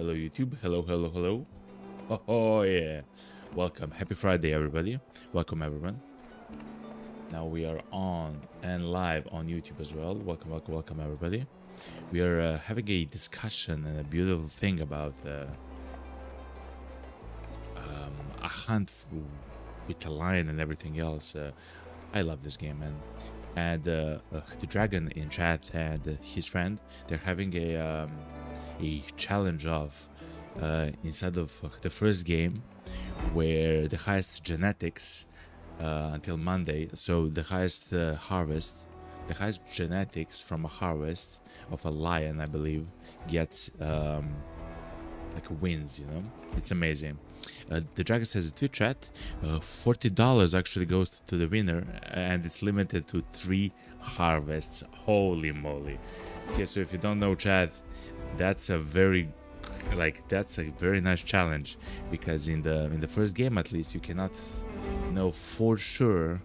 Hello YouTube, hello. Oh yeah, welcome, happy Friday everybody, welcome everyone. Now we are on and live on YouTube as well. Welcome everybody. We are having a discussion and a beautiful thing about a hunt with a lion and everything else. I love this game, man. And the dragon in chat and his friend, they're having a challenge of inside of the first game, where the highest genetics until Monday. So the highest harvest, the highest genetics from a harvest of a lion, I believe, gets like wins. You know, it's amazing. The dragon says to chat, $40 actually goes to the winner, and it's limited to 3 harvests. Holy moly! Okay, so if you don't know chat, that's a very nice challenge, because in the first game at least you cannot know for sure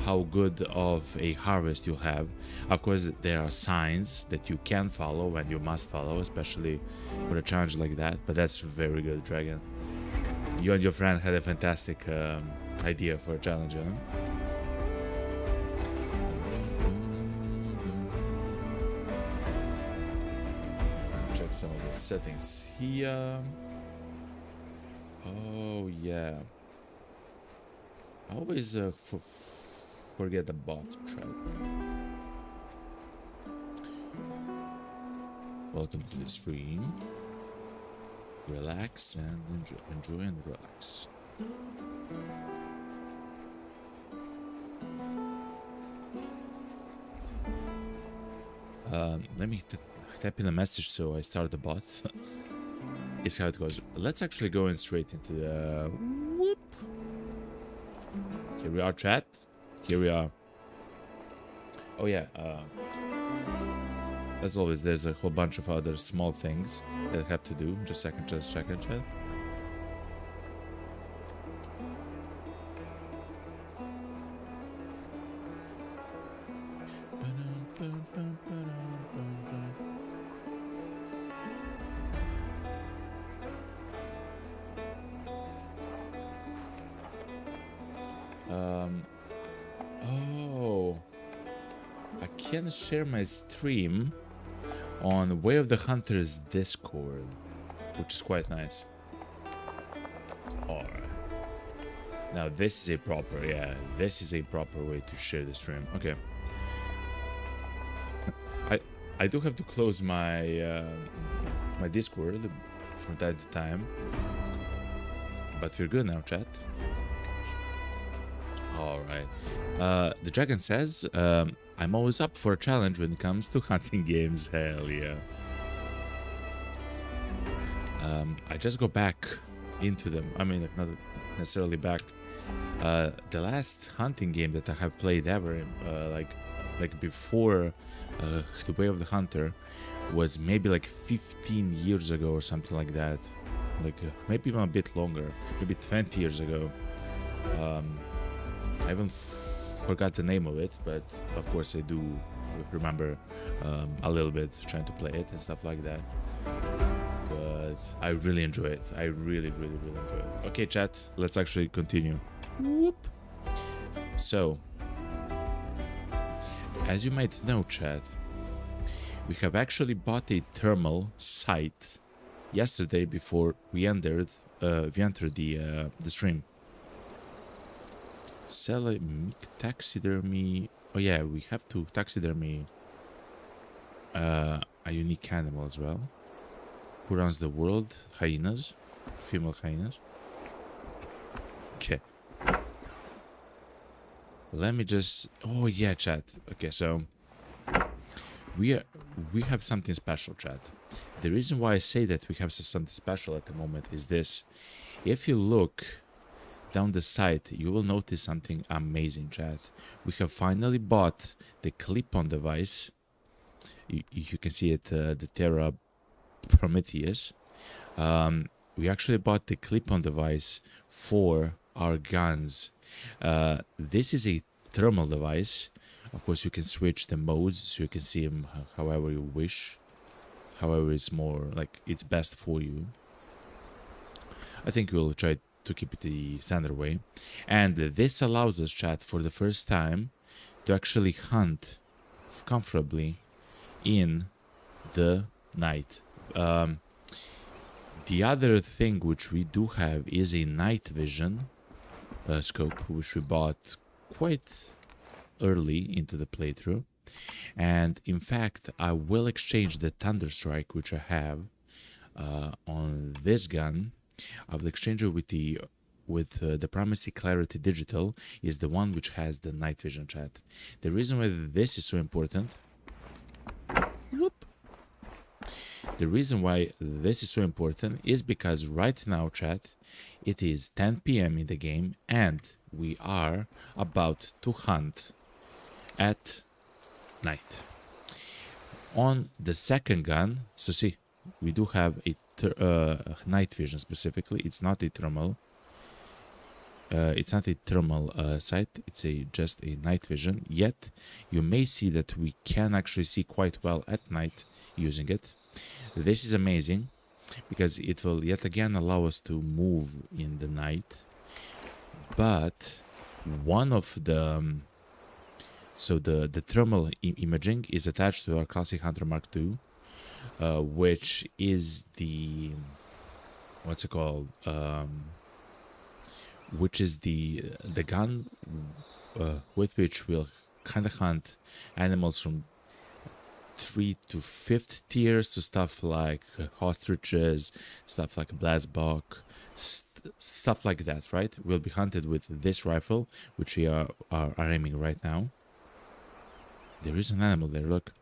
how good of a harvest you'll have. Of course, there are signs that you can follow and you must follow, especially for a challenge like that. But that's very good, dragon. You and your friend had a fantastic idea for a challenge, you know? Check some of the settings here. Oh yeah. I always forget the bot track. Welcome to the stream. Relax and enjoy and relax. Let me type in a message so I start the bot. It's how it goes. Let's actually go in straight into the whoop. Here we are, chat. Here we are. Oh yeah. As always, there's a whole bunch of other small things that I have to do. Just a second, just check it, chat. Oh, I can share my stream on Way of the Hunter's Discord, which is quite nice. Alright. Now this is a proper, this is a proper way to share the stream. Okay. I do have to close my my Discord from time to time, but we're good now, chat. Alright. The dragon says, I'm always up for a challenge when it comes to hunting games. Hell yeah. I just go back into them. I mean, not necessarily back. The last hunting game that I have played ever, like before The Way of the Hunter, was maybe like 15 years ago or something like that. Like maybe even a bit longer, maybe 20 years ago. I haven't forgot the name of it, but of course I do remember a little bit trying to play it and stuff like that. But I really enjoy it. I really enjoy it. Okay, chat, let's actually continue. Whoop. So, as you might know, chat, we have actually bought a thermal sight yesterday before we entered the stream. Sell a taxidermy. Oh yeah, we have to taxidermy a unique animal as well. Who runs the world? Hyenas, female hyenas. Okay. Let me just. Oh yeah, chat. Okay, so we have something special, chat. The reason why I say that we have something special at the moment is this: if you look down the site, you will notice something amazing, chat. We have finally bought the clip-on device. You can see it, the Terra Prometheus. We actually bought the clip-on device for our guns. This is a thermal device. Of course, you can switch the modes so you can see them however you wish. however it's more like it's best for you. I think we'll try to keep it the standard way. And this allows us, chat, for the first time to actually hunt comfortably in the night. The other thing which we do have is a night vision scope, which we bought quite early into the playthrough. And in fact, I will exchange the Thunderstrike, which I have on this gun. I will exchange it with the Primacy Clarity Digital, is the one which has the night vision, chat. The reason why this is so important. Whoop. The reason why this is so important is because right now, chat, it is 10 p.m. in the game and we are about to hunt at night. On the second gun, so see, we do have a night vision specifically. It's not a thermal. It's not a thermal sight. It's just a night vision. Yet you may see that we can actually see quite well at night using it. This is amazing because it will yet again allow us to move in the night. But one of the so the thermal imaging is attached to our Classic Hunter Mark II, which is the what's it called? Which is the gun with which we'll kind of hunt animals from 3 to 5th tiers, so stuff like ostriches, stuff like blastbok, stuff like that, right? We'll be hunted with this rifle, which we are aiming right now. There is an animal there, look.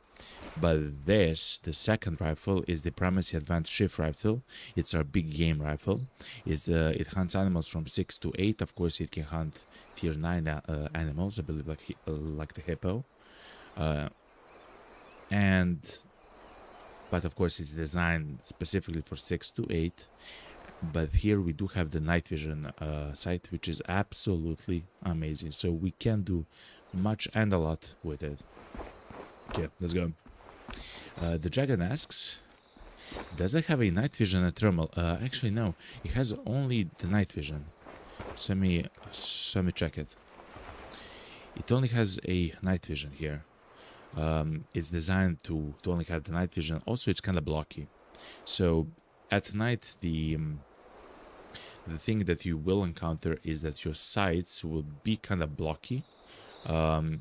But this, the second rifle, is the Primacy Advanced Shift rifle. It's our big game rifle. It hunts animals from 6 to 8. Of course, it can hunt tier 9 animals, I believe, like the hippo. But of course, it's designed specifically for 6 to 8. But here we do have the night vision sight, which is absolutely amazing. So we can do much and a lot with it. Okay, let's go. The dragon asks, does it have a night vision and thermal? Actually, no. It has only the night vision. So let me check it. It only has a night vision here. It's designed to only have the night vision. Also, it's kind of blocky. So at night, the thing that you will encounter is that your sights will be kind of blocky.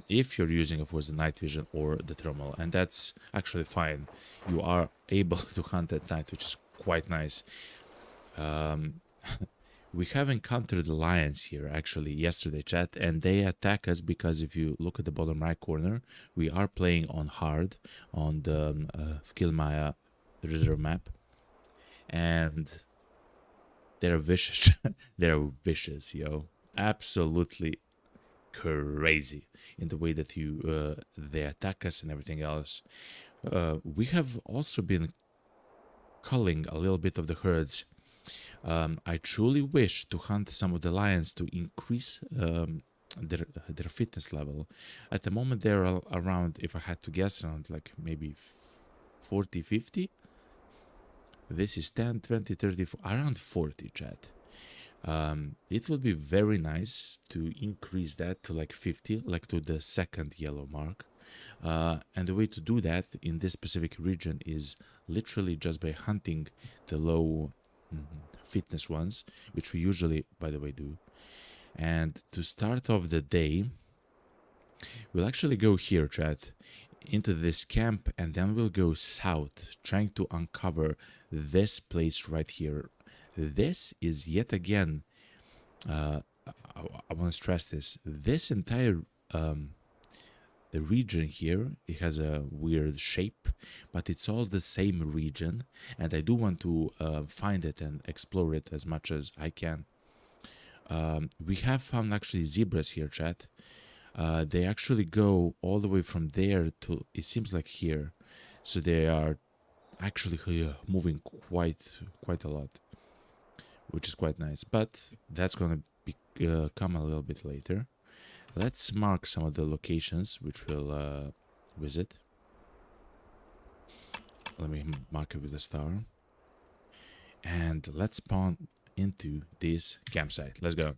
If you're using, of course, the night vision or the thermal, and that's actually fine. You are able to hunt at night, which is quite nice. We have encountered lions here actually yesterday, chat, and they attack us because if you look at the bottom right corner, we are playing on hard on the Kilmaya reserve map, and they're vicious. They're vicious, yo, absolutely crazy in the way that they attack us and everything else. We have also been culling a little bit of the herds. I truly wish to hunt some of the lions to increase their fitness level. At the moment they're around, if I had to guess, around like maybe 40, 50. This is 10, 20, 30, around 40, chat. It would be very nice to increase that to like 50, like to the second yellow mark. And the way to do that in this specific region is literally just by hunting the low fitness ones, which we usually, by the way, do. And to start off the day, we'll actually go here, chat, into this camp, and then we'll go south, trying to uncover this place right here. This is yet again, I want to stress this, this entire the region here, it has a weird shape, but it's all the same region, and I do want to find it and explore it as much as I can. We have found actually zebras here, chat. They actually go all the way from there to, it seems like here, so they are actually moving quite a lot, which is quite nice, but that's gonna come a little bit later. Let's mark some of the locations which we'll visit. Let me mark it with a star. And let's spawn into this campsite. Let's go.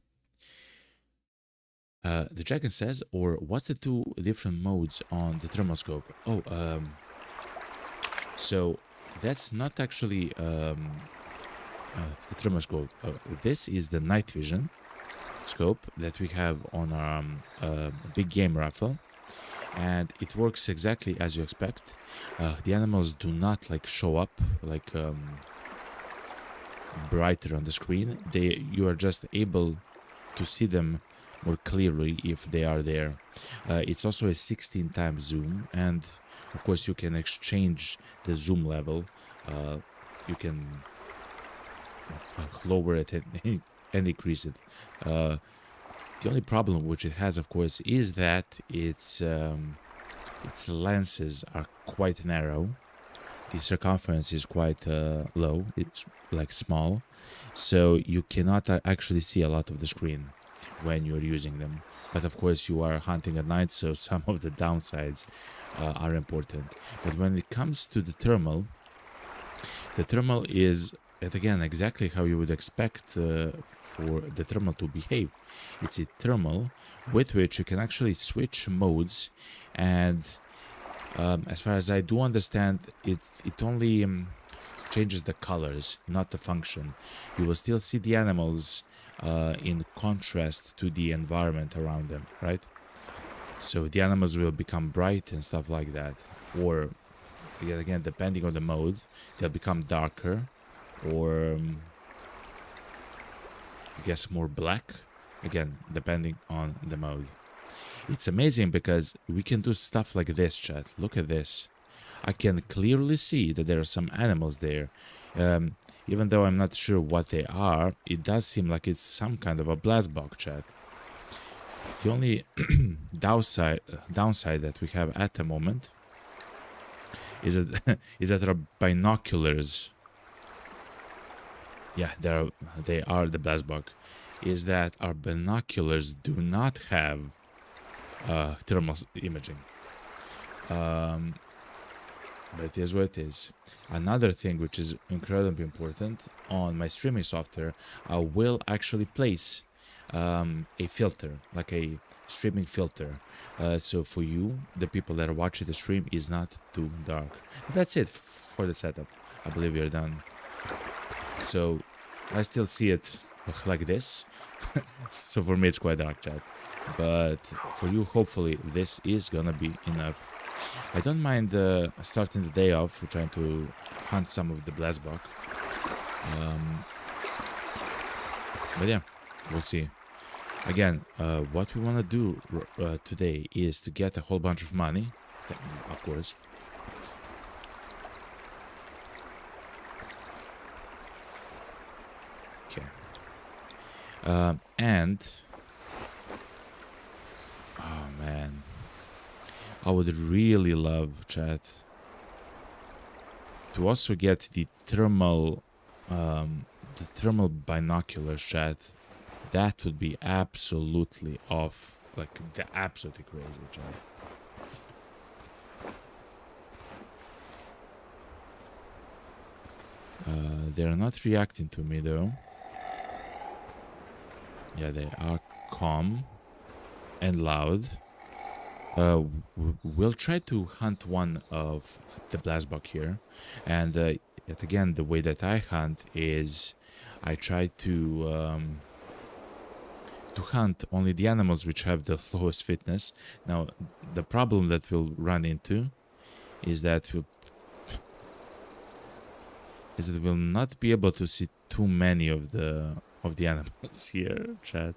The dragon says, or what's the two different modes on the thermal scope? Oh, so that's not actually the thermal scope. This is the night vision scope that we have on our big game rifle, and it works exactly as you expect. The animals do not like show up like brighter on the screen. You are just able to see them more clearly if they are there. It's also a 16 times zoom, and of course you can exchange the zoom level. You can lower it and increase it. The only problem which it has, of course, is that its lenses are quite narrow. The circumference is quite low. It's like small, so you cannot actually see a lot of the screen when you're using them. But of course you are hunting at night, so some of the downsides are important. But when it comes to the thermal is, again, exactly how you would expect for the thermal to behave. It's a thermal with which you can actually switch modes, and as far as I do understand, it only changes the colors, not the function. You will still see the animals in contrast to the environment around them, right? So the animals will become bright and stuff like that, or again, depending on the mode, they'll become darker, or I guess more black, again, depending on the mode. It's amazing because we can do stuff like this, chat. Look at this. I can clearly see that there are some animals there. Even though I'm not sure what they are, it does seem like it's some kind of a blast bug, chat. The only downside that we have at the moment is that there are binoculars. Yeah, they are the blast bug. Is that our binoculars do not have thermal imaging. But it is what it is. Another thing which is incredibly important, on my streaming software, I will actually place a filter, like a streaming filter. So for you, the people that are watching the stream, is not too dark. That's it for the setup. I believe you're done. So I still see it like this. So for me it's quite dark, chat. But for you, hopefully this is gonna be enough. I don't mind starting the day off for trying to hunt some of the blast bug. But yeah, we'll see. Again, what we want to do today is to get a whole bunch of money, of course. Okay. And oh man, I would really love, chat, to also get the thermal binoculars, chat. That would be absolutely off, like absolutely crazy, chat. They're not reacting to me though. Yeah, they are calm and loud. We'll try to hunt one of the blast bug here, and yet again, the way that I hunt is I try to hunt only the animals which have the lowest fitness. Now, the problem that we'll run into is that we'll not be able to see too many of the animals here, chat.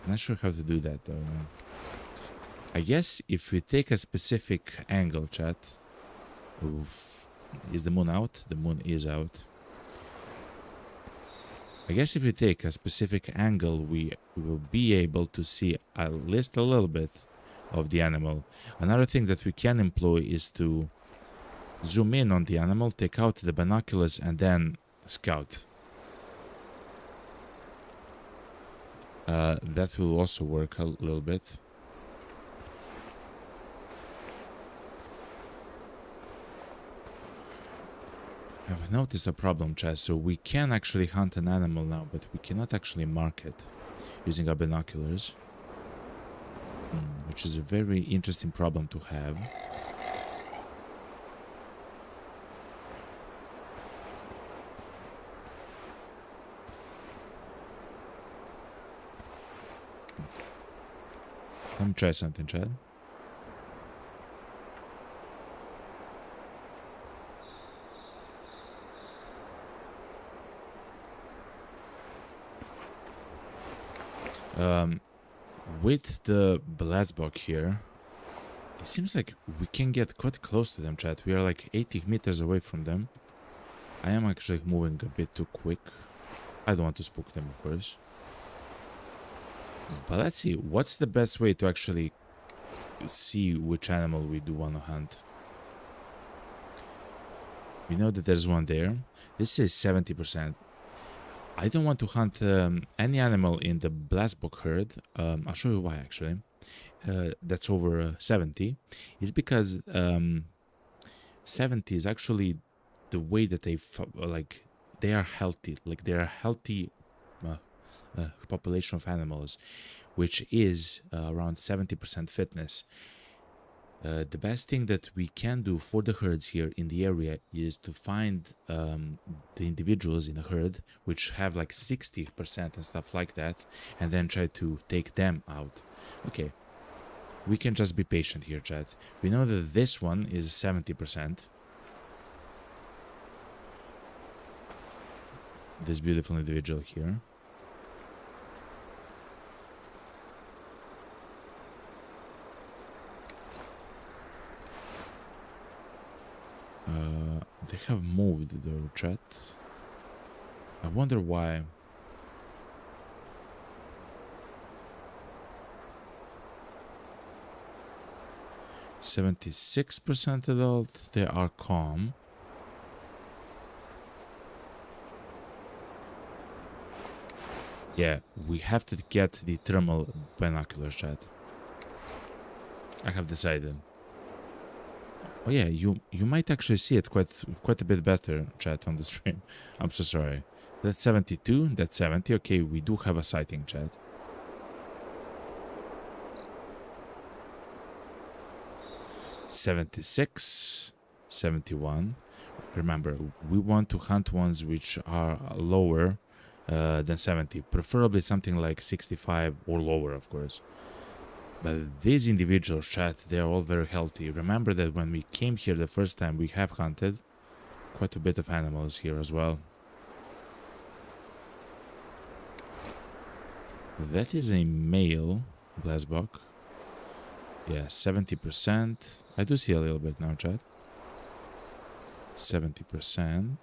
I'm not sure how to do that though. I guess if we take a specific angle, chat. Oof. Is the moon out? The moon is out. I guess if we take a specific angle, we will be able to see at least a little bit of the animal. Another thing that we can employ is to zoom in on the animal, take out the binoculars, and then scout. That will also work a little bit. I've noticed a problem, chat. So we can actually hunt an animal now, but we cannot actually mark it using our binoculars. Which is a very interesting problem to have. Let me try something, Chad. With the Ballistics here, it seems like we can get quite close to them, chat. We are like 80 meters away from them. I am actually moving a bit too quick. I don't want to spook them, of course. But let's see, what's the best way to actually see which animal we do want to hunt? We know that there's one there. This is 70%. I don't want to hunt any animal in the Ballistics herd. I'll show you why, actually. That's over 70. It's because 70 is actually the way that they are healthy. Like, they are a healthy population of animals, which is around 70% fitness. The best thing that we can do for the herds here in the area is to find the individuals in a herd which have like 60% and stuff like that, and then try to take them out. Okay, we can just be patient here, chat. We know that this one is 70%. This beautiful individual here. They have moved though, chat. I wonder why. %76% adult. They are calm. Yeah, we have to get the thermal binoculars, chat. I have decided. Oh yeah, you might actually see it quite a bit better, chat, on the stream. I'm so sorry. That's 72, that's 70. Okay, we do have a sighting, chat. $76, $71. Remember, we want to hunt ones which are lower than 70, preferably something like 65 or lower, of course. But these individuals, chat, they are all very healthy. Remember that when we came here the first time, we have hunted quite a bit of animals here as well. That is a male Ballistics. Yeah, 70%. I do see a little bit now, chat. 70%.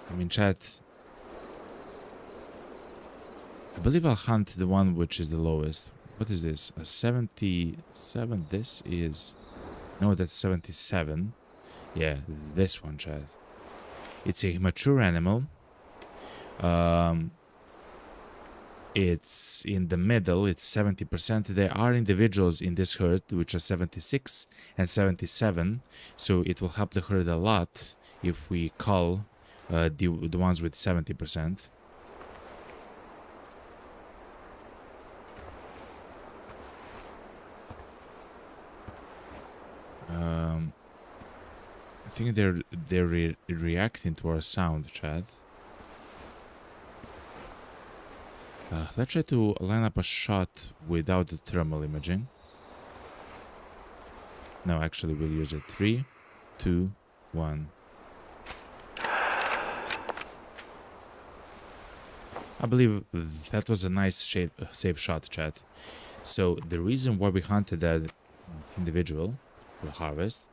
I mean, chat, I believe I'll hunt the one which is the lowest. What is this? A 77? This is... No, that's 77. Yeah, this one, chat. It's a mature animal. It's in the middle. It's 70%. There are individuals in this herd which are 76 and 77. So it will help the herd a lot if we cull the ones with 70%. I think they're reacting to our sound, chat. Let's try to line up a shot without the thermal imaging. No, actually we'll use it. 3, 2, 1. I believe that was a nice safe shot, chat. So the reason why we hunted that individual for harvest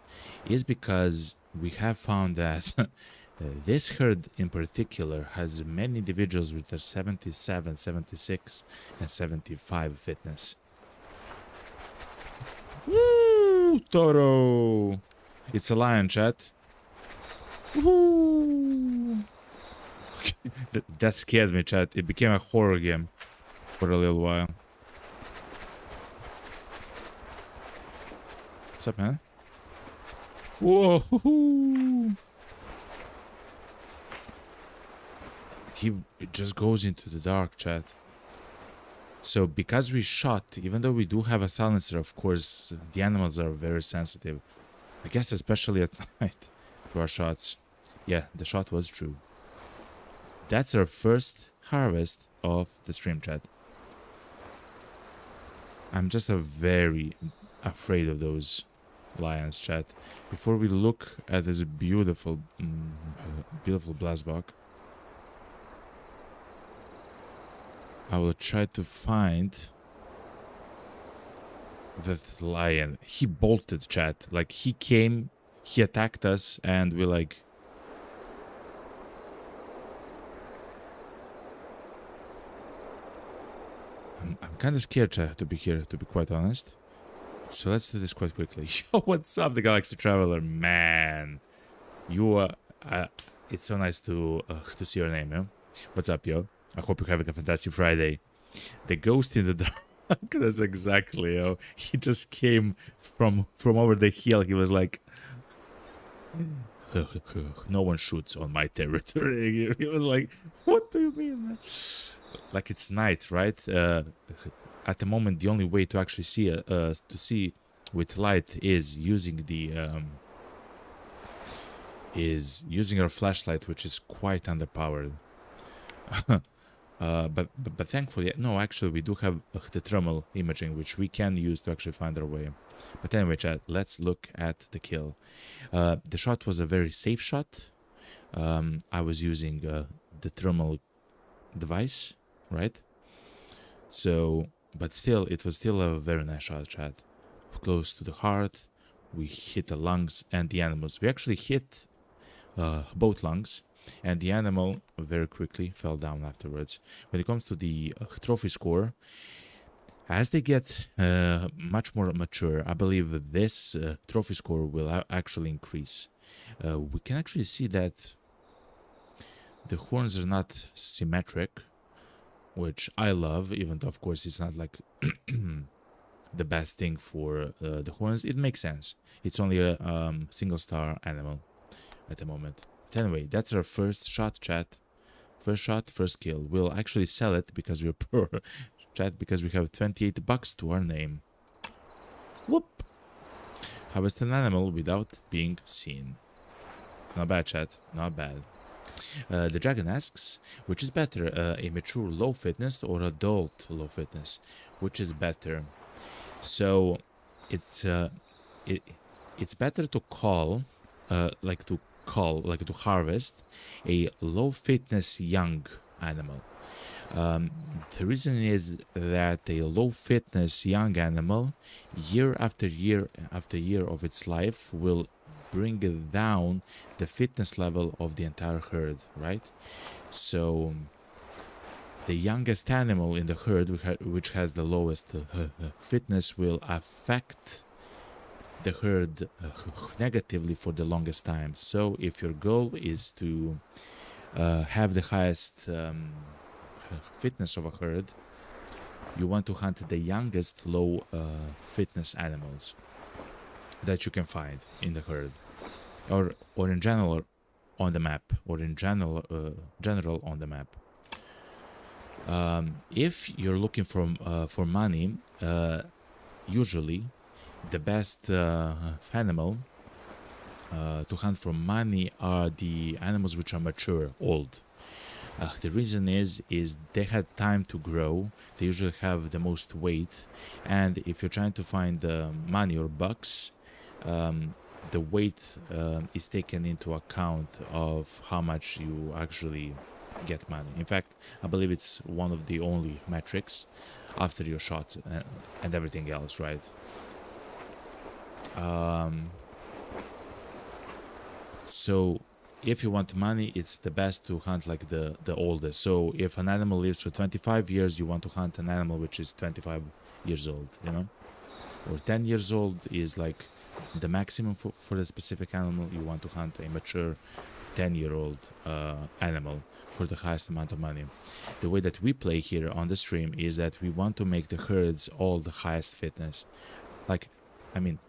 is because we have found that this herd in particular has many individuals with their 77, 76 and 75 fitness. Woo! Toro! It's a lion, chat. Woo! That scared me, chat. It became a horror game for a little while. What's up, man? Whoa! He just goes into the dark, chat. So because we shot, even though we do have a silencer, of course, the animals are very sensitive. I guess especially at night to our shots. Yeah, the shot was true. That's our first harvest of the stream, chat. I'm just very afraid of those lions, chat. Before we look at this beautiful, beautiful blastbach, I will try to find that lion. He bolted, chat. Like, he came, he attacked us, and we like... I'm kind of scared to be here, to be quite honest. So let's do this quite quickly. Yo, what's up, the Galaxy Traveler? Man, you are... it's so nice to see your name, yo. What's up, yo? I hope you're having a fantastic Friday. The ghost in the dark. That's exactly, yo. He just came from over the hill. He was like, no one shoots on my territory. He was like, what do you mean, man? Like, it's night, right? At the moment, the only way to actually see with light is using our flashlight, which is quite underpowered. But thankfully, no, actually, we do have the thermal imaging, which we can use to actually find our way. But anyway, chat, let's look at the kill. The shot was a very safe shot. I was using the thermal device, right? So, but still, it was still a very nice shot, chat. Close to the heart, we hit the lungs and the animals. We actually hit both lungs. And the animal very quickly fell down afterwards. When it comes to the trophy score, as they get much more mature, I believe this trophy score will actually increase. We can actually see that the horns are not symmetric, which I love, even though of course it's not like the best thing for the horns. It makes sense. It's only a single star animal at the moment. But anyway, that's our first shot, chat. First shot, first kill. We'll actually sell it because we're poor, chat, because we have 28 bucks to our name. Whoop! Harvest an animal without being seen. Not bad, chat. Not bad. The dragon asks, which is better, a mature low fitness or adult low fitness? Which is better? So, it's better to call, to harvest a low fitness young animal. The reason is that a low fitness young animal, year after year after year of its life, will bring down the fitness level of the entire herd, right? So the youngest animal in the herd, which has the lowest fitness, will affect the herd negatively for the longest time. So if your goal is to have the highest fitness of a herd, you want to hunt the youngest low fitness animals that you can find in the herd, or in general on the map, or in general on the map. If you're looking for money, usually the best animal to hunt for money are the animals which are mature, old. The reason is they had time to grow. They usually have the most weight, and if you're trying to find money or bucks, the weight is taken into account of how much you actually get money. In fact, I believe it's one of the only metrics after your shots and everything else, right? So if you want money, it's the best to hunt like the oldest. So if an animal lives for 25 years, you want to hunt an animal which is 25 years old, you know? Or 10 years old is like the maximum for a specific animal. You want to hunt a mature 10-year-old animal for the highest amount of money. The way that we play here on the stream is that we want to make the herds all the highest fitness. Like, I mean,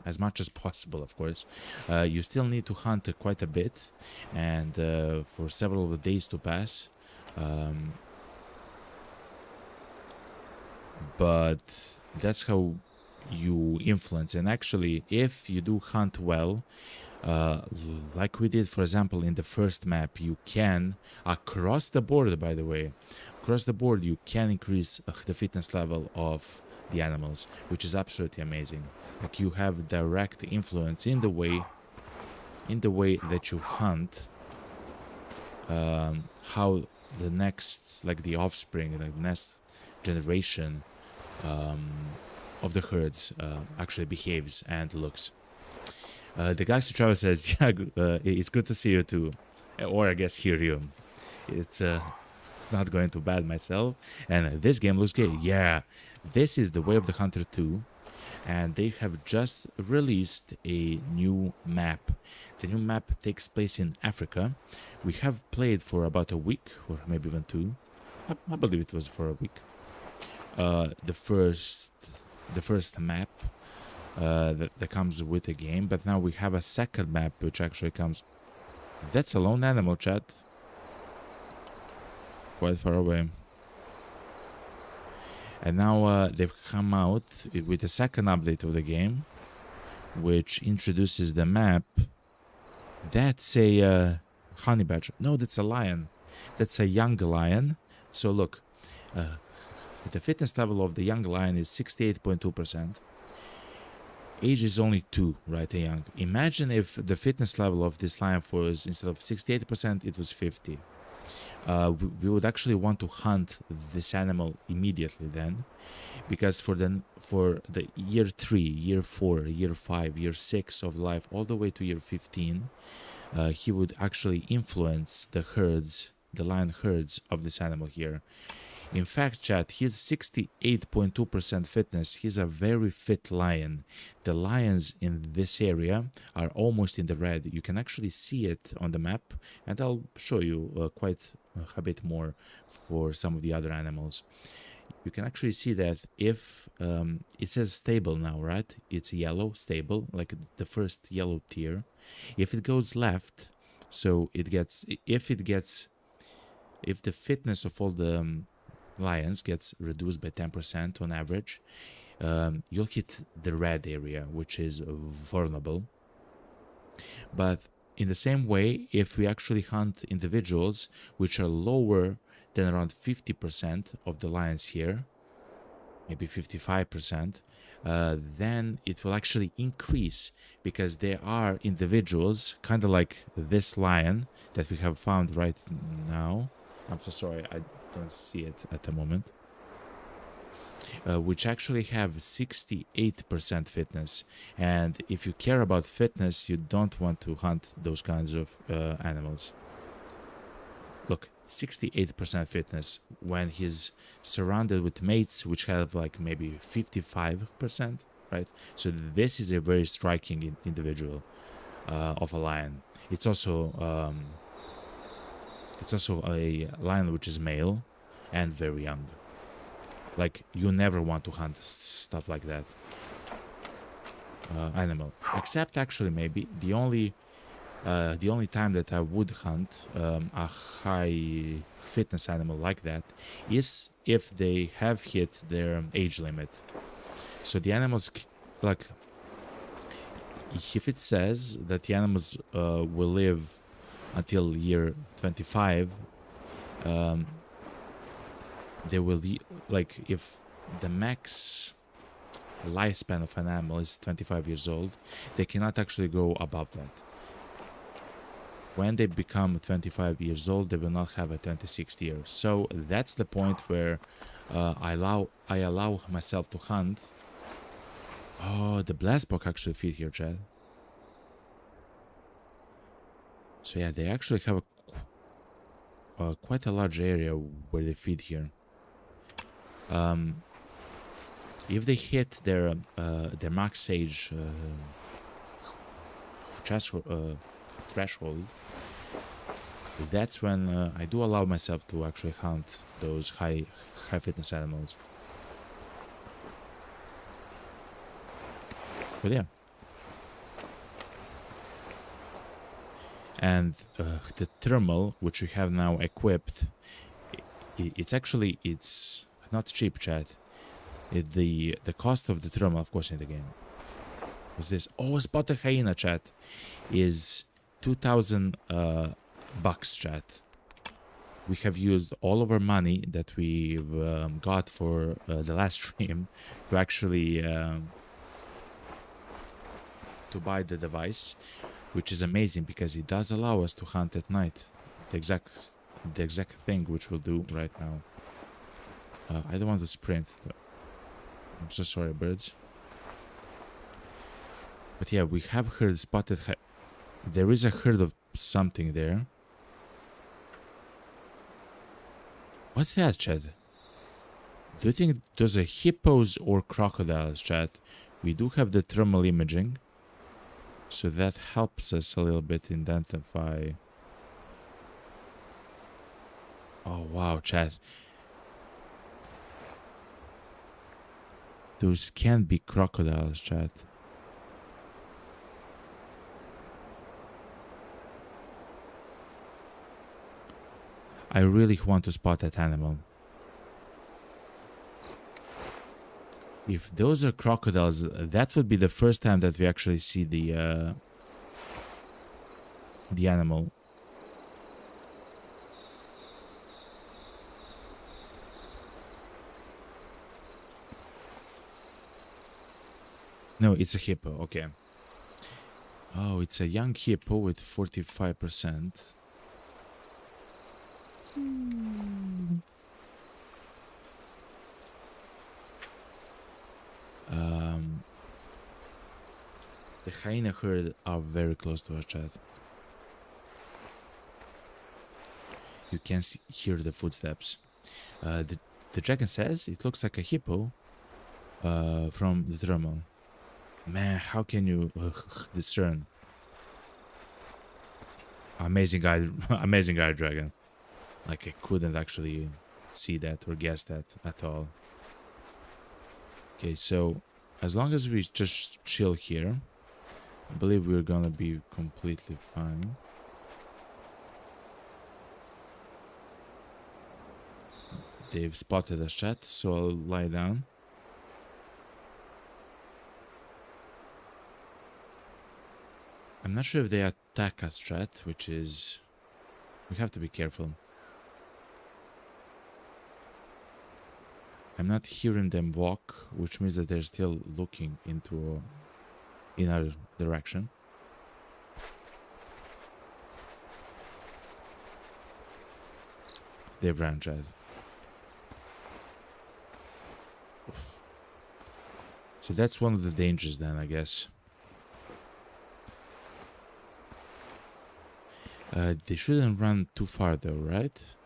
as much as possible, of course. You still need to hunt quite a bit, and for several days to pass. But that's how you influence. And actually, if you do hunt well, like we did, for example, in the first map, you can, across the board, by the way, across the board, you can increase the fitness level of the animals, which is absolutely amazing. Like, you have direct influence in the way that you hunt, how the next, like the offspring, like the next generation of the herds actually behaves and looks. The Galaxy Travel says, yeah, it's good to see you too, or I guess hear you. It's not going too bad myself, and this game looks great. Yeah, this is the Way of the Hunter 2, and they have just released a new map. The new map takes place in Africa. We have played for about a week, or maybe even 2. I believe it was for a week. The first map that comes with the game, but now we have a second map which actually comes. That's a lone animal, chat. Quite far away. And now they've come out with a second update of the game, which introduces the map. That's a honey badger. No, that's a lion. That's a young lion. So look, the fitness level of the young lion is 68.2%. Age is only 2, right? A young. Imagine if the fitness level of this lion was, instead of 68%, it was 50. We would actually want to hunt this animal immediately then, because for the year 3, year 4, year 5, year 6 of life, all the way to year 15, he would actually influence the herds, the lion herds of this animal here. In fact, chat, he's 68.2% fitness. He's a very fit lion. The lions in this area are almost in the red. You can actually see it on the map, and I'll show you quite a bit more for some of the other animals. You can actually see that if it says stable now, right? It's yellow, stable, like the first yellow tier. If it goes left, so it gets, if the fitness of all the lions gets reduced by 10% on average, you'll hit the red area, which is vulnerable. But in the same way, if we actually hunt individuals which are lower than around 50% of the lions here, maybe 55%, then it will actually increase, because there are individuals, kind of like this lion that we have found right now. I'm so sorry, I don't see it at the moment. Which actually have 68% fitness. And if you care about fitness, you don't want to hunt those kinds of animals. Look, 68% fitness when he's surrounded with mates which have like maybe 55%, right? So this is a very striking individual of a lion. It's also a lion which is male and very young. Like, you never want to hunt stuff like that animal, except actually maybe the only time that I would hunt a high fitness animal like that is if they have hit their age limit. So the animals, like, if it says that the animals will live until year 25, they will, like, if the max lifespan of an animal is 25 years old, they cannot actually go above that. When they become 25 years old, they will not have a 26th year. So that's the point where I allow myself to hunt. Oh, the blastbox actually feed here, Chad. So yeah, they actually have quite a large area where they feed here. If they hit their max age threshold, that's when I do allow myself to actually hunt those high fitness animals. But yeah. And the thermal, which we have now equipped, it's actually, it's not cheap, chat. The cost of the thermal, of course, in the game. What's this? Oh, spot a hyena, chat. Is 2,000 bucks, chat. We have used all of our money that we've got for the last stream to actually to buy the device, which is amazing because it does allow us to hunt at night. The exact thing which we'll do right now. I don't want to sprint. I'm so sorry, birds. But yeah, we have heard spotted. There is a herd of something there. What's that, Chad? Do you think those are hippos or crocodiles, Chad? We do have the thermal imaging, so that helps us a little bit identify. Oh wow, Chad. Those can be crocodiles, Chad. I really want to spot that animal. If those are crocodiles, that would be the first time that we actually see the animal. No, it's a hippo. Okay. Oh, it's a young hippo with 45%. The hyena herd are very close to our chat. You can hear the footsteps. The dragon says it looks like a hippo from the thermal. Man, how can you discern? Amazing guy, amazing guy, dragon. Like I couldn't actually see that or guess that at all. Okay, so as long as we just chill here, I believe we're gonna be completely fine. They've spotted us, chat, so I'll lie down. I'm not sure if they attack us, chat, which is... we have to be careful. I'm not hearing them walk, which means that they're still looking into in our direction. They've ran, Chad. Oof. So that's one of the dangers then, I guess. They shouldn't run too far though, right?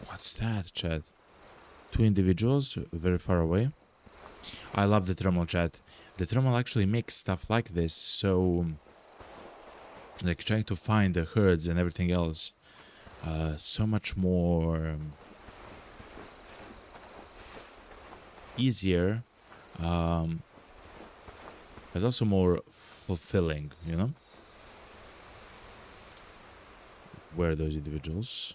What's that, Chad? Two individuals very far away. I love the thermal, Chad. The thermal actually makes stuff like this, so like trying to find the herds and everything else so much more easier, but also more fulfilling, you know? Where are those individuals?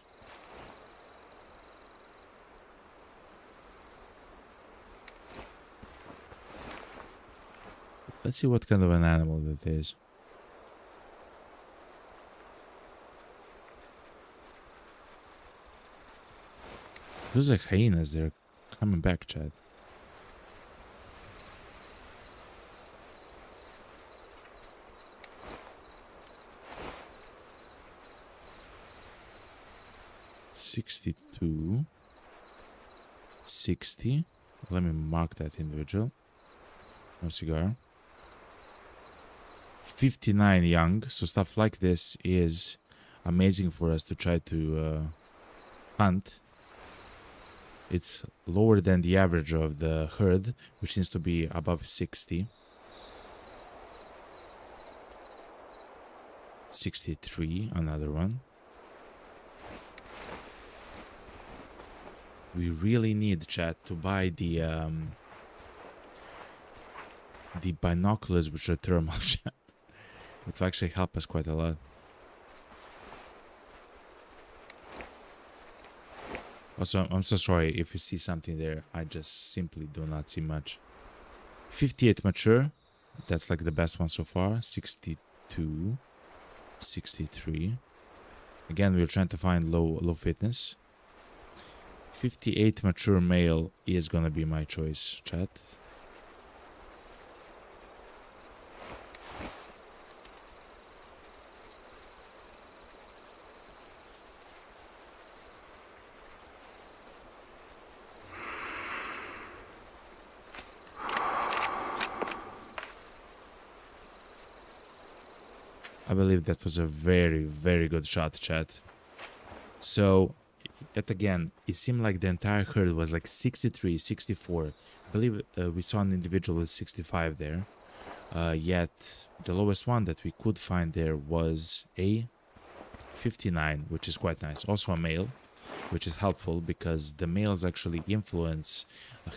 Let's see what kind of an animal that is. Those are hyenas, they're coming back, Chad. $62, 60. Let me mark that individual. No cigar. 59 young, so stuff like this is amazing for us to try to hunt. It's lower than the average of the herd, which seems to be above 60. 63, another one. We really need, chat, to buy the binoculars which are thermal, chat. It will actually help us quite a lot. Also, I'm so sorry if you see something there. I just simply do not see much. 58 mature. That's like the best one so far. 62. 63. Again, we're trying to find low fitness. 58 mature male is gonna be my choice, chat. I believe that was a very, very good shot, chat. So, yet again, it seemed like the entire herd was like 63, 64. I believe we saw an individual with 65 there. Yet, the lowest one that we could find there was a 59, which is quite nice. Also a male, which is helpful because the males actually influence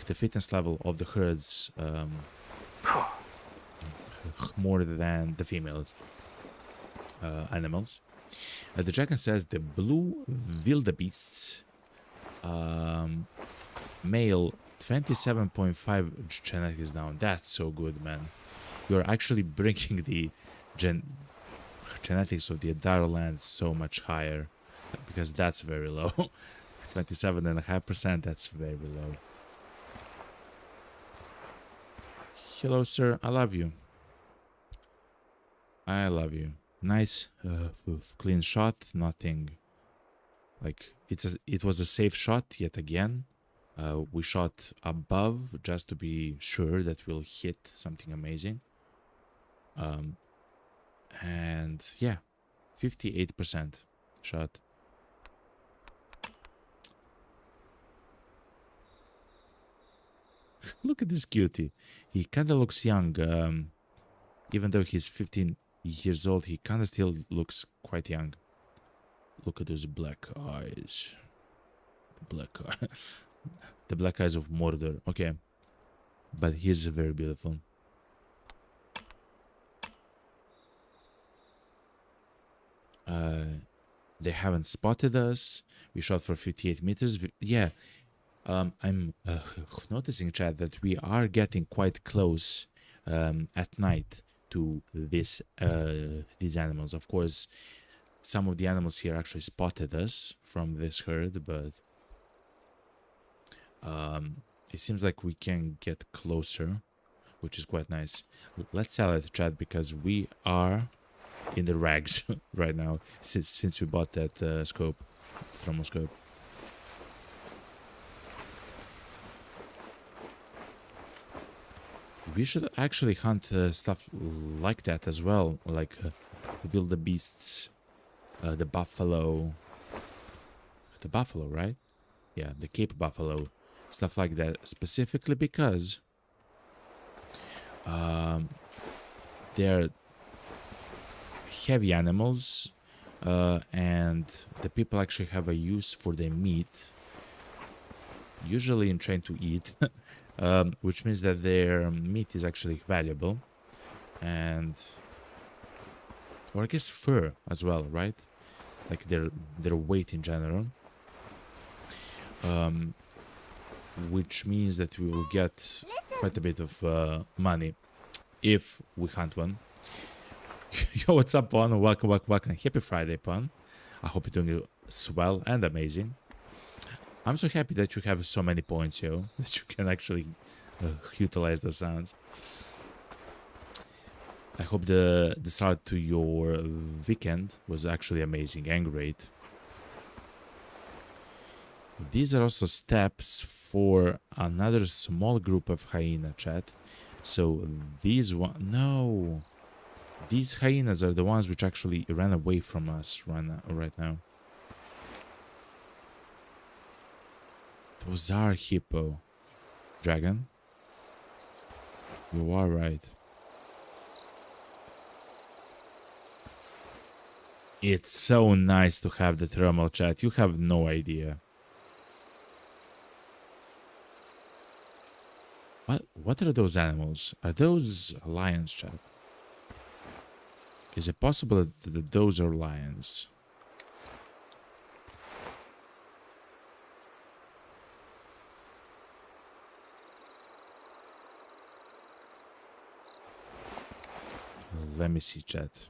the fitness level of the herds more than the females. Animals. The dragon says the blue wildebeests male 27.5 genetics down. That's so good, man. You're actually bringing the genetics of the entire land so much higher, because that's very low. 27.5%, that's very low. Hello, sir. I love you. I love you. Nice, clean shot. Nothing like it was a safe shot yet again. We shot above just to be sure that we'll hit something amazing. And yeah, 58% shot. Look at this cutie. He kind of looks young, even though he's 15 years old. He kind of still looks quite young. Look at those black eyes. The black eyes of Mordor. Okay, but he's very beautiful. They haven't spotted us. We shot for 58 meters. Yeah, I'm noticing, chat, that we are getting quite close at night to these animals. Of course, some of the animals here actually spotted us from this herd, but it seems like we can get closer, which is quite nice. Let's sell it, chat, because we are in the rags right now since we bought that thermal scope. We should actually hunt stuff like that as well, like the wildebeests, the buffalo, right? Yeah, the Cape buffalo, stuff like that, specifically because they're heavy animals, and the people actually have a use for their meat, usually in trying to eat. Which means that their meat is actually valuable, and or I guess fur as well, right? Like their weight in general, which means that we will get quite a bit of money if we hunt one. Yo, what's up, Pon? Welcome. Happy Friday, Pon. I hope you're doing swell and amazing. I'm so happy that you have so many points, yo, that you can actually utilize those sounds. I hope the start to your weekend was actually amazing and great. These are also steps for another small group of hyena, chat. So these one... No! These hyenas are the ones which actually ran away from us right now. Those are hippo. Dragon? You are right. It's so nice to have the thermal, chat. You have no idea. What are those animals? Are those lions, chat? Is it possible that those are lions? Let me see, chat.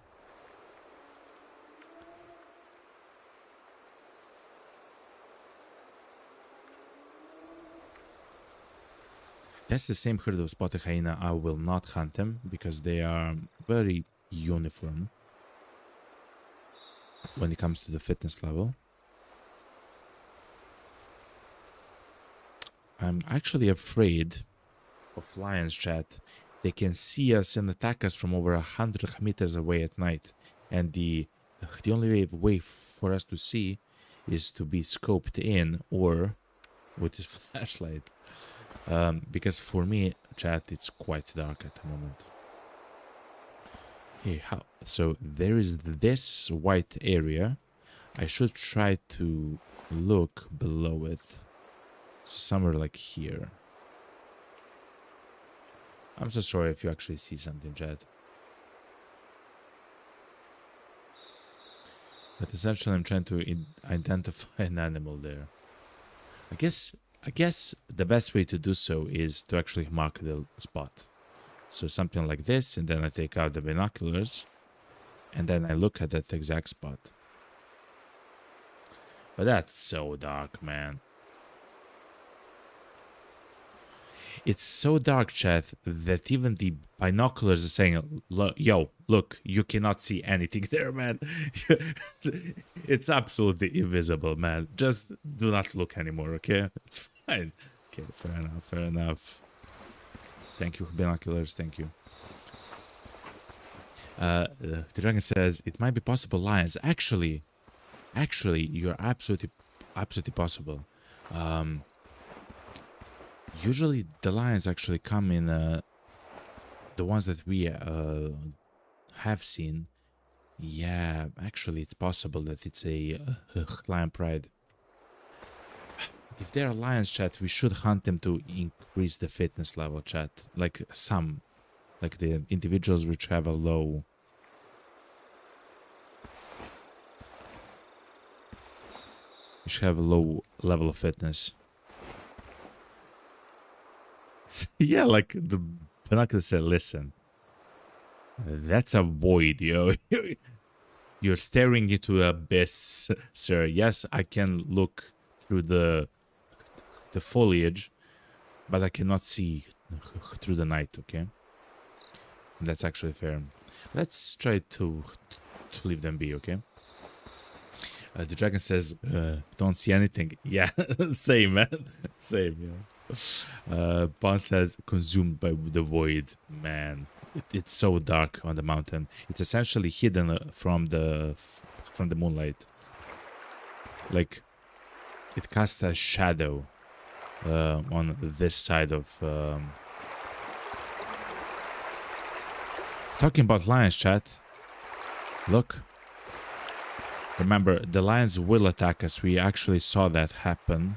That's the same herd of spotted hyena. I will not hunt them because they are very uniform when it comes to the fitness level. I'm actually afraid of lions, chat. They can see us and attack us from over 100 meters away at night, and the only way for us to see is to be scoped in or with this flashlight. Because for me, chat, it's quite dark at the moment. Hey, how? So there is this white area. I should try to look below it. So somewhere like here. I'm so sorry if you actually see something, chat. But essentially, I'm trying to identify an animal there. I guess the best way to do so is to actually mark the spot. So something like this, and then I take out the binoculars, and then I look at that exact spot. But that's so dark, man. It's so dark, chat, that even the binoculars are saying, yo, look, you cannot see anything there, man. It's absolutely invisible, man. Just do not look anymore, okay? It's fine. Okay, fair enough, fair enough. Thank you, binoculars, thank you. The dragon says, it might be possible lions. Actually, you're absolutely possible. Usually the lions actually come in the ones that we have seen. Yeah, actually it's possible that it's a lion pride. If there are lions, chat, we should hunt them to increase the fitness level, chat. Like the individuals which have a low. Which have a low level of fitness. Yeah, like the binocular said, listen, that's a void, yo. You're staring into an abyss, sir. Yes, I can look through the foliage, but I cannot see through the night, okay? And that's actually fair. Let's try to leave them be, okay? The dragon says, don't see anything. Yeah, same, man. Same, yeah. Bond says, consumed by the void. Man, it's so dark on the mountain. It's essentially hidden from the moonlight. Like, it casts a shadow on this side of... Talking about lions, chat. Look. Remember, the lions will attack us. We actually saw that happen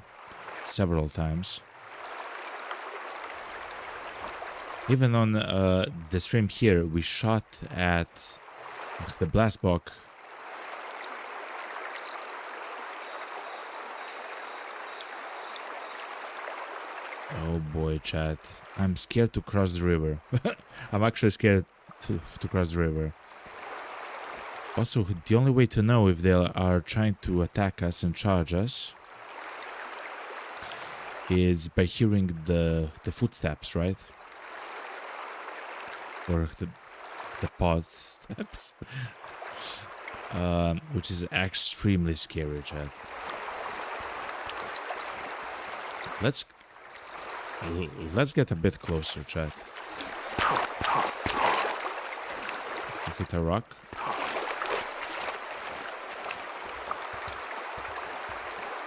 several times. Even on the stream here, we shot at the blast box. Oh boy, chat. I'm scared to cross the river. I'm actually scared to cross the river. Also, the only way to know if they are trying to attack us and charge us is by hearing the footsteps, right? Or the pod steps. Which is extremely scary, chat. Let's get a bit closer, chat. hit a rock.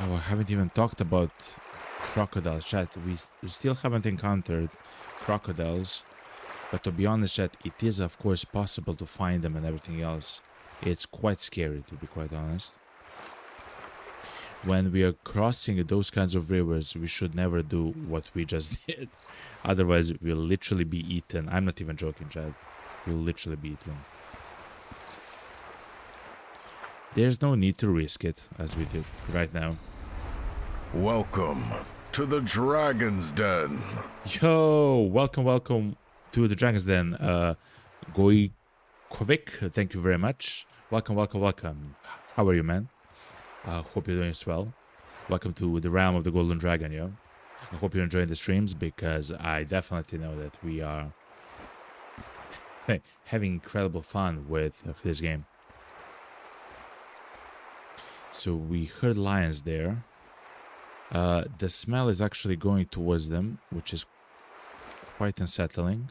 Oh, I haven't even talked about crocodiles, chat. We still haven't encountered crocodiles. But to be honest, chat, it is of course possible to find them and everything else. It's quite scary, to be quite honest. When we are crossing those kinds of rivers, we should never do what we just did. Otherwise, we'll literally be eaten. I'm not even joking, chat. We'll literally be eaten. There's no need to risk it, as we did right now. Welcome to the Dragon's Den. Yo, welcome to the Dragon's Den. Goikovic, thank you very much. Welcome. How are you, man? Hope you're doing well. Welcome to the realm of the Golden Dragon, yo. I hope you're enjoying the streams, because I definitely know that we are having incredible fun with this game. So we heard lions there. The smell is actually going towards them, which is quite unsettling.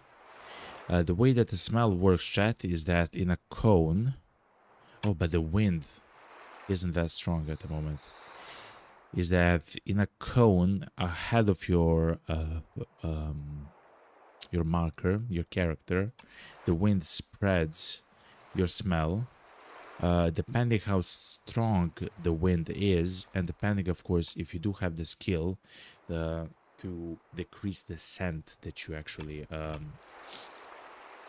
The way that the smell works, chat, is that in a cone... Oh, but the wind isn't that strong at the moment. Is that in a cone ahead of your marker, your character, the wind spreads your smell. Depending how strong the wind is, and depending, of course, if you do have the skill to decrease the scent that you actually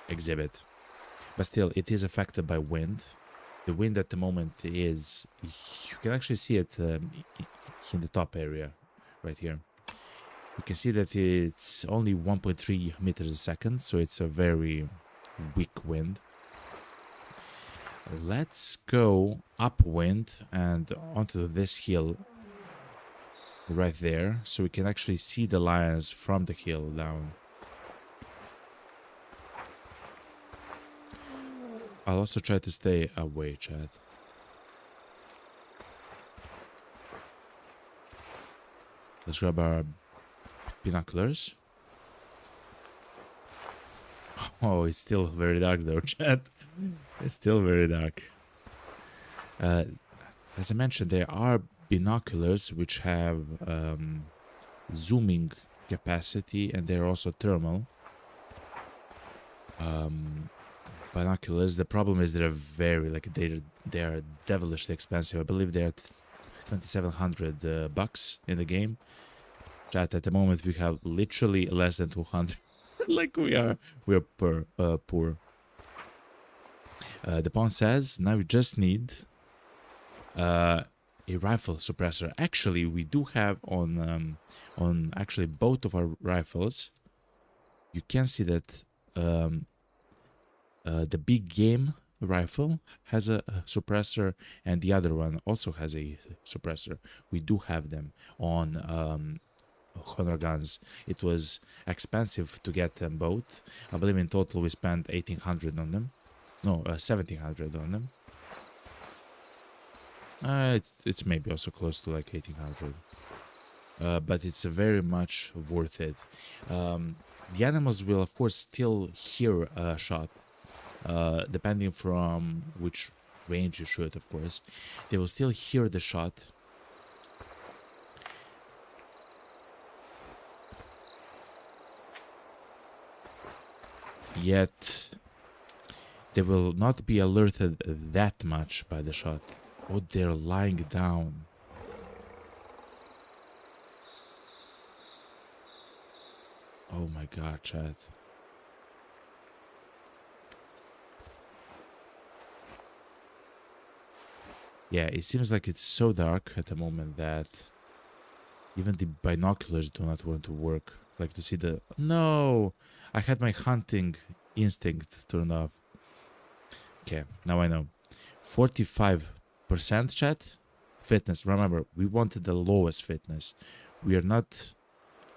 exhibit. But still, it is affected by wind. The wind at the moment is, you can actually see it in the top area, right here. You can see that it's only 1.3 meters a second, so it's a very weak wind. Let's go upwind and onto this hill right there, so we can actually see the lions from the hill down. I'll also try to stay away, chat. Let's grab our binoculars. Oh, it's still very dark though, chat. It's still very dark. As I mentioned, there are binoculars which have zooming capacity, and they're also thermal. Binoculars. The problem is they're very, like, they're devilishly expensive. I believe they're 2,700 bucks in the game. Chat, at the moment we have literally less than 200. Like we're poor. The pawn says now we just need a rifle suppressor. Actually, we do have on actually both of our rifles. You can see that the big game rifle has a suppressor, and the other one also has a suppressor. We do have them on Honor guns. It was expensive to get them both. I believe in total we spent 1,800 on them. No, 1,700 on them. It's maybe also close to like 1,800. But it's very much worth it. The animals will of course still hear a shot, depending from which range you shoot, of course. They will still hear the shot. Yet they will not be alerted that much by the shot. Oh, they're lying down. Oh my god, chat. Yeah, it seems like it's so dark at the moment that even the binoculars do not want to work. Like to see the... No! I had my hunting instinct turned off. Okay, now I know. 45% chat. Fitness. Remember, we wanted the lowest fitness. We are not...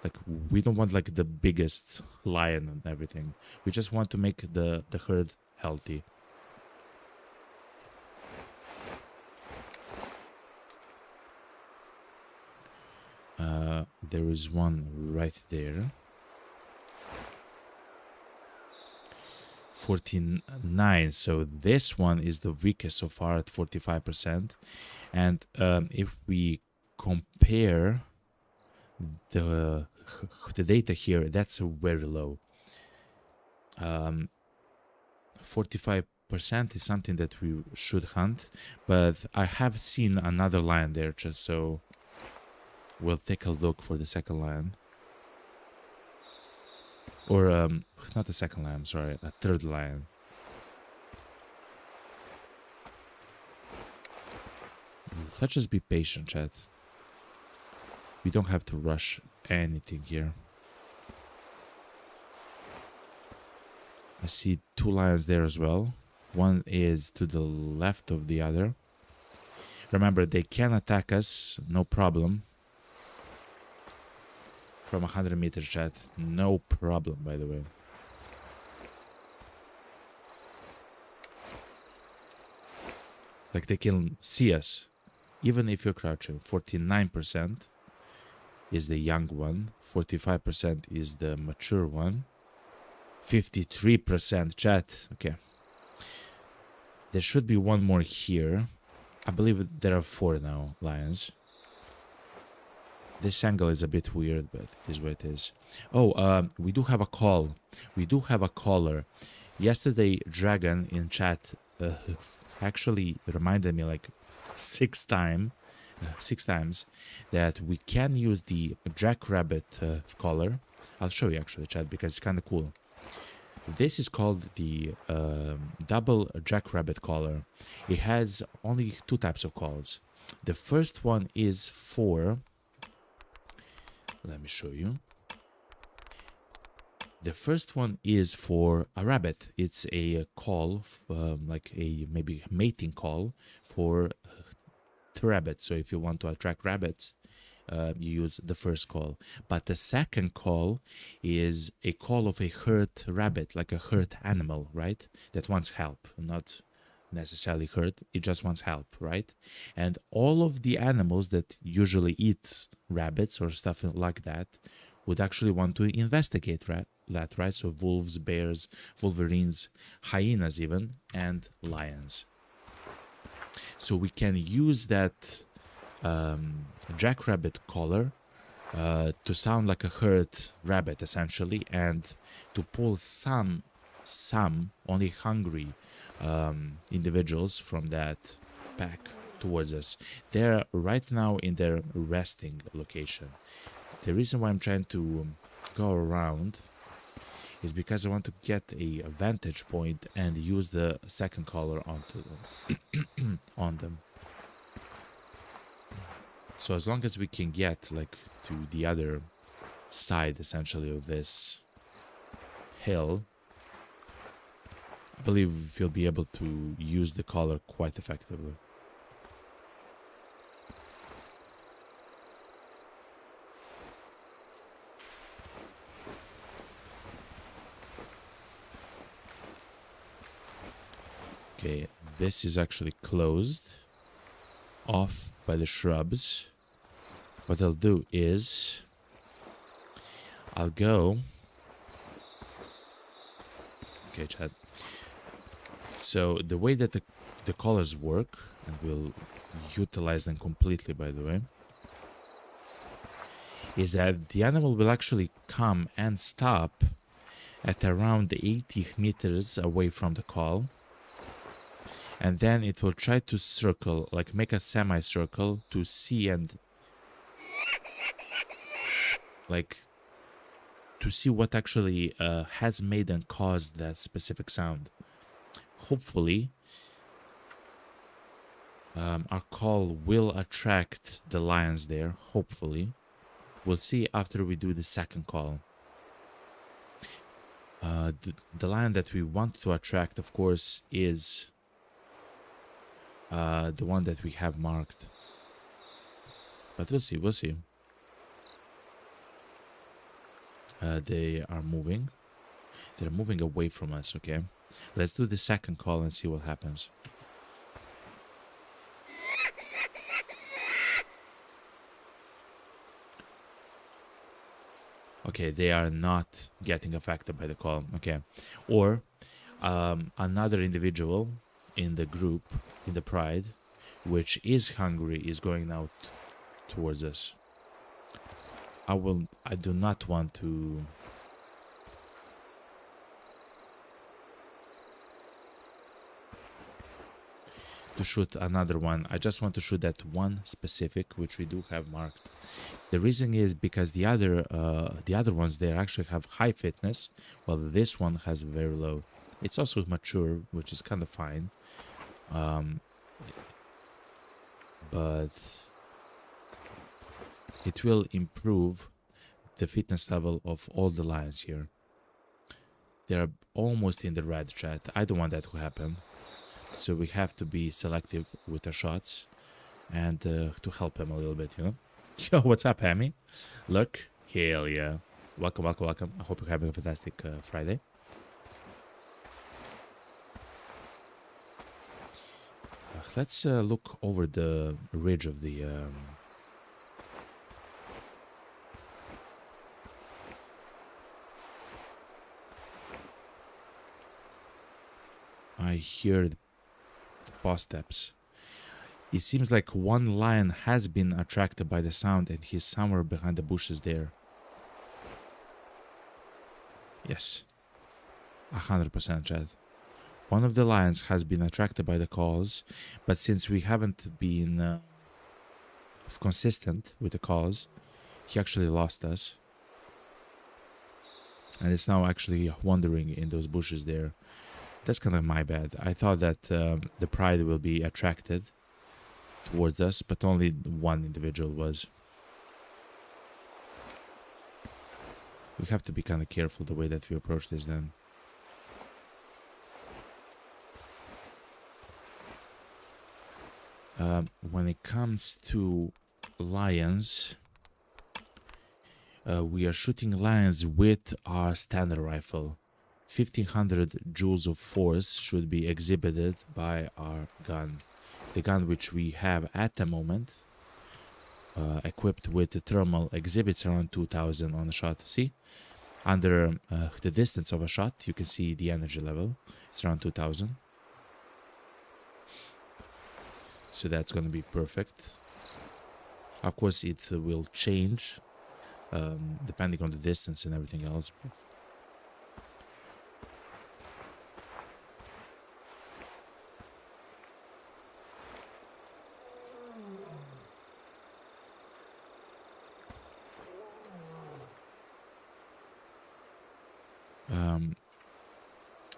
Like, we don't want like the biggest lion and everything. We just want to make the herd healthy. There is one right there. 49. So this one is the weakest so far at 45%. And if we compare the data here, that's very low. 45% is something that we should hunt, but I have seen another lion there, just so we'll take a look for the second lion. Or not the second lion, sorry, a third lion. Let's just be patient, chat. We don't have to rush anything here. I see two lions there as well. One is to the left of the other. Remember, they can attack us, no problem. From 100 meters, chat. No problem, by the way. Like, they can see us. Even if you're crouching. 49% is the young one. 45% is the mature one. 53% chat. Okay. There should be one more here. I believe there are 4 now, lions. This angle is a bit weird, but it is what it is. Oh, we do have a call. We do have a caller. Yesterday, Dragon in chat actually reminded me like 6 times that we can use the jackrabbit collar. I'll show you actually, chat, because it's kind of cool. This is called the double jackrabbit collar. It has only 2 types of calls. The first one is for... Let me show you. The first one is for a rabbit. It's a call, like a maybe mating call for 2 rabbits. So if you want to attract rabbits, you use the first call. But the second call is a call of a hurt rabbit, like a hurt animal, right? That wants help, not necessarily hurt, it just wants help, right? And all of the animals that usually eat rabbits or stuff like that would actually want to investigate that, right? So wolves, bears, wolverines, hyenas even, and lions. So we can use that jackrabbit collar to sound like a hurt rabbit, essentially, and to pull some only hungry individuals from that pack towards us. They're right now in their resting location. The reason why I'm trying to go around is because I want to get a vantage point and use the second collar onto them, on them. So as long as we can get like to the other side essentially of this hill, I believe we'll be able to use the collar quite effectively. Okay, this is actually closed off by the shrubs. What I'll do is I'll go. Okay, chat. So the way that the collars work, and we'll utilize them completely, by the way, is that the animal will actually come and stop at around 80 meters away from the call. And then it will try to circle, like make a semicircle to see and like to see what actually has made and caused that specific sound. Hopefully, our call will attract the lions there. Hopefully, we'll see after we do the second call. The lion that we want to attract, of course, is the one that we have marked. But we'll see, we'll see. They are moving. They're moving away from us, okay? Let's do the second call and see what happens. Okay, they are not getting affected by the call, okay? Or another individual in the group, in the pride, which is hungry, is going now towards us. I do not want to shoot another one. I just want to shoot that one specific, which we do have marked. The reason is because the other ones, they actually have high fitness, while this one has very low. It's also mature, which is kind of fine, but it will improve the fitness level of all the lions here. They're almost in the red, chat. I don't want that to happen. So we have to be selective with our shots and to help him a little bit, you know? Yo, what's up, Hammy? Look, hell yeah. Welcome, welcome, welcome. I hope you're having a fantastic Friday. Let's look over the ridge of the... I hear the boss steps. It seems like one lion has been attracted by the sound and he's somewhere behind the bushes there. Yes. 100%, Chad. One of the lions has been attracted by the calls, but since we haven't been consistent with the calls, he actually lost us. And it's now actually wandering in those bushes there. That's kind of my bad. I thought that the pride will be attracted towards us, but only one individual was. We have to be kind of careful the way that we approach this then. When it comes to lions, we are shooting lions with our standard rifle. 1500 joules of force should be exhibited by our gun. The gun which we have at the moment, equipped with the thermal, exhibits around 2000 on a shot. See? Under the distance of a shot, you can see the energy level. It's around 2000. So that's going to be perfect. Of course, it will change depending on the distance and everything else.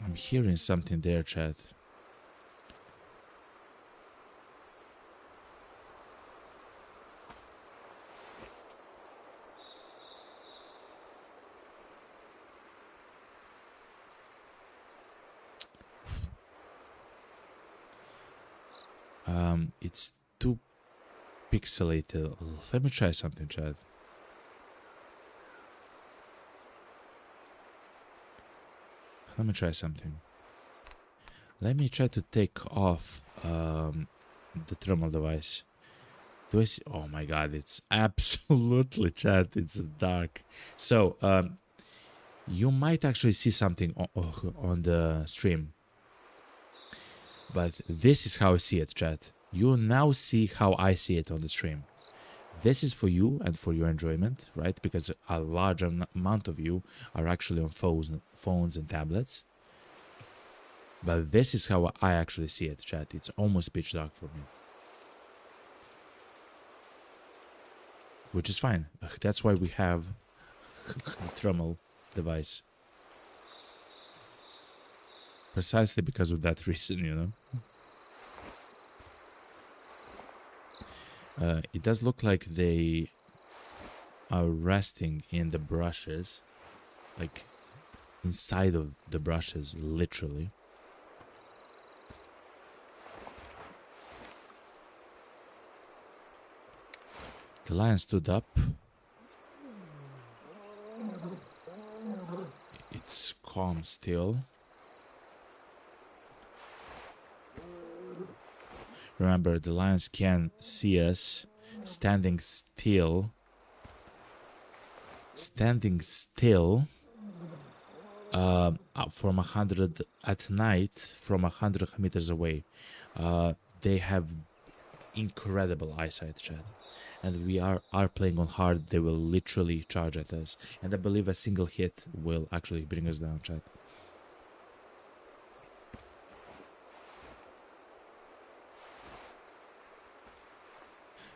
I'm hearing something there, chat. It's too pixelated. Let me try something, chat. Let me try something. Let me try to take off the thermal device. Do I see? Oh my god, it's absolutely, chat. It's dark. So, you might actually see something on the stream. But this is how I see it, chat. You now see how I see it on the stream. This is for you and for your enjoyment, right? Because a large amount of you are actually on phones and tablets. But this is how I actually see it, chat. It's almost pitch dark for me. Which is fine. That's why we have the thermal device. Precisely because of that reason, you know. It does look like they are resting in the brushes, like inside of the brushes, literally. The lion stood up. It's calm still. Remember, the lions can see us standing still. Standing still from 100 at night, from 100 meters away. They have incredible eyesight, chat. And we are playing on hard. They will literally charge at us. And I believe a single hit will actually bring us down, chat.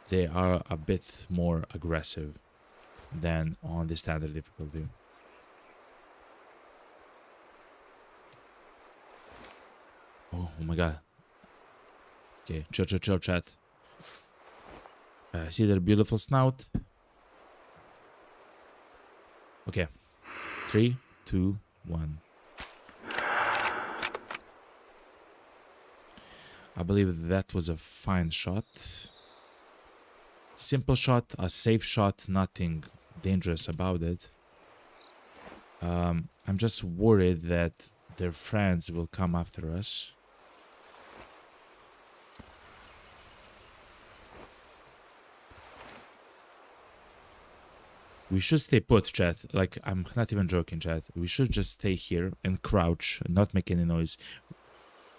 They are a bit more aggressive than on the standard difficulty. Oh my god. Okay, chill, chat. See their beautiful snout? Okay. 3, 2, 1. I believe that was a fine shot. Simple shot, a safe shot, nothing dangerous about it. I'm just worried that their friends will come after us. We should stay put, chat. Like, I'm not even joking, chat. We should just stay here and crouch and not make any noise.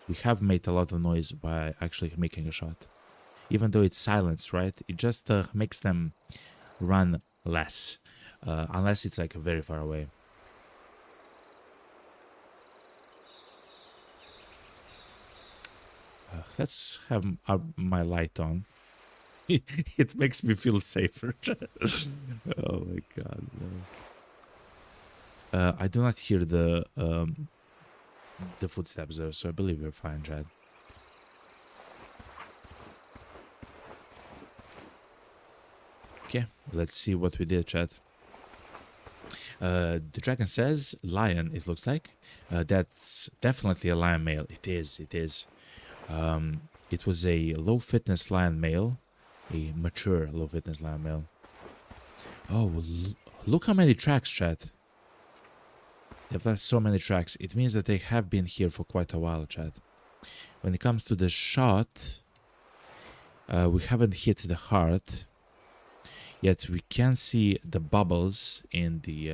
We have made a lot of noise by actually making a shot. Even though it's silence, right? It just makes them run less. Unless it's like very far away. Let's have my light on. It makes me feel safer. Oh my god. No. I do not hear the footsteps though, so I believe we're fine, Chad. Okay, let's see what we did, Chad. The dragon says lion, it looks like. That's definitely a lion male. It is. It was a low fitness lion male. A mature low fitness lion male. Oh, look how many tracks, chat. They've left so many tracks. It means that they have been here for quite a while, chat. When it comes to the shot, we haven't hit the heart. Yet we can see the bubbles in the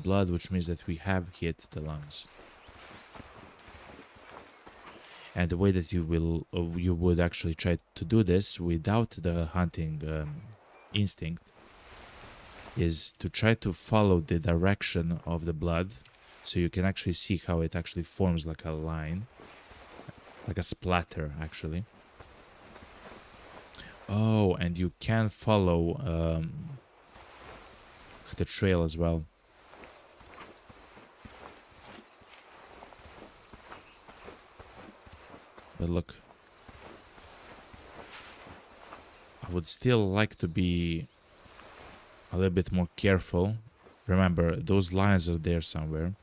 blood, which means that we have hit the lungs. And the way that you would actually try to do this without the hunting instinct is to try to follow the direction of the blood, so you can actually see how it actually forms like a line, like a splatter actually. Oh, and you can follow the trail as well. But look, I would still like to be a little bit more careful. Remember, those lines are there somewhere.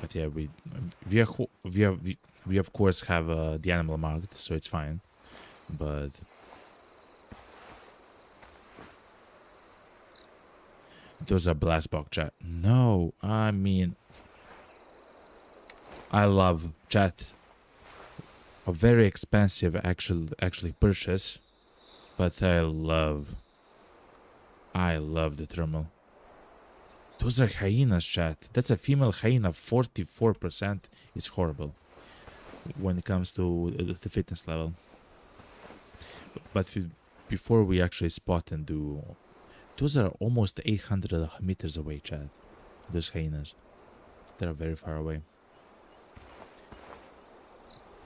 But yeah, we of course have the animal marked, so it's fine. But those are blast box, chat. No, I mean, I love, chat, a very expensive actually purchase, but I love the thermal. Those are hyenas, chat. That's a female hyena. 44%. It's horrible when it comes to the fitness level. But before we actually spot and do, those are almost 800 meters away, chat. Those hyenas. They're very far away.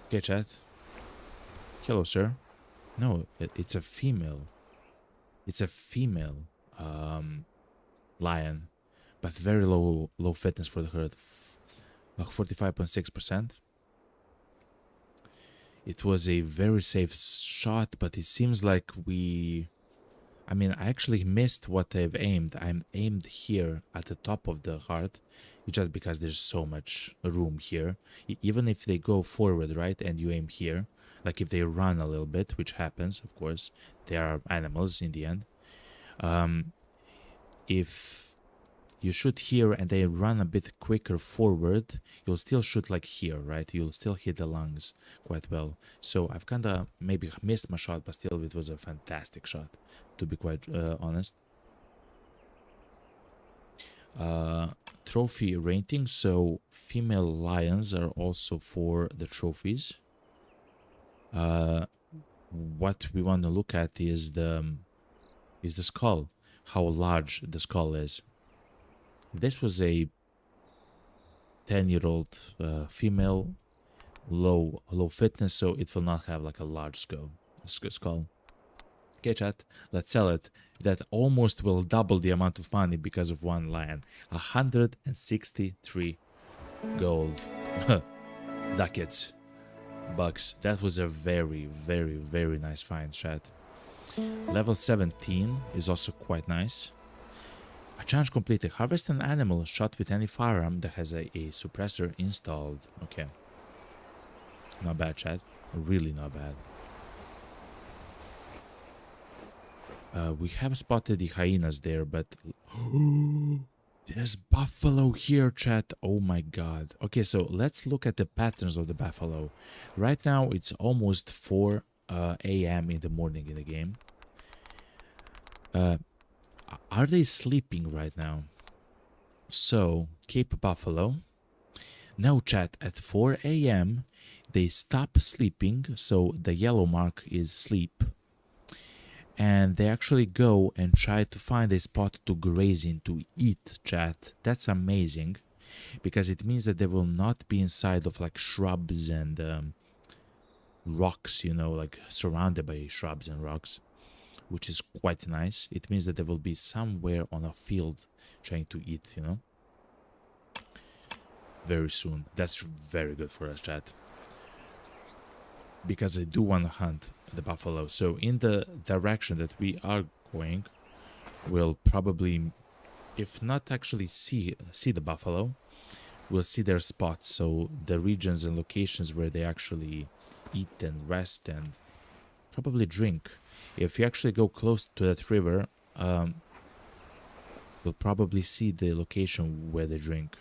Okay, chat. Hello, sir. No, it's a female. It's a female lion, but very low fitness for the herd, like 45.6%. It was a very safe shot, but it seems like I mean, I actually missed what I've aimed. I'm aimed here at the top of the heart, just because there's so much room here. Even if they go forward, right, and you aim here, like if they run a little bit, which happens, of course, they are animals in the end. If you shoot here and they run a bit quicker forward, you'll still shoot like here, right? You'll still hit the lungs quite well. So I've kind of maybe missed my shot, but still it was a fantastic shot, to be quite honest. Trophy rating, so female lions are also for the trophies. What we want to look at is the skull, how large the skull is. This was a 10-year-old female, low fitness, so it will not have like a large skull. Okay, chat, let's sell it. That almost will double the amount of money because of one lion. 163 gold ducats, bucks. That was a very, very, very nice find, chat. Level 17 is also quite nice. A challenge completed. Harvest an animal shot with any firearm that has a suppressor installed. Okay. Not bad, chat. Really not bad. We have spotted the hyenas there, but... There's buffalo here, chat. Oh my god. Okay, so let's look at the patterns of the buffalo. Right now, it's almost 4 a.m. in the morning in the game. Are they sleeping right now? So, Cape Buffalo. No, chat, at 4 a.m. they stop sleeping, so the yellow mark is sleep. And they actually go and try to find a spot to graze in, to eat, chat. That's amazing, because it means that they will not be inside of like shrubs and rocks, you know, like surrounded by shrubs and rocks, which is quite nice. It means that they will be somewhere on a field trying to eat, you know, very soon. That's very good for us, chat, because I do want to hunt the buffalo. So in the direction that we are going, we'll probably, if not actually see the buffalo, we'll see their spots, so the regions and locations where they actually eat and rest and probably drink. If you actually go close to that river, we'll probably see the location where they drink.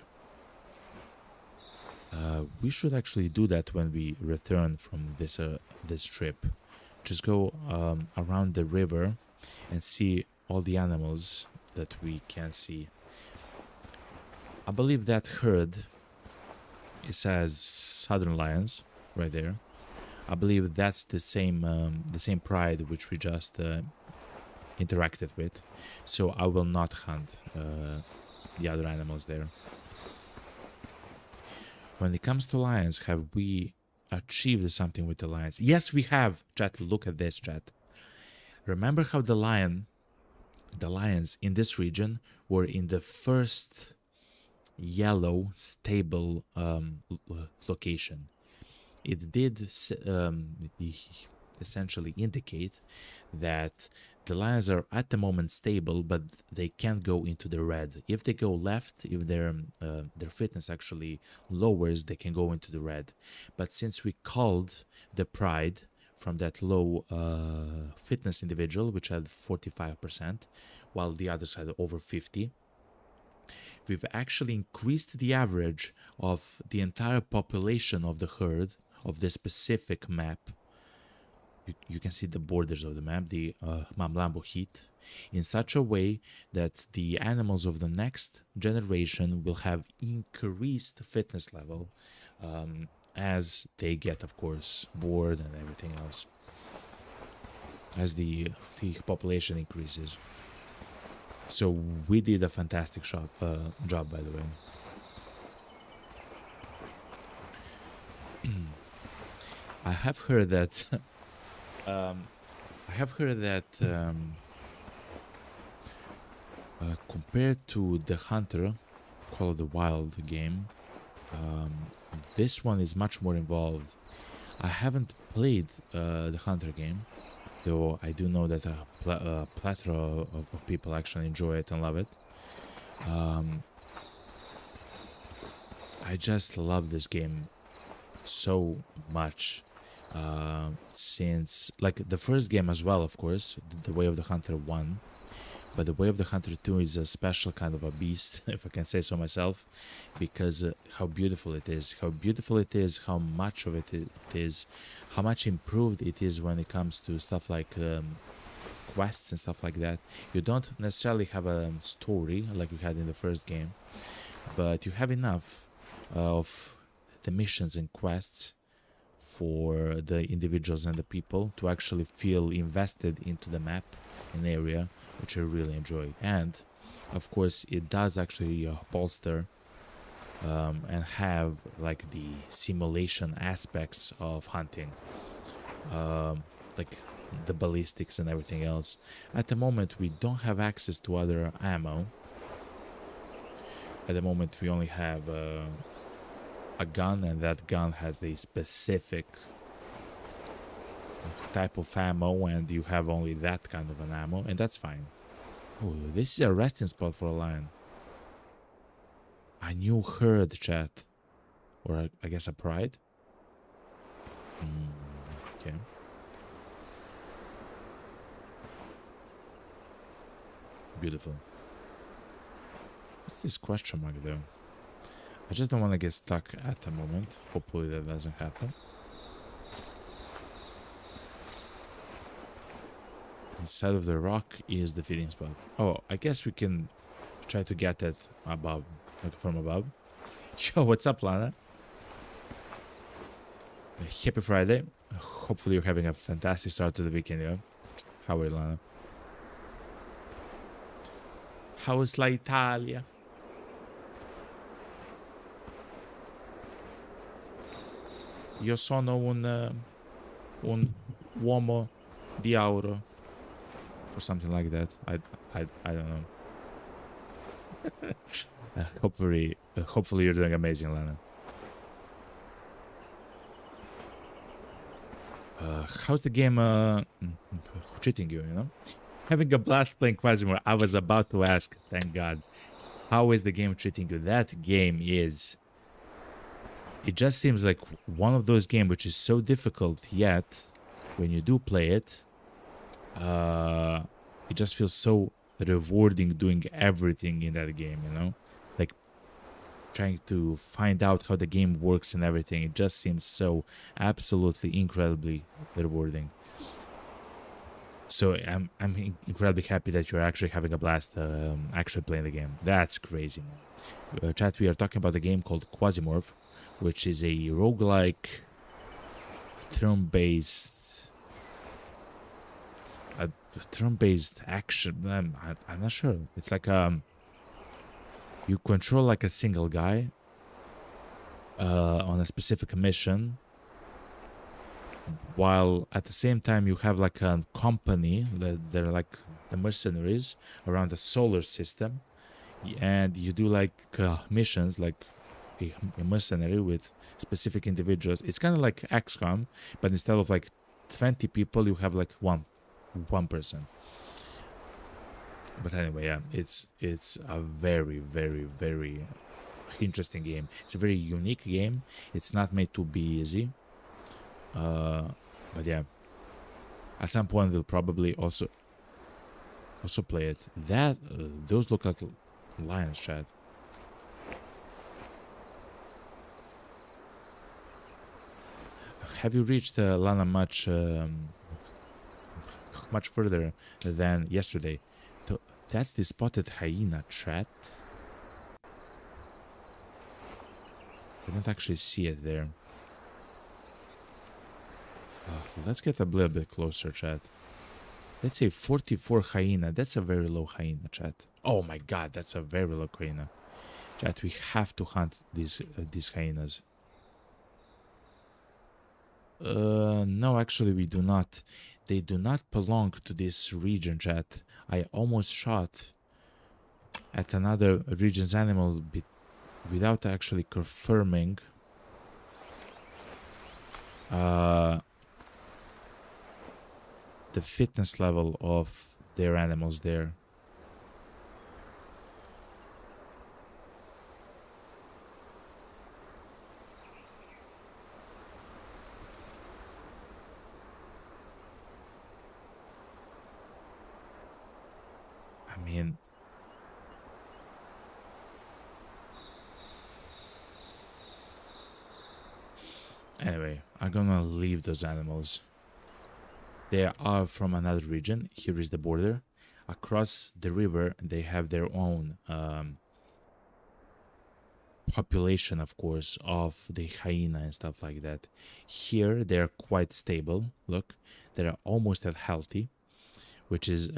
We should actually do that when we return from this trip. Just go around the river and see all the animals that we can see. I believe that herd, it says southern lions right there. I believe that's the same pride which we just interacted with. So I will not hunt the other animals there. When it comes to lions, have we achieved something with the lions? Yes, we have. Chat, look at this, chat. Remember how the lions in this region were in the first yellow stable location. It did essentially indicate that the lions are at the moment stable, but they can't go into the red. If they go left, if their fitness actually lowers, they can go into the red. But since we called the pride from that low fitness individual, which had 45%, while the others had over 50%, we've actually increased the average of the entire population of the herd of this specific map. You can see the borders of the map, the Mamlambo heat, in such a way that the animals of the next generation will have increased fitness level as they get, of course, bored and everything else, as the population increases. So we did a fantastic job, by the way. I have heard that compared to the Hunter Call of the Wild game, this one is much more involved. I haven't played the Hunter game, though I do know that a plethora of people actually enjoy it and love it. I just love this game so much. Since, like, the first game as well, of course, The Way of the Hunter 1, But the Way of the Hunter 2 is a special kind of a beast, if I can say so myself, because how beautiful it is, how much of it is, how much improved it is when it comes to stuff like quests and stuff like that. You don't necessarily have a story like you had in the first game, but you have enough of the missions and quests for the individuals and the people to actually feel invested into the map and area, which I really enjoy. And of course it does actually bolster and have like the simulation aspects of hunting, like the ballistics and everything else. At the moment we don't have access to other ammo. At the moment we only have a gun, and that gun has a specific type of ammo, and you have only that kind of an ammo, and that's fine. Oh, this is a resting spot for a lion. A new herd, chat. Or I guess a pride? Okay. Beautiful. What's this question mark though? I just don't want to get stuck at the moment. Hopefully that doesn't happen. Inside of the rock is the feeding spot. Oh, I guess we can try to get that above, like from above. Yo, what's up, Lana? Happy Friday. Hopefully you're having a fantastic start to the weekend, yeah? How are you, Lana? How is la Italia? Io sono un uomo di auro, or something like that. I don't know. Hopefully you're doing amazing, Lana. How's the game treating you, you know? Having a blast playing Quasimodo. I was about to ask, thank God. How is the game treating you? That game is... It just seems like one of those games which is so difficult, yet when you do play it, it just feels so rewarding doing everything in that game, you know? Like trying to find out how the game works and everything. It just seems so absolutely incredibly rewarding. So I'm incredibly happy that you're actually having a blast actually playing the game. That's crazy, man. Chat, we are talking about a game called Quasimorph, which is a roguelike turn-based action. I'm not sure. It's like you control like a single guy on a specific mission, while at the same time you have like a company that they're like the mercenaries around the solar system, and you do like missions like a mercenary with specific individuals. It's kind of like XCOM, but instead of like 20 people you have like one person. But anyway, yeah, it's a very interesting game. It's a very unique game. It's not made to be easy, but yeah, at some point we'll probably also play it. That those look like lions, chat. Have you reached Lana much further than yesterday? That's the spotted hyena, chat. I don't actually see it there. Let's get a little bit closer, chat. Let's say 44 hyena. That's a very low hyena, chat. Oh my god, that's a very low hyena. Chat, we have to hunt these hyenas. No, actually we do not. They do not belong to this region, chat. I almost shot at another region's animal without actually confirming the fitness level of their animals there. Anyway, I'm gonna leave those animals. They are from another region. Here is the border. Across the river, they have their own population, of course, of the hyena and stuff like that. Here, they're quite stable. Look, they're almost as healthy, which is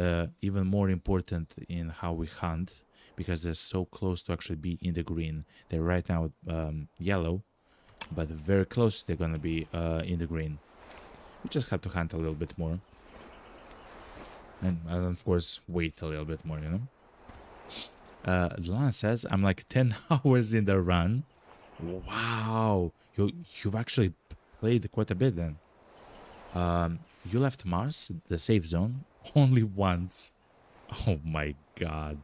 even more important in how we hunt because they're so close to actually be in the green. They're right now yellow, but very close they're gonna be in the green. We just have to hunt a little bit more. And of course, wait a little bit more, you know? Lana says, I'm like 10 hours in the run. Wow. You've actually played quite a bit then. You left Mars, the safe zone, only once. Oh my god.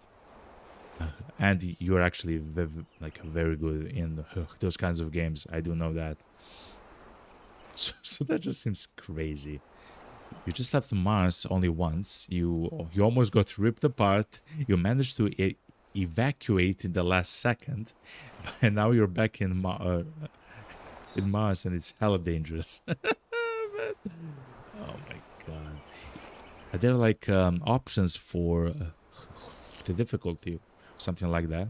And you're actually very good in those kinds of games. I do know that. So that just seems crazy. You just left Mars only once. You almost got ripped apart. You managed to evacuate in the last second, and now you're back in Mars, and it's hella dangerous. Oh my god! Are there like options for the difficulty, something like that?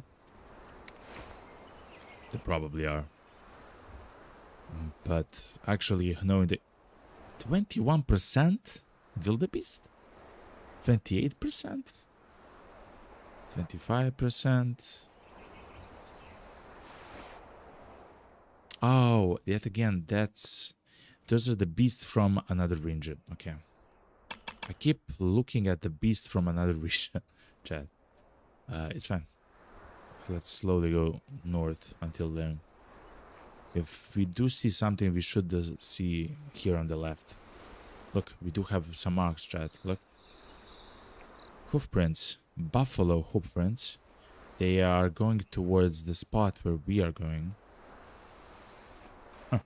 There probably are. But actually, knowing the 21% wildebeest, 28%, 25%. Oh, yet again, those are the beasts from another region. Okay, I keep looking at the beasts from another region. Chat, it's fine. Let's slowly go north until then. If we do see something, we should see here on the left. Look, we do have some marks, chat. Look. Hoofprints. Buffalo hoofprints. They are going towards the spot where we are going. Huh.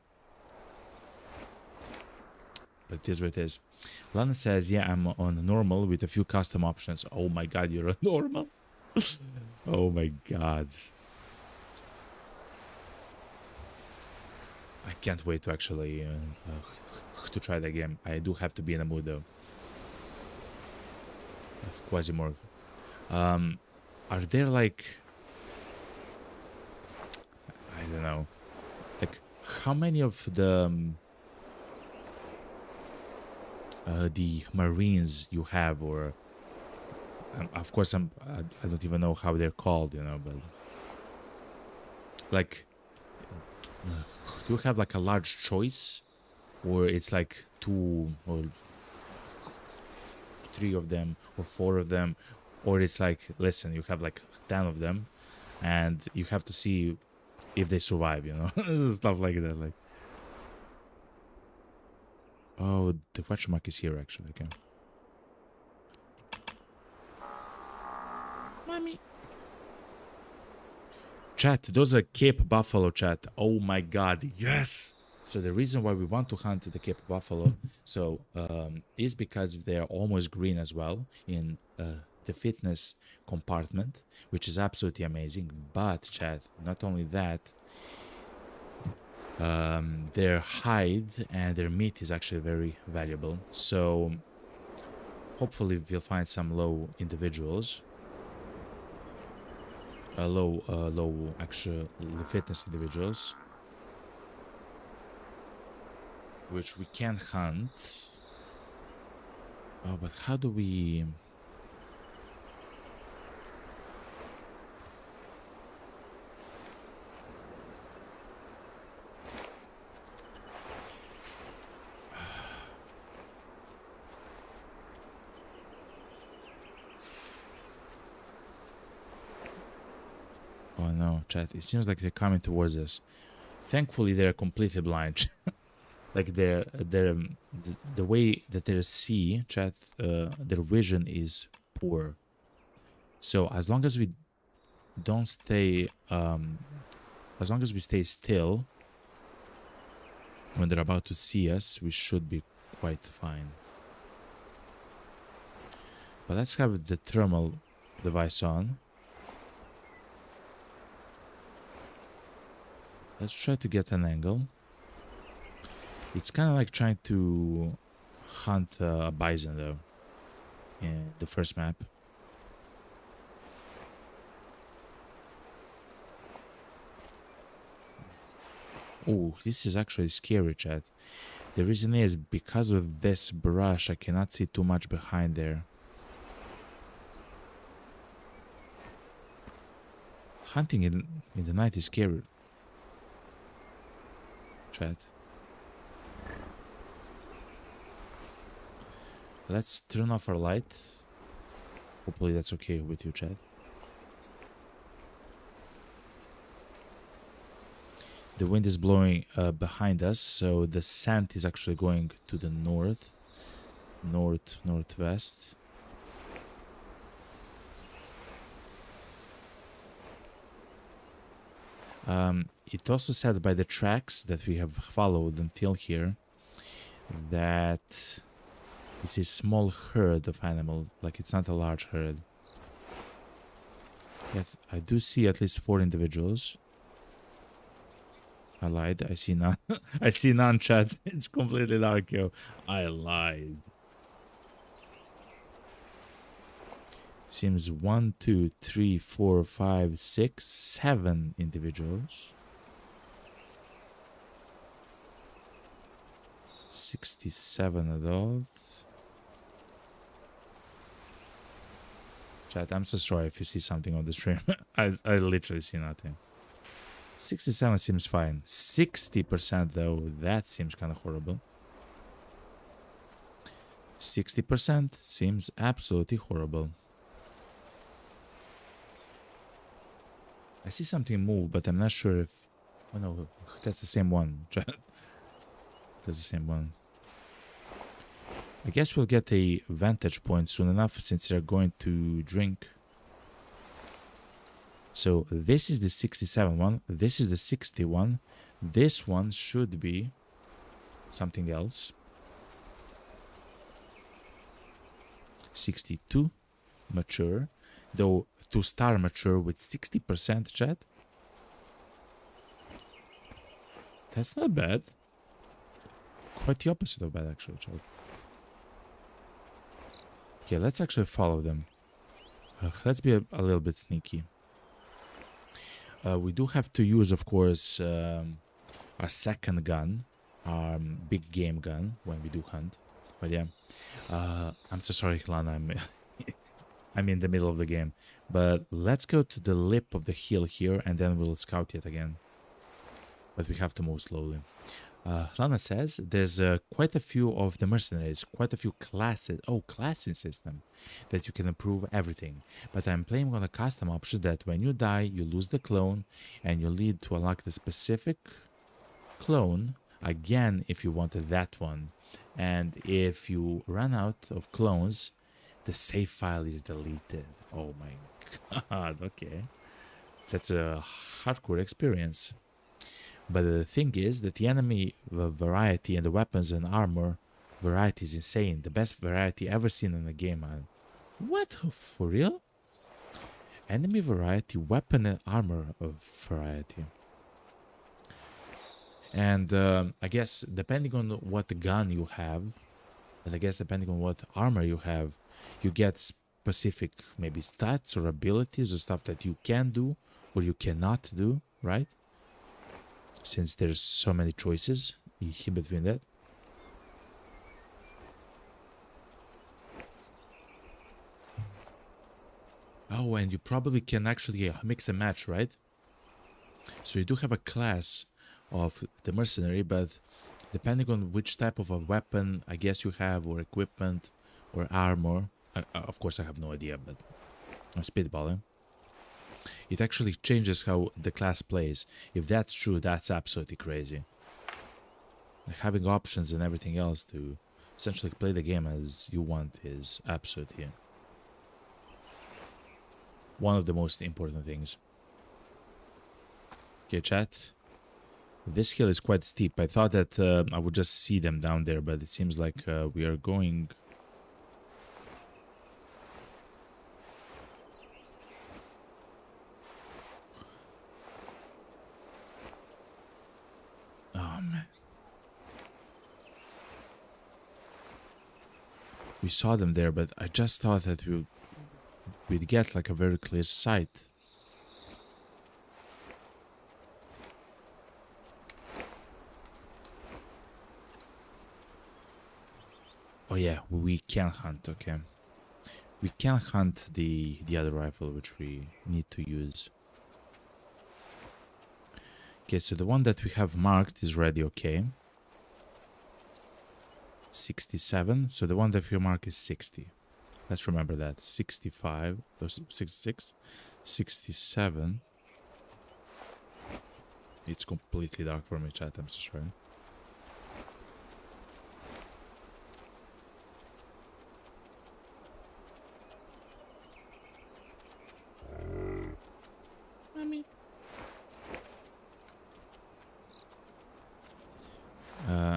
But it is what it is. Lana says, yeah, I'm on normal with a few custom options. Oh my god, you're on normal? Oh my god. I can't wait to actually to try the game. I do have to be in a mood though. Of Quasimorph. Are there like, I don't know, like how many of the Marines you have, or of course I don't even know how they're called, you know, but like, do you have like a large choice, or it's like 2 or 3 of them or 4 of them, or it's like, listen, you have like 10 of them and you have to see if they survive, you know? Stuff like that. Like, oh, the question mark is here actually. Okay, mommy. Chat, those are Cape Buffalo, chat. Oh my god, yes. So the reason why we want to hunt the Cape Buffalo is because they are almost green as well in the fitness compartment, which is absolutely amazing. But chat, not only that, their hide and their meat is actually very valuable. So hopefully we'll find some low individuals. Low actual fitness individuals, which we can hunt. Oh, but how do we? Oh no, chat. It seems like they're coming towards us. Thankfully, they're completely blind. Like the way that they see, chat, their vision is poor. So as long as we don't stay, as long as we stay still when they're about to see us, we should be quite fine. But let's have the thermal device on. Let's try to get an angle. It's kind of like trying to hunt a bison, though, in the first map. Oh, this is actually scary, chat. The reason is because of this brush, I cannot see too much behind there. Hunting in the night is scary, chat. Let's turn off our light. Hopefully that's okay with you, chat. The wind is blowing behind us, so the sand is actually going to the northwest. It also said by the tracks that we have followed until here that it's a small herd of animals, like it's not a large herd. Yes, I do see at least 4 individuals. I lied. I see none. I see none, chat. It's completely dark, yo. I lied. Seems 1, 2, 3, 4, 5, 6, 7 individuals. 67 adults. Chat, I'm so sorry if you see something on the stream. I literally see nothing. 67 seems fine. 60% though, that seems kind of horrible. 60% seems absolutely horrible. I see something move, but I'm not sure if... Oh no, that's the same one. That's the same one. I guess we'll get a vantage point soon enough since they're going to drink. So this is the 67 one. This is the 61. This one should be something else. 62 mature. Though to start mature with 60%, chat. That's not bad. Quite the opposite of bad, actually, chat. Okay, let's actually follow them. Let's be a little bit sneaky. We do have to use, of course, our second gun, our big game gun, when we do hunt. But yeah, I'm so sorry, Lana, I'm in the middle of the game. But let's go to the lip of the hill here, and then we'll scout yet again. But we have to move slowly. Lana says there's quite a few of the mercenaries, quite a few classes. Oh, classing system that you can improve everything. But I'm playing on a custom option that when you die, you lose the clone and you need to unlock the specific clone again if you wanted that one. And if you run out of clones, the save file is deleted. Oh my god, okay. That's a hardcore experience. But the thing is that the enemy variety and the weapons and armor variety is insane. The best variety ever seen in a game, man. What? For real? Enemy variety, weapon and armor variety. And I guess depending on what gun you have, and I guess depending on what armor you have, you get specific maybe stats or abilities or stuff that you can do or you cannot do, right? Since there's so many choices in between that. Oh, and you probably can actually mix and match, right? So you do have a class of the mercenary, but depending on which type of a weapon I guess you have, or equipment, or armor, of course I have no idea, but I'm spitballing. It actually changes how the class plays. If that's true, that's absolutely crazy. Like having options and everything else to essentially play the game as you want is absolutely one of the most important things. Okay, chat. This hill is quite steep. I thought that I would just see them down there, but it seems like we are going... Oh, man. we saw them there, but I just thought that we'd get like a very clear sight. Oh yeah, we can hunt, okay. We can hunt the other rifle, which we need to use. Okay, so the one that we have marked is ready, okay. 67, so the one that we mark is 60. Let's remember that. 65, or 66, 67. It's completely dark for me, chat, I'm so sorry.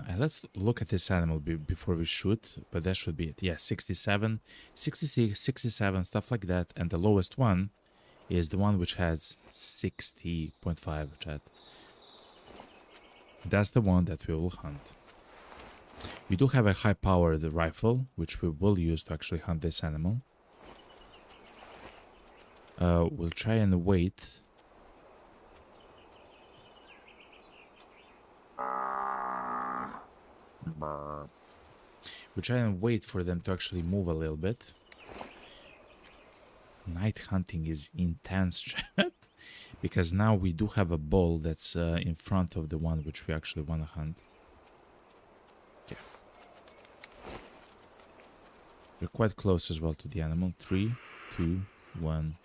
And let's look at this animal before we shoot, but that should be it. Yeah, 67, 66, 67, stuff like that. And the lowest one is the one which has 60.5, chat. That's the one that we will hunt. We do have a high-powered rifle, which we will use to actually hunt this animal. We'll try and wait. We'll try and wait for them to actually move a little bit. Night hunting is intense, chat, because now we do have a bull that's in front of the one which we actually want to hunt. Okay. We're quite close as well to the animal. 3, 2, 1.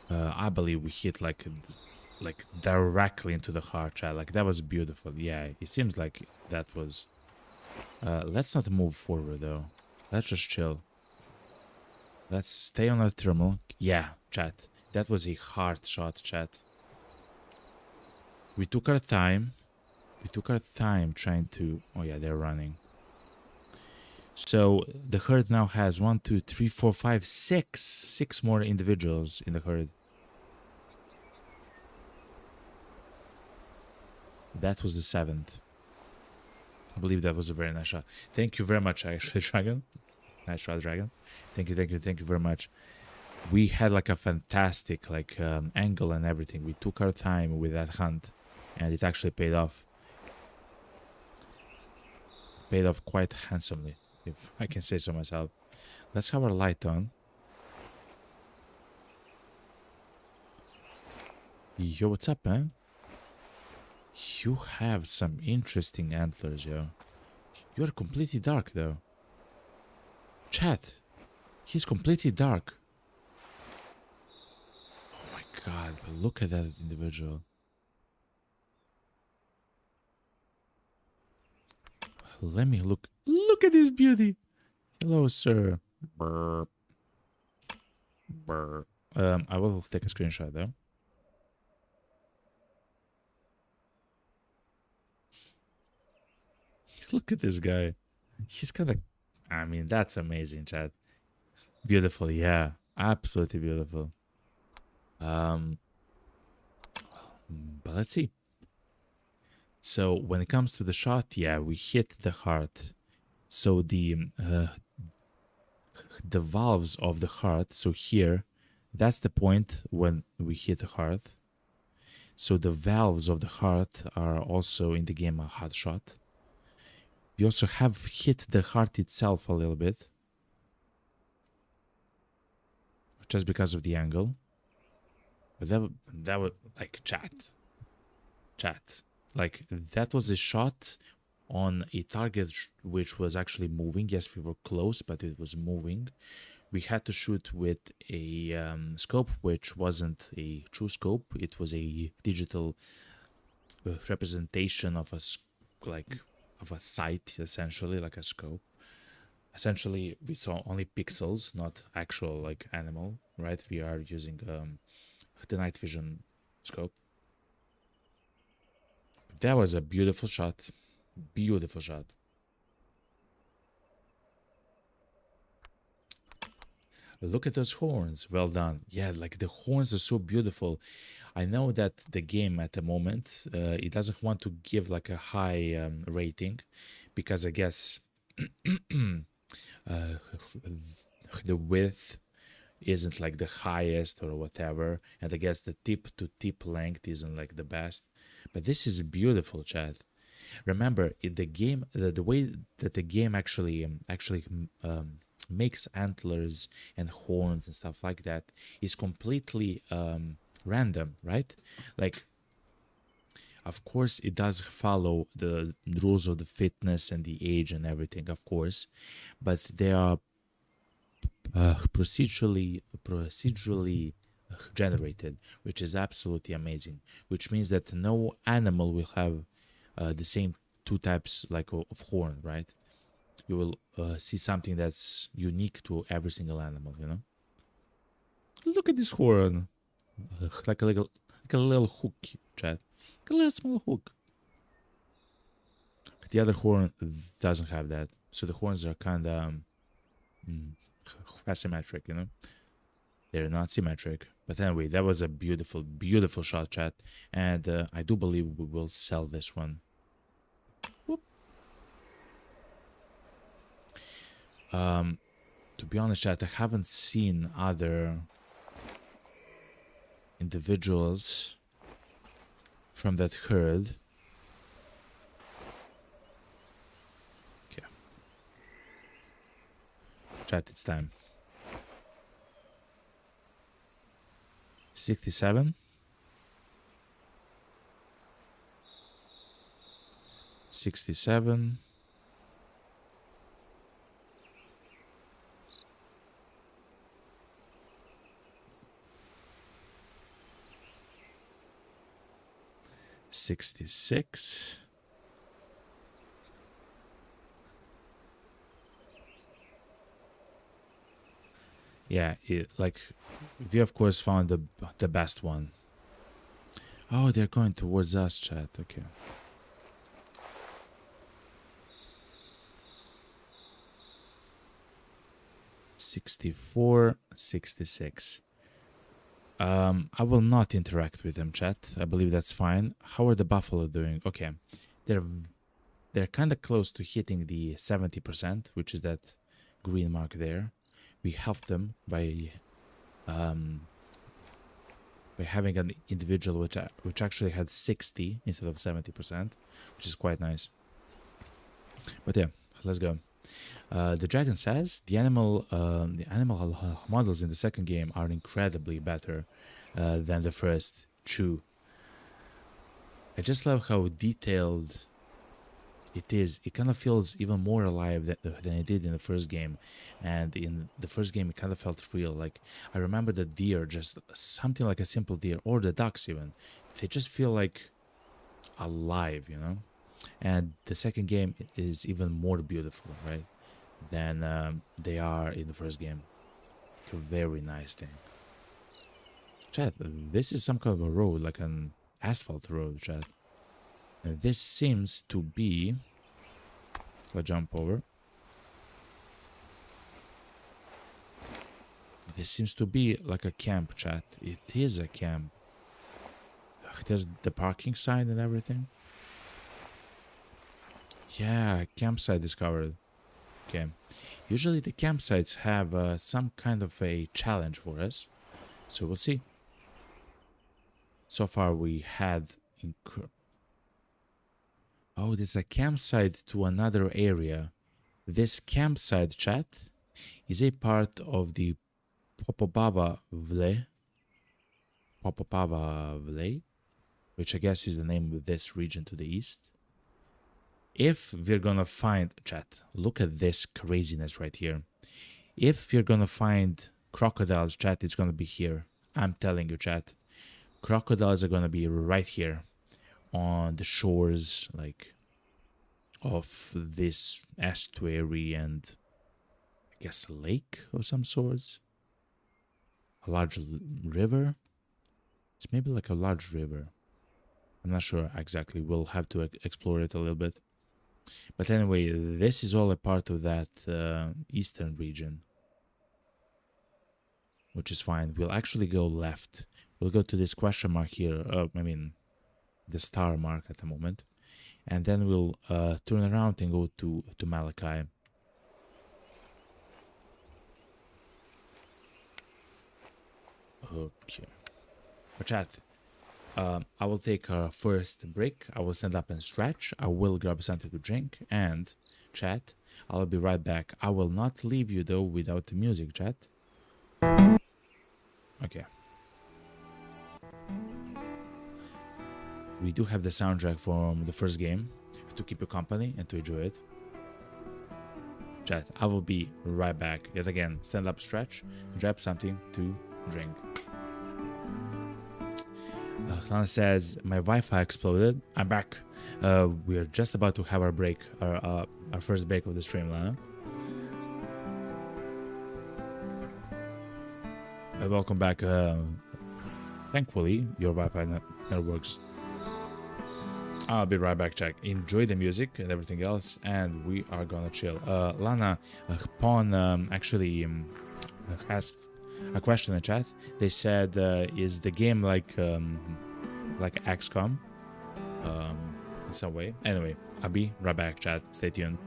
I believe we hit like directly into the heart, chat. Like that was beautiful. Yeah, it seems like that was. Let's not move forward though. Let's just chill. Let's stay on our thermal. Yeah, chat. That was a hard shot, chat. We took our time. We took our time trying to. Oh yeah, they're running. So the herd now has 1, 2, 3, 4, 5, 6. 6 more individuals in the herd. That was the 7th. I believe that was a very nice shot. Thank you very much, actually, Dragon. Nice shot, Dragon. Thank you very much. We had like a fantastic angle and everything. We took our time with that hunt, and it actually paid off. It paid off quite handsomely, if I can say so myself. Let's have our light on. Yo, what's up, man? You have some interesting antlers, yo. You're completely dark, though. Chat, he's completely dark. Oh my god, but look at that individual. Let me look. Look at this beauty. Hello, sir. Brr. Brr. I will take a screenshot, though. Look at this guy. He's kind of... I mean, that's amazing, chat. Beautiful, yeah. Absolutely beautiful. But let's see. So, when it comes to the shot, yeah, we hit the heart. So, the valves of the heart, so here, that's the point when we hit the heart. So, the valves of the heart are also in the game a hard shot. We also have hit the heart itself a little bit. Just because of the angle. But that was like chat. Like that was a shot on a target which was actually moving. Yes, we were close, but it was moving. We had to shoot with a scope which wasn't a true scope. It was a digital representation of a sight, essentially, like a scope. Essentially, we saw only pixels, not actual animal, right? We are using the night vision scope. That was a beautiful shot. Beautiful shot. Look at those horns. Well done. Yeah, like the horns are so beautiful. I know that the game at the moment, it doesn't want to give like a high rating because I guess uh, the width isn't like the highest or whatever, and I guess the tip to tip length isn't like the best. But this is beautiful, chat. Remember, the game, the way that the game makes antlers and horns and stuff like that is completely random, right? Like, of course, it does follow the rules of the fitness and the age and everything, of course, but they are procedurally generated, which is absolutely amazing. Which means that no animal will have the same two types like of horn, right? You will see something that's unique to every single animal. You know. Look at this horn, like a little hook, Chad, like a little small hook. The other horn doesn't have that, so the horns are kind of asymmetric. You know. They're not symmetric. But anyway, that was a beautiful, beautiful shot, chat. And I do believe we will sell this one. Whoop. To be honest, chat, I haven't seen other individuals from that herd. Okay. Chat, it's time. 67. 67. 66. Yeah, like we of course found the best one. Oh, they're going towards us, chat. Okay. $64, $66. I will not interact with them, chat. I believe that's fine. How are the buffalo doing? Okay, they're kind of close to hitting the 70%, which is that green mark there. We helped them by having an individual which actually had 60 instead of 70%, which is quite nice. But yeah, let's go. The dragon says the animal models in the second game are incredibly better than the first. True. I just love how detailed it is. It kind of feels even more alive than it did in the first game, and in the first game it kind of felt real. Like I remember the deer, just something like a simple deer, or the ducks even. They just feel like alive, you know. And the second game is even more beautiful, right, than they are in the first game. A very nice thing. Chat, this is some kind of a road, like an asphalt road, chat. And this seems to be... Let's jump over. This seems to be like a camp, chat. It is a camp. There's the parking sign and everything. Yeah, campsite discovered. Okay. Usually the campsites have some kind of a challenge for us. So we'll see. So far we had... Oh, there's a campsite to another area. This campsite, chat, is a part of the Popopava Vle, which I guess is the name of this region to the east. If we're gonna find... Chat, look at this craziness right here. If you're gonna find crocodiles, chat, it's gonna be here. I'm telling you, chat. Crocodiles are gonna be right here on the shores, like, of this estuary and I guess a lake of some sorts. A large river. It's maybe like a large river. I'm not sure exactly. We'll have to explore it a little bit. But anyway, this is all a part of that eastern region. which is fine. We'll actually go left. We'll go to this question mark here. I mean, the star mark at the moment, and then we'll turn around and go to Malachi. Okay, chat. I will take our first break. I will stand up and stretch. I will grab something to drink, and chat, I'll be right back. I will not leave you though without the music, chat. Okay. We do have the soundtrack from the first game to keep you company and to enjoy it. Chat, I will be right back. Yet again, stand up, stretch, grab something to drink. Lana says, my Wi-Fi exploded. I'm back. We are just about to have our break, our first break of the stream, Lana. Welcome back. Thankfully, your Wi-Fi net works. I'll be right back, Jack. Enjoy the music and everything else, and we are gonna chill. Lana, Pawn actually asked a question in the chat. They said, "Is the game like XCOM in some way?" Anyway, I'll be right back, chat. Stay tuned.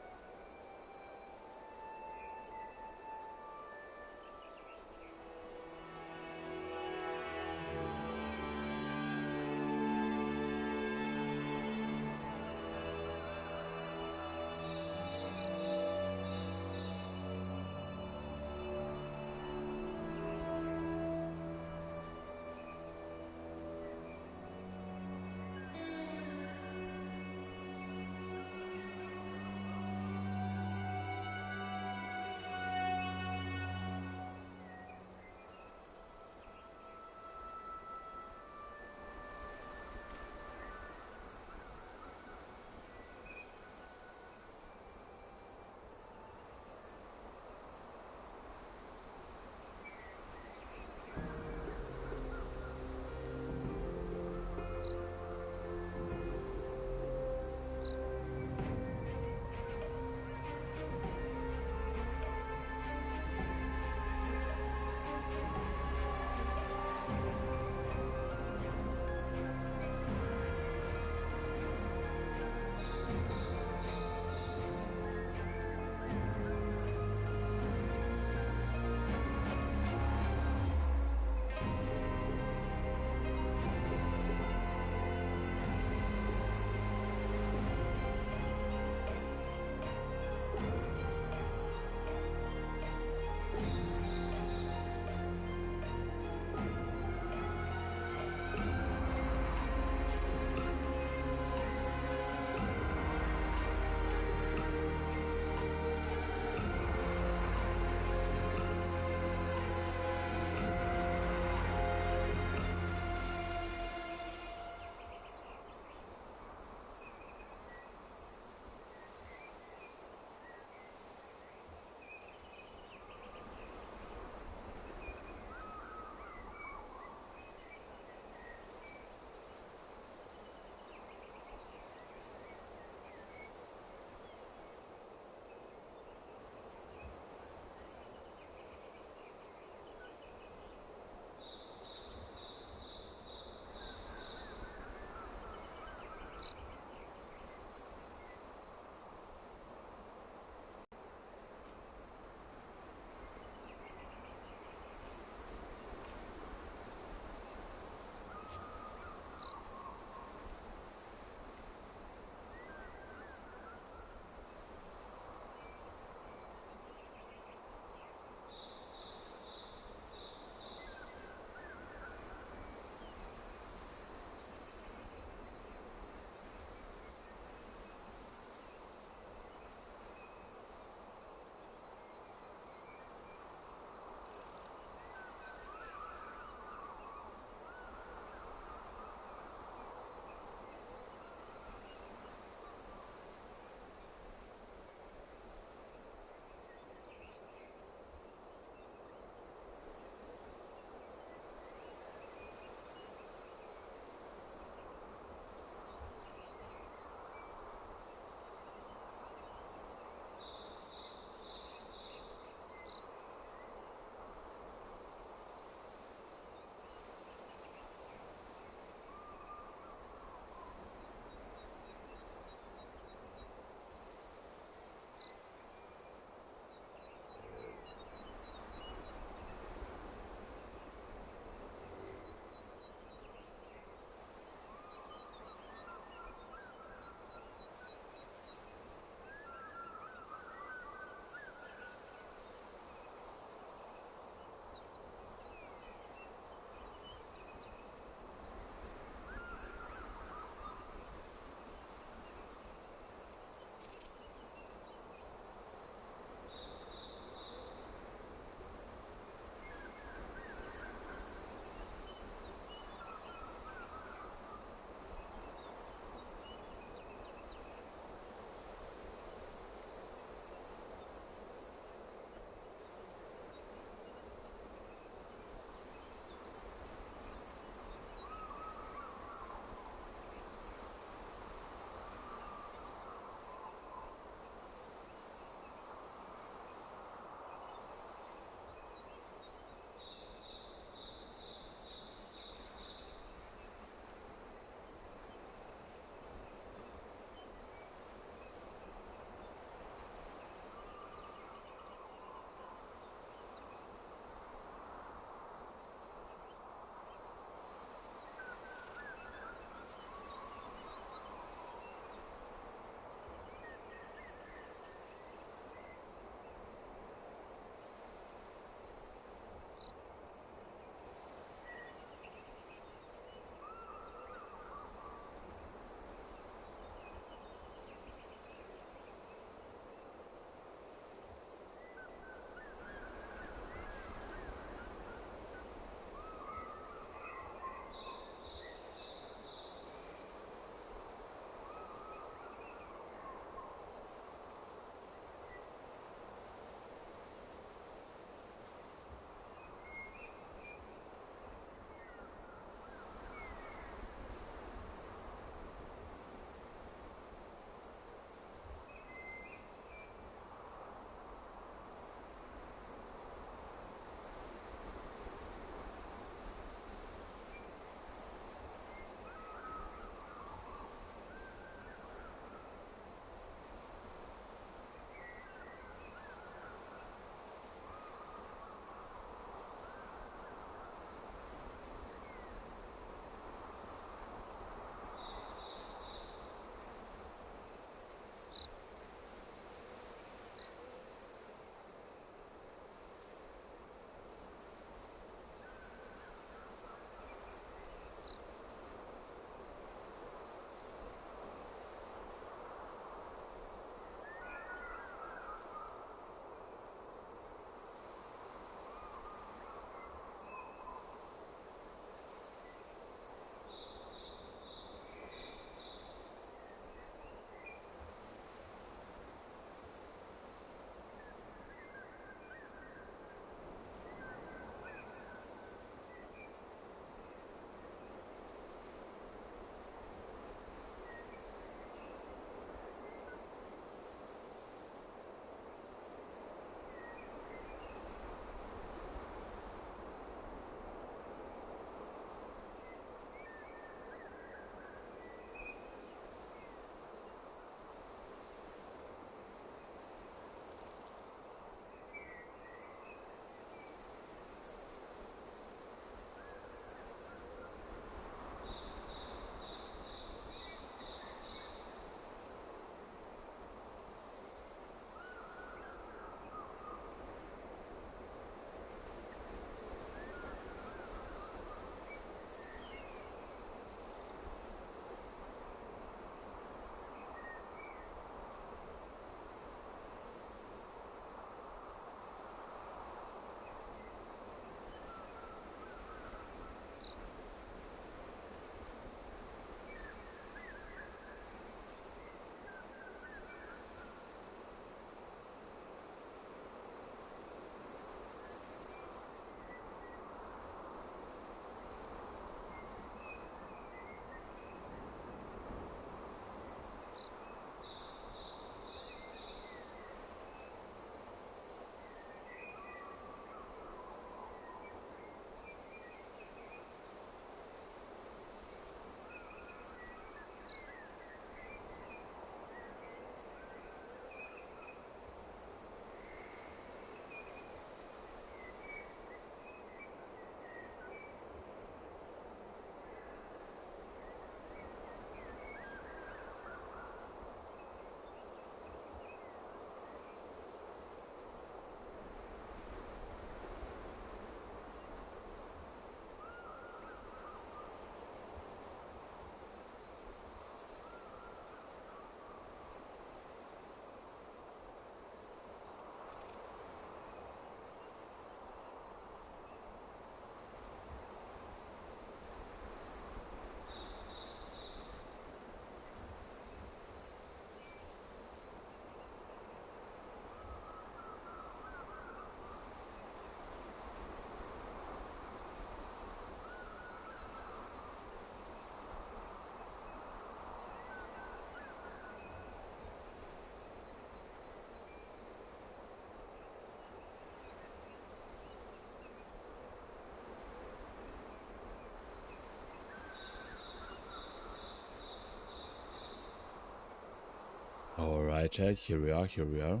Alright, chat, here we are, here we are.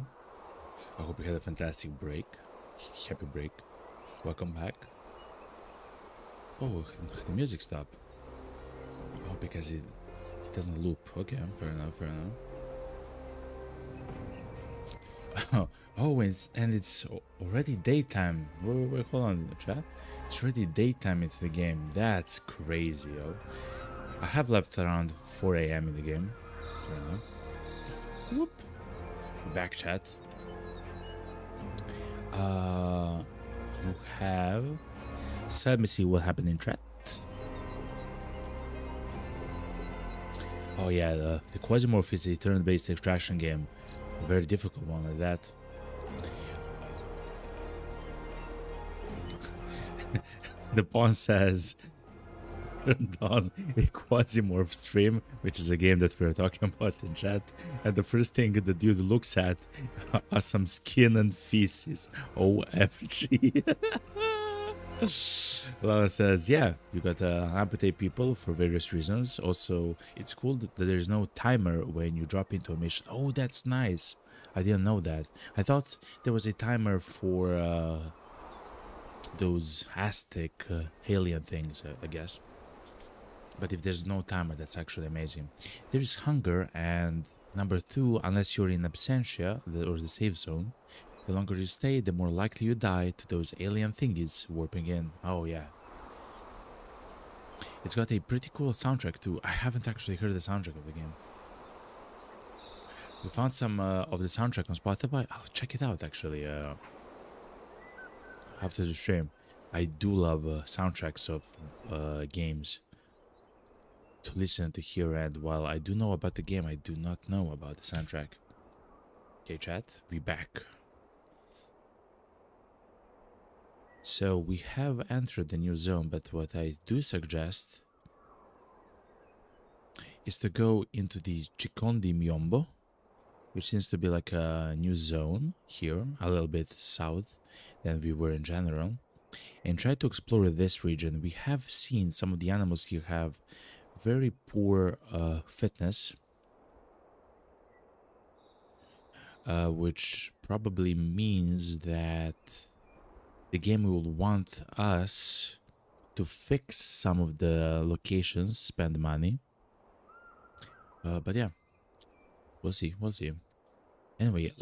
I hope you had a fantastic break. Happy break. Welcome back. Oh, the music stopped. Oh, because it doesn't loop. Okay, fair enough, fair enough. Oh, it's already daytime. Wait, hold on, chat. It's already daytime into the game. That's crazy, yo. I have left around 4 a.m. in the game. Fair enough. Whoop. Back, chat. You have. So let me see what happened in chat. Oh yeah, the Quasimorph is a turn-based extraction game. A very difficult one at that. The pawn says turned on a Quasimorph stream, which is a game that we're talking about in chat, and the first thing the dude looks at are some skin and feces. OMG. Lala says, yeah, you gotta amputate people for various reasons. Also, it's cool that there's no timer when you drop into a mission. Oh, that's nice. I didn't know that. I thought there was a timer for those Aztec alien things, I guess. But if there's no timer, that's actually amazing. There's hunger, and number 2, unless you're in absentia, or the safe zone, the longer you stay, the more likely you die to those alien thingies warping in. Oh yeah. It's got a pretty cool soundtrack too. I haven't actually heard the soundtrack of the game. We found some of the soundtrack on Spotify. I'll check it out actually after the stream. I do love soundtracks of games to listen to hear, and while I do know about the game, I do not know about the soundtrack. Okay, chat, we back. So we have entered the new zone, but what I do suggest is to go into the Chikondi Myombo, which seems to be like a new zone here, a little bit south than we were in general, and try to explore this region. We have seen some of the animals here have very poor fitness, which probably means that the game will want us to fix some of the locations, spend money. But yeah, we'll see, we'll see. Anyway,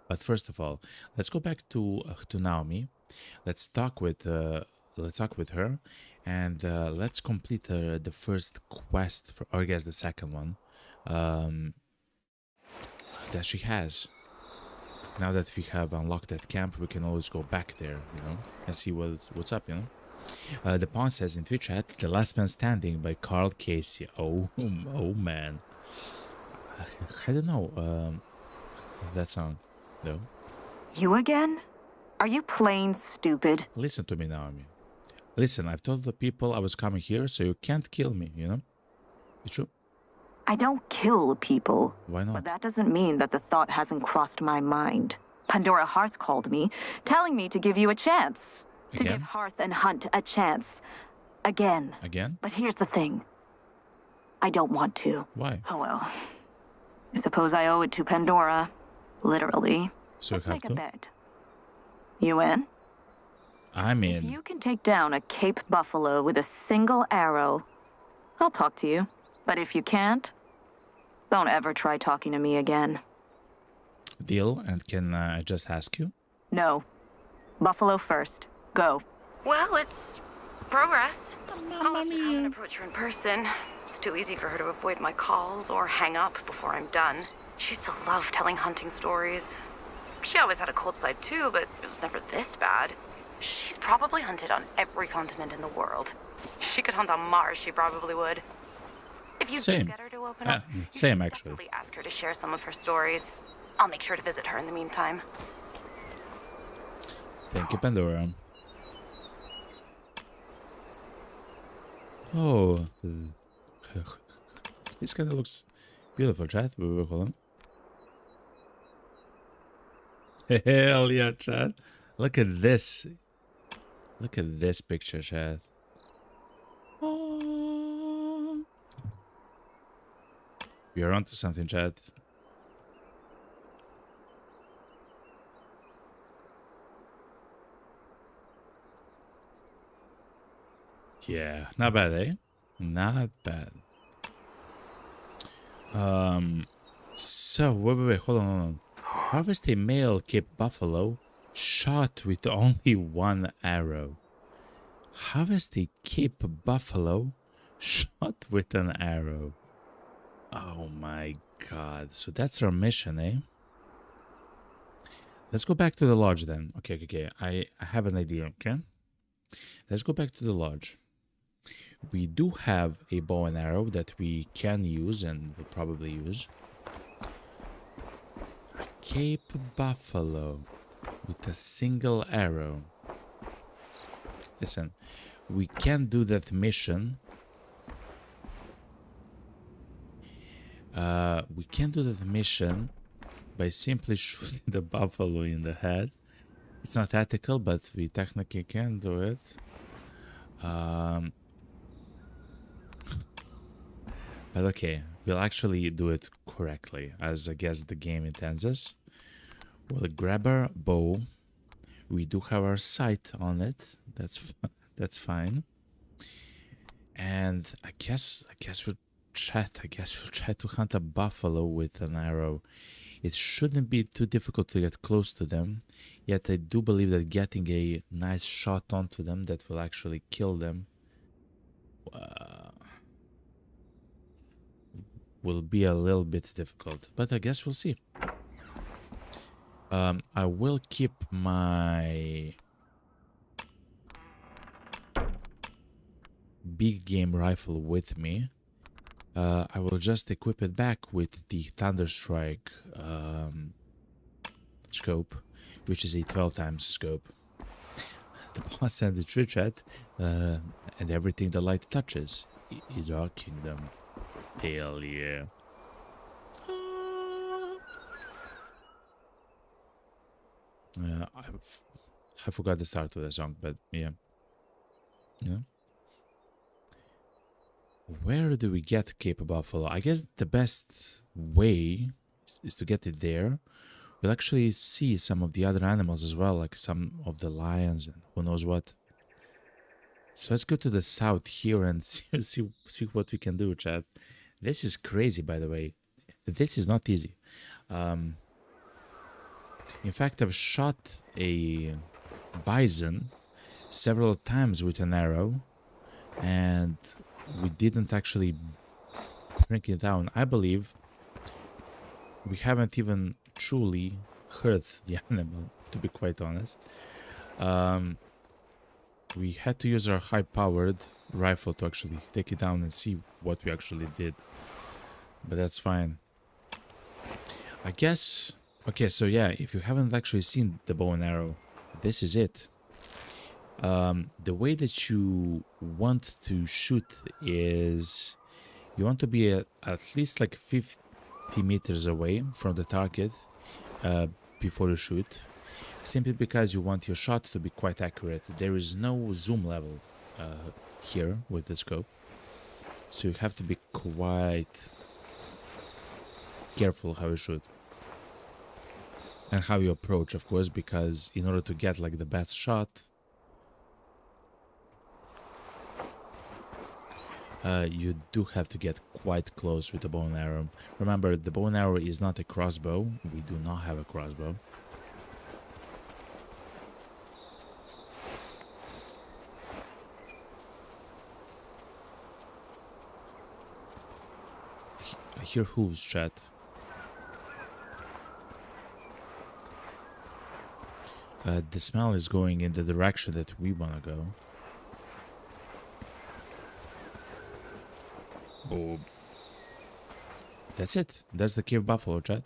but first of all, let's go back to Naomi. Let's talk with her, and let's complete the first quest, for, or I guess the second one, that she has. Now that we have unlocked that camp, we can always go back there, you know, and see what's up, you know. The pawn says in Twitch chat, "The Last Man Standing" by Carl Casey. Oh man. I don't know that song, though. You again? Are you plain stupid? Listen to me, Naomi. Listen, I've told the people I was coming here, so you can't kill me, you know? It's true. I don't kill people. Why not? But that doesn't mean that the thought hasn't crossed my mind. Pandora Hearth called me, telling me to give you a chance. Again? To give Hearth and Hunt a chance. Again. Again? But here's the thing. I don't want to. Why? Oh well. I suppose I owe it to Pandora. Literally. So Let's you have make to? a bet. You in? I'm in. If you can take down a Cape Buffalo with a single arrow, I'll talk to you. But if you can't, don't ever try talking to me again. Deal, and can I just ask you? No. Buffalo first. Go. Well, it's progress. I'll have to come and approach her in person. It's too easy for her to avoid my calls or hang up before I'm done. She used to love telling hunting stories. She always had a cold side too, but it was never this bad. She's probably hunted on every continent in the world. She could hunt on Mars, she probably would. If you do get her to open up, same you should actually. definitely ask her to share some of her stories. I'll make sure to visit her in the meantime. Thank you, Pandora. Oh, this kind of looks beautiful, chat. Hold on. Hell yeah, chat. Look at this. Look at this picture, chat. Oh. We are onto something, chat. Yeah, not bad, eh? Not bad. So, wait, hold on. Harvest a male Cape buffalo shot with only one arrow. Harvest a Cape buffalo shot with an arrow. Oh my god. So that's our mission, eh? Let's go back to the lodge then. Okay. I have an idea, okay? Let's go back to the lodge. We do have a bow and arrow that we can use and will probably use. A Cape buffalo with a single arrow. Listen, we can do that mission. We can do that mission by simply shooting the buffalo in the head. It's not ethical, but we technically can do it. But okay, we'll actually do it correctly, as I guess the game intends us. We'll grab our bow. We do have our sight on it. That's fine. And I guess we'll try to hunt a buffalo with an arrow. It shouldn't be too difficult to get close to them. Yet I do believe that getting a nice shot onto them that will actually kill them will be a little bit difficult, but I guess we'll see. I will keep my big game rifle with me. I will just equip it back with the Thunderstrike scope, which is a 12 times scope. The boss and the tree chat, and everything the light touches is our kingdom. Hell yeah. I forgot the start of the song, but yeah. Where do we get Cape Buffalo? I guess the best way is to get it there. We'll actually see some of the other animals as well, like some of the lions and who knows what. So let's go to the south here and see what we can do, chat. This is crazy, by the way. This is not easy. In fact, I've shot a bison several times with an arrow, and we didn't actually bring it down. I believe we haven't even truly hurt the animal, to be quite honest. We had to use our high-powered rifle to actually take it down and see what we actually did. But that's fine. I guess... Okay, so yeah, if you haven't actually seen the bow and arrow, this is it. The way that you want to shoot is... You want to be at least like 50 meters away from the target before you shoot. Simply because you want your shot to be quite accurate. There is no zoom level here with the scope. So you have to be quite careful how you shoot. And how you approach, of course, because in order to get like the best shot, you do have to get quite close with the bow and arrow. Remember, the bow and arrow is not a crossbow. We do not have a crossbow. I hear hooves, chat. The smell is going in the direction that we want to go. Oh. That's it. That's the cave buffalo, chat.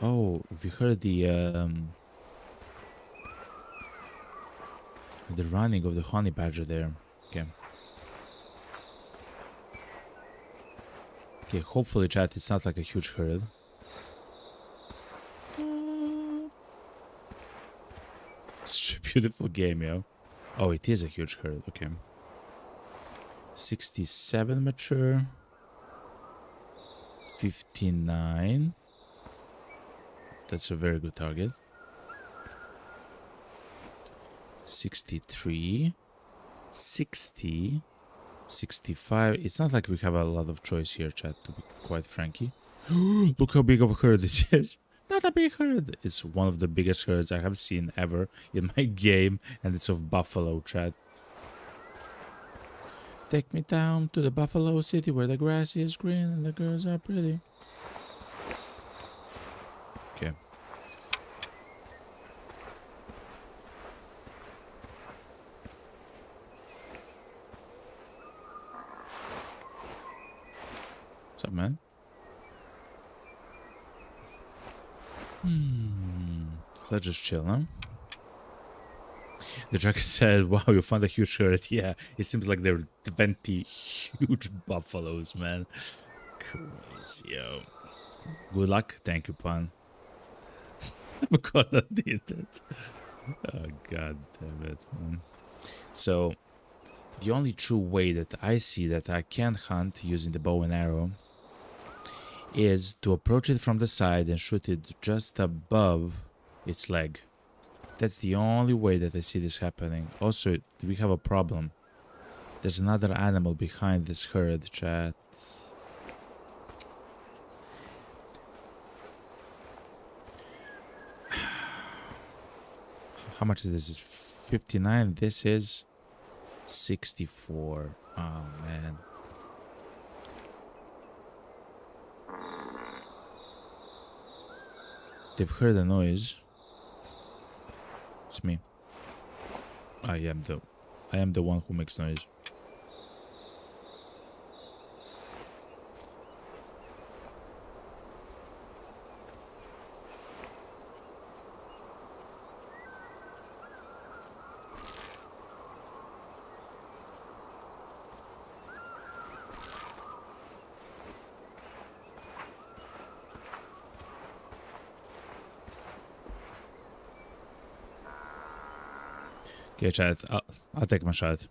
Oh, we heard the running of the honey badger there. Okay. Okay, hopefully, chat, it's not like a huge herd. Such a beautiful game, yo. Oh, it is a huge herd. Okay. 67 mature. 59. That's a very good target. 63. 60, 65. It's not like we have a lot of choice here, chat, to be quite franky. Look how big of a herd it is. Not a big herd. It's one of the biggest herds I have seen ever in my game, and it's of buffalo, chat. Take me down to the buffalo city where the grass is green and the girls are pretty. Okay. What's up, man? Let's just chill, huh? The dragon said, wow, you found a huge herd. Yeah, it seems like there are 20 huge buffaloes, man. Crazy, yo. Good luck. Thank you, Pan. I'm gonna need it. Oh, god damn it, man. So, the only true way that I see that I can hunt using the bow and arrow is to approach it from the side and shoot it just above its leg. That's the only way that I see this happening. Also, we have a problem. There's another animal behind this herd, chat. How much is this? Is 59. This is 64. Oh, man. They've heard a noise. It's me. I am the one who makes noise. Okay, chat. I'll take my shot.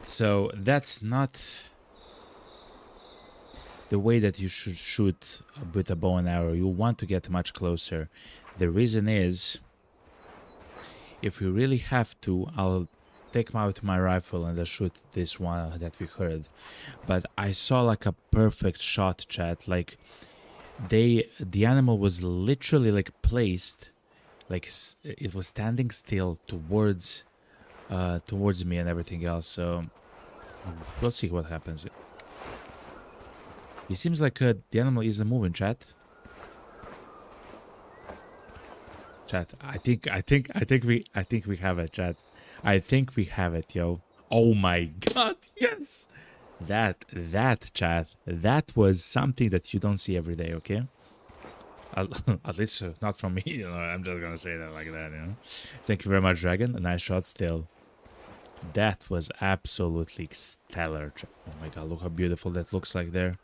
So that's not the way that you should shoot with a bow and arrow. You want to get much closer. The reason is, if we really have to, I'll take out my rifle and I'll shoot this one that we heard. But I saw like a perfect shot, chat. Like the animal was literally like placed, like it was standing still towards me and everything else. So we'll see what happens. It seems like the animal isn't moving, chat. Chat, I think we have it, chat. I think we have it, yo. Oh my god, yes! That chat, that was something that you don't see every day, okay? At least not from me, you know, I'm just gonna say that like that, you know? Thank you very much, Dragon. A nice shot still. That was absolutely stellar. Oh my god, look how beautiful that looks like there.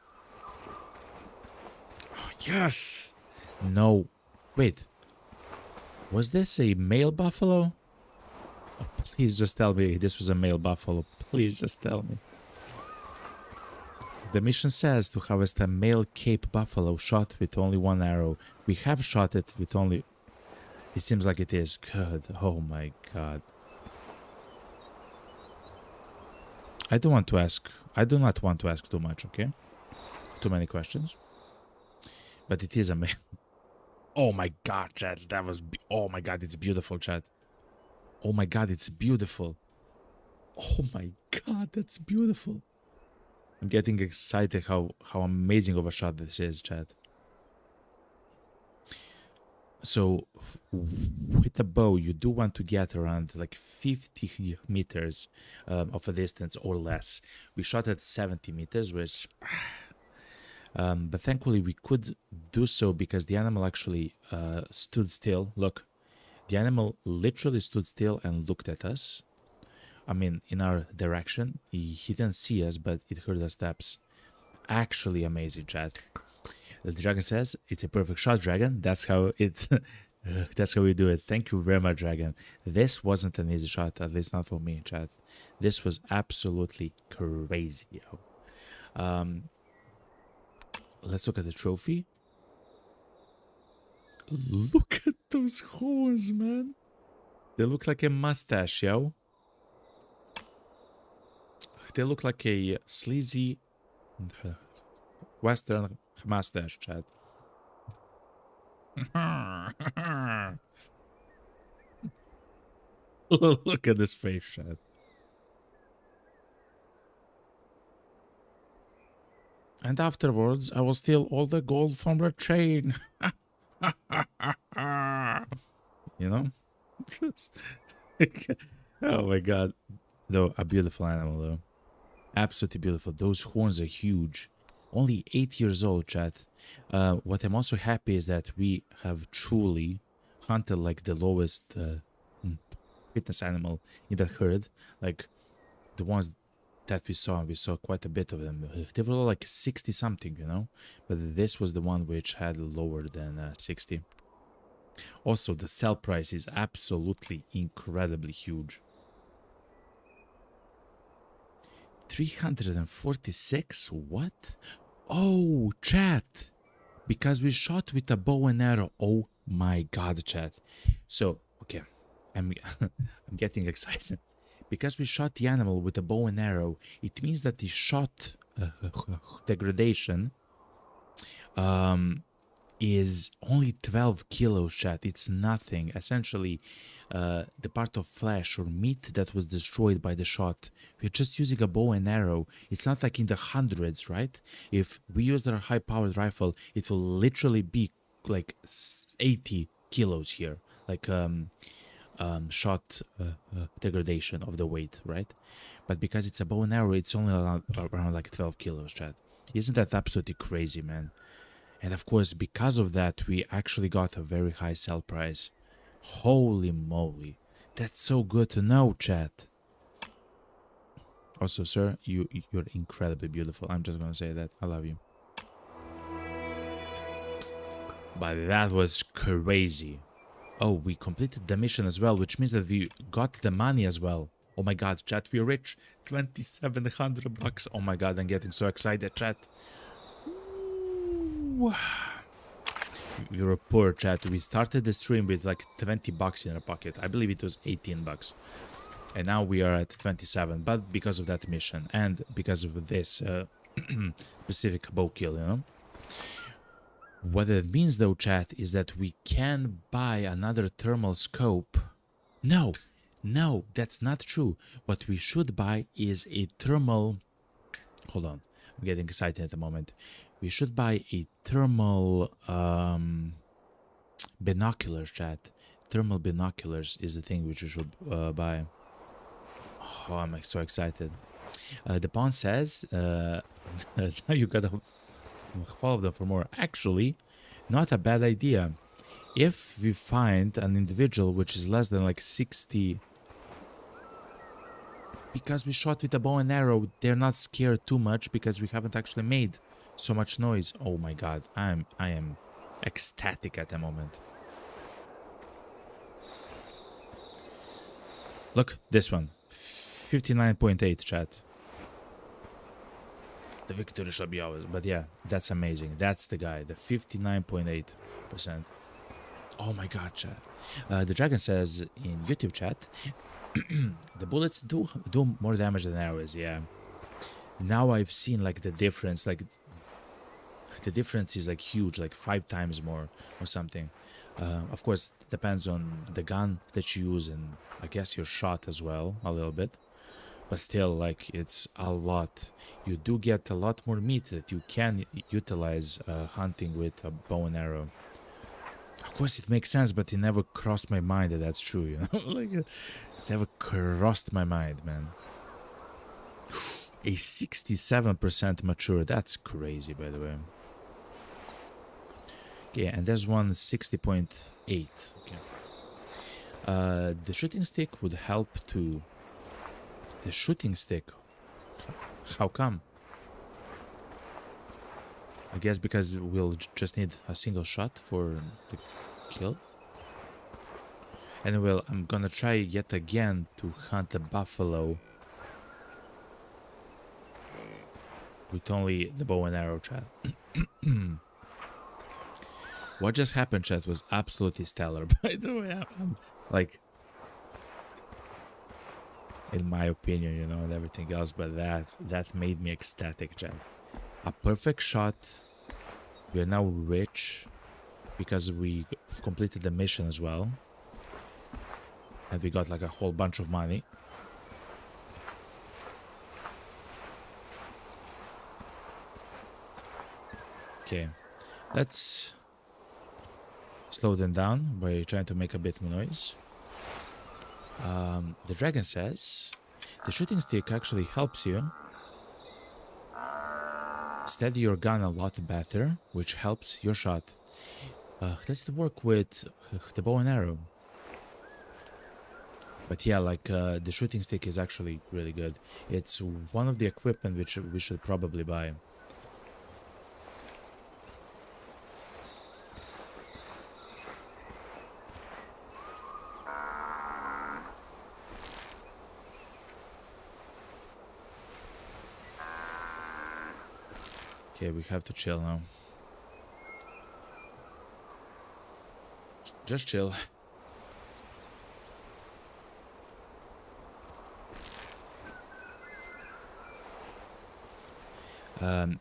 Oh, yes! No. Wait. Was this a male buffalo? Oh, please just tell me this was a male buffalo. Please just tell me. The mission says to harvest a male Cape buffalo shot with only one arrow. We have shot it with only... It seems like it is. Good. Oh my god. I do not want to ask too much, okay? Too many questions. But it is a male. Oh my god, chat. That was... Oh my god, it's beautiful, chat. Oh my god, it's beautiful. Oh my god, that's beautiful. I'm getting excited how amazing of a shot this is, chat. So, with the bow, you do want to get around like 50 meters of a distance or less. We shot at 70 meters, which... but thankfully we could do so because the animal actually stood still. Look, the animal literally stood still and looked at us. I mean, in our direction. He didn't see us, but it heard our steps. Actually amazing, chat. The dragon says, it's a perfect shot, Dragon. That's how it... that's how we do it. Thank you very much, Dragon. This wasn't an easy shot, at least not for me, chat. This was absolutely crazy, yo. let's look at the trophy. Look at those horns, man. They look like a mustache, yo. They look like a sleazy Western mustache, chat. Look at this face, chat. And afterwards, I will steal all the gold from her chain. You know? Oh my god. Though, a beautiful animal, though. Absolutely beautiful. Those horns are huge. Only 8 years old, chat. What I'm also happy is that we have truly hunted like the lowest fitness animal in that herd. Like the ones that we saw quite a bit of them. They were all like 60 something, you know, but this was the one which had lower than 60. Also, the sell price is absolutely incredibly huge. 346? What? Oh, chat, because we shot with a bow and arrow. Oh my god, chat. So okay, I'm I'm getting excited. Because we shot the animal with a bow and arrow, it means that the shot degradation is only 12 kilos, chat. It's nothing. Essentially, the part of flesh or meat that was destroyed by the shot. We're just using a bow and arrow. It's not like in the hundreds, right? If we used our high-powered rifle, it will literally be like 80 kilos here. Like shot degradation of the weight, right? But because it's a bow and arrow, it's only around like 12 kilos, chat. Isn't that absolutely crazy, man? And of course, because of that, we actually got a very high sell price. Holy moly. That's so good to know, chat. Also, sir, you're incredibly beautiful. I'm just gonna say that. I love you. But that was crazy. Oh, we completed the mission as well, which means that we got the money as well. Oh my god, chat, we're rich. 2,700 bucks. Oh my god, I'm getting so excited, chat. Ooh. We were poor, chat. We started the stream with like 20 bucks in our pocket. I believe it was 18 bucks. And now we are at 27, but because of that mission and because of this specific bow kill, you know? What it means though, chat, is that we can buy another thermal scope. No, that's not true. What we should buy is a thermal... Hold on, I'm getting excited at the moment. We should buy a thermal binoculars, chat. Thermal binoculars is the thing which we should buy. Oh, I'm so excited. The pawn says, now you gotta follow them for more. Actually, not a bad idea. If we find an individual which is less than like 60, because we shot with a bow and arrow, they're not scared too much because we haven't actually made so much noise. Oh my god, I am ecstatic at the moment. Look, this one, 59.8, chat. The victory shall be ours. But yeah, that's amazing. That's the guy, the 59.8%. Oh my god, chat. The dragon says in YouTube chat, the bullets do more damage than arrows, yeah. Now I've seen like the difference, like the difference is like huge, like 5 times more or something. Of course, it depends on the gun that you use and I guess your shot as well, a little bit. But still, like, it's a lot. You do get a lot more meat that you can utilize hunting with a bow and arrow. Of course, it makes sense, but it never crossed my mind that that's true, you know? Like, it never crossed my mind, man. A 67% mature, that's crazy, by the way. Okay, and there's one 60.8. Okay. The shooting stick would help to... The shooting stick? How come? I guess because we'll just need a single shot for the kill. Anyway, I'm gonna try yet again to hunt a buffalo with only the bow and arrow, chat. What just happened, chat, was absolutely stellar. By the way, I'm like, in my opinion, you know, and everything else, but that made me ecstatic, chat. A perfect shot. We are now rich because we completed the mission as well, and we got like a whole bunch of money. Okay, let's slow them down by trying to make a bit more noise. The dragon says the shooting stick actually helps you steady your gun a lot better, which helps your shot. Let's work with the bow and arrow. But yeah, like the shooting stick is actually really good. It's one of the equipment which we should probably buy. Okay, we have to chill now. Just chill.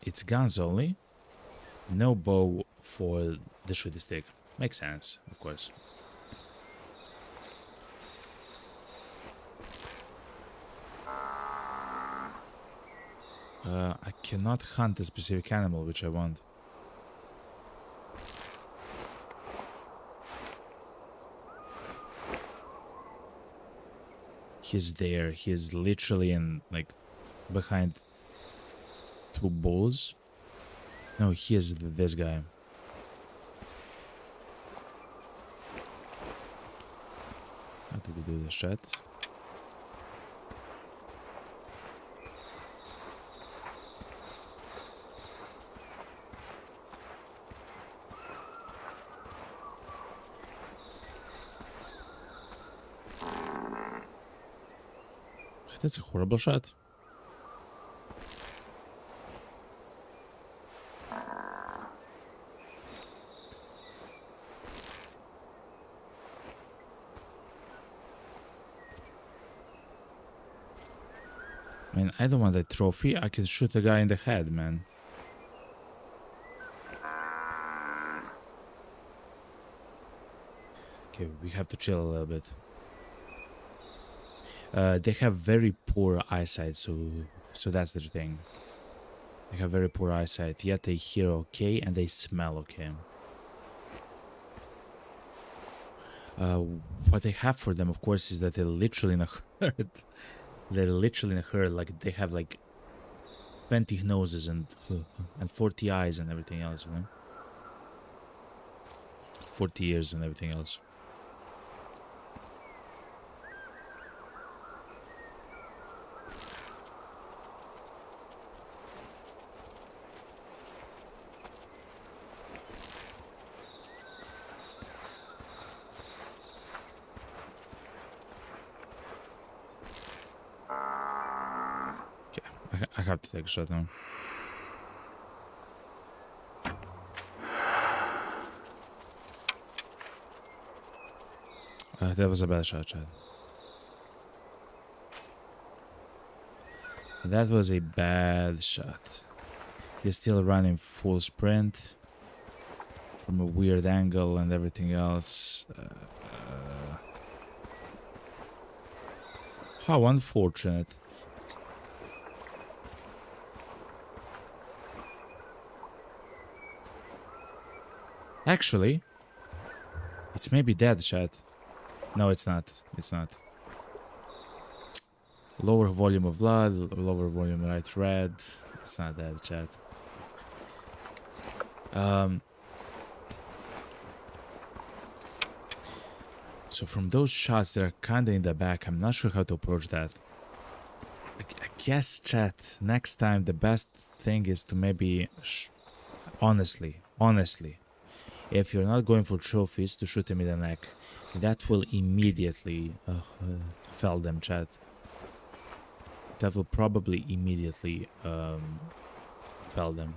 It's guns only. No bow for the shooting stick. Makes sense, of course. I cannot hunt a specific animal which I want. He's there. He's literally in, like, behind two bulls. No, he is this guy. How do we do this, chat? That's a horrible shot. I mean, I don't want a trophy. I can shoot a guy in the head, man. Okay, we have to chill a little bit. They have very poor eyesight, so that's the thing. They have very poor eyesight, yet they hear okay and they smell okay. What they have for them, of course, is that they're literally in a herd. They're literally in a herd, like they have like 20 noses and 40 eyes and everything else, you know? 40 ears and everything else. I have to take a shot now. That was a bad shot, Chad. That was a bad shot. He's still running full sprint from a weird angle and everything else. How unfortunate. Actually, it's maybe dead, chat. No, it's not. It's not. Lower volume of blood, lower volume right red. It's not dead, chat. So from those shots that are kinda in the back, I'm not sure how to approach that. I guess, chat, next time the best thing is to maybe, honestly, if you're not going for trophies, to shoot him in the neck. That will immediately fell them, chat. That will probably immediately fell them.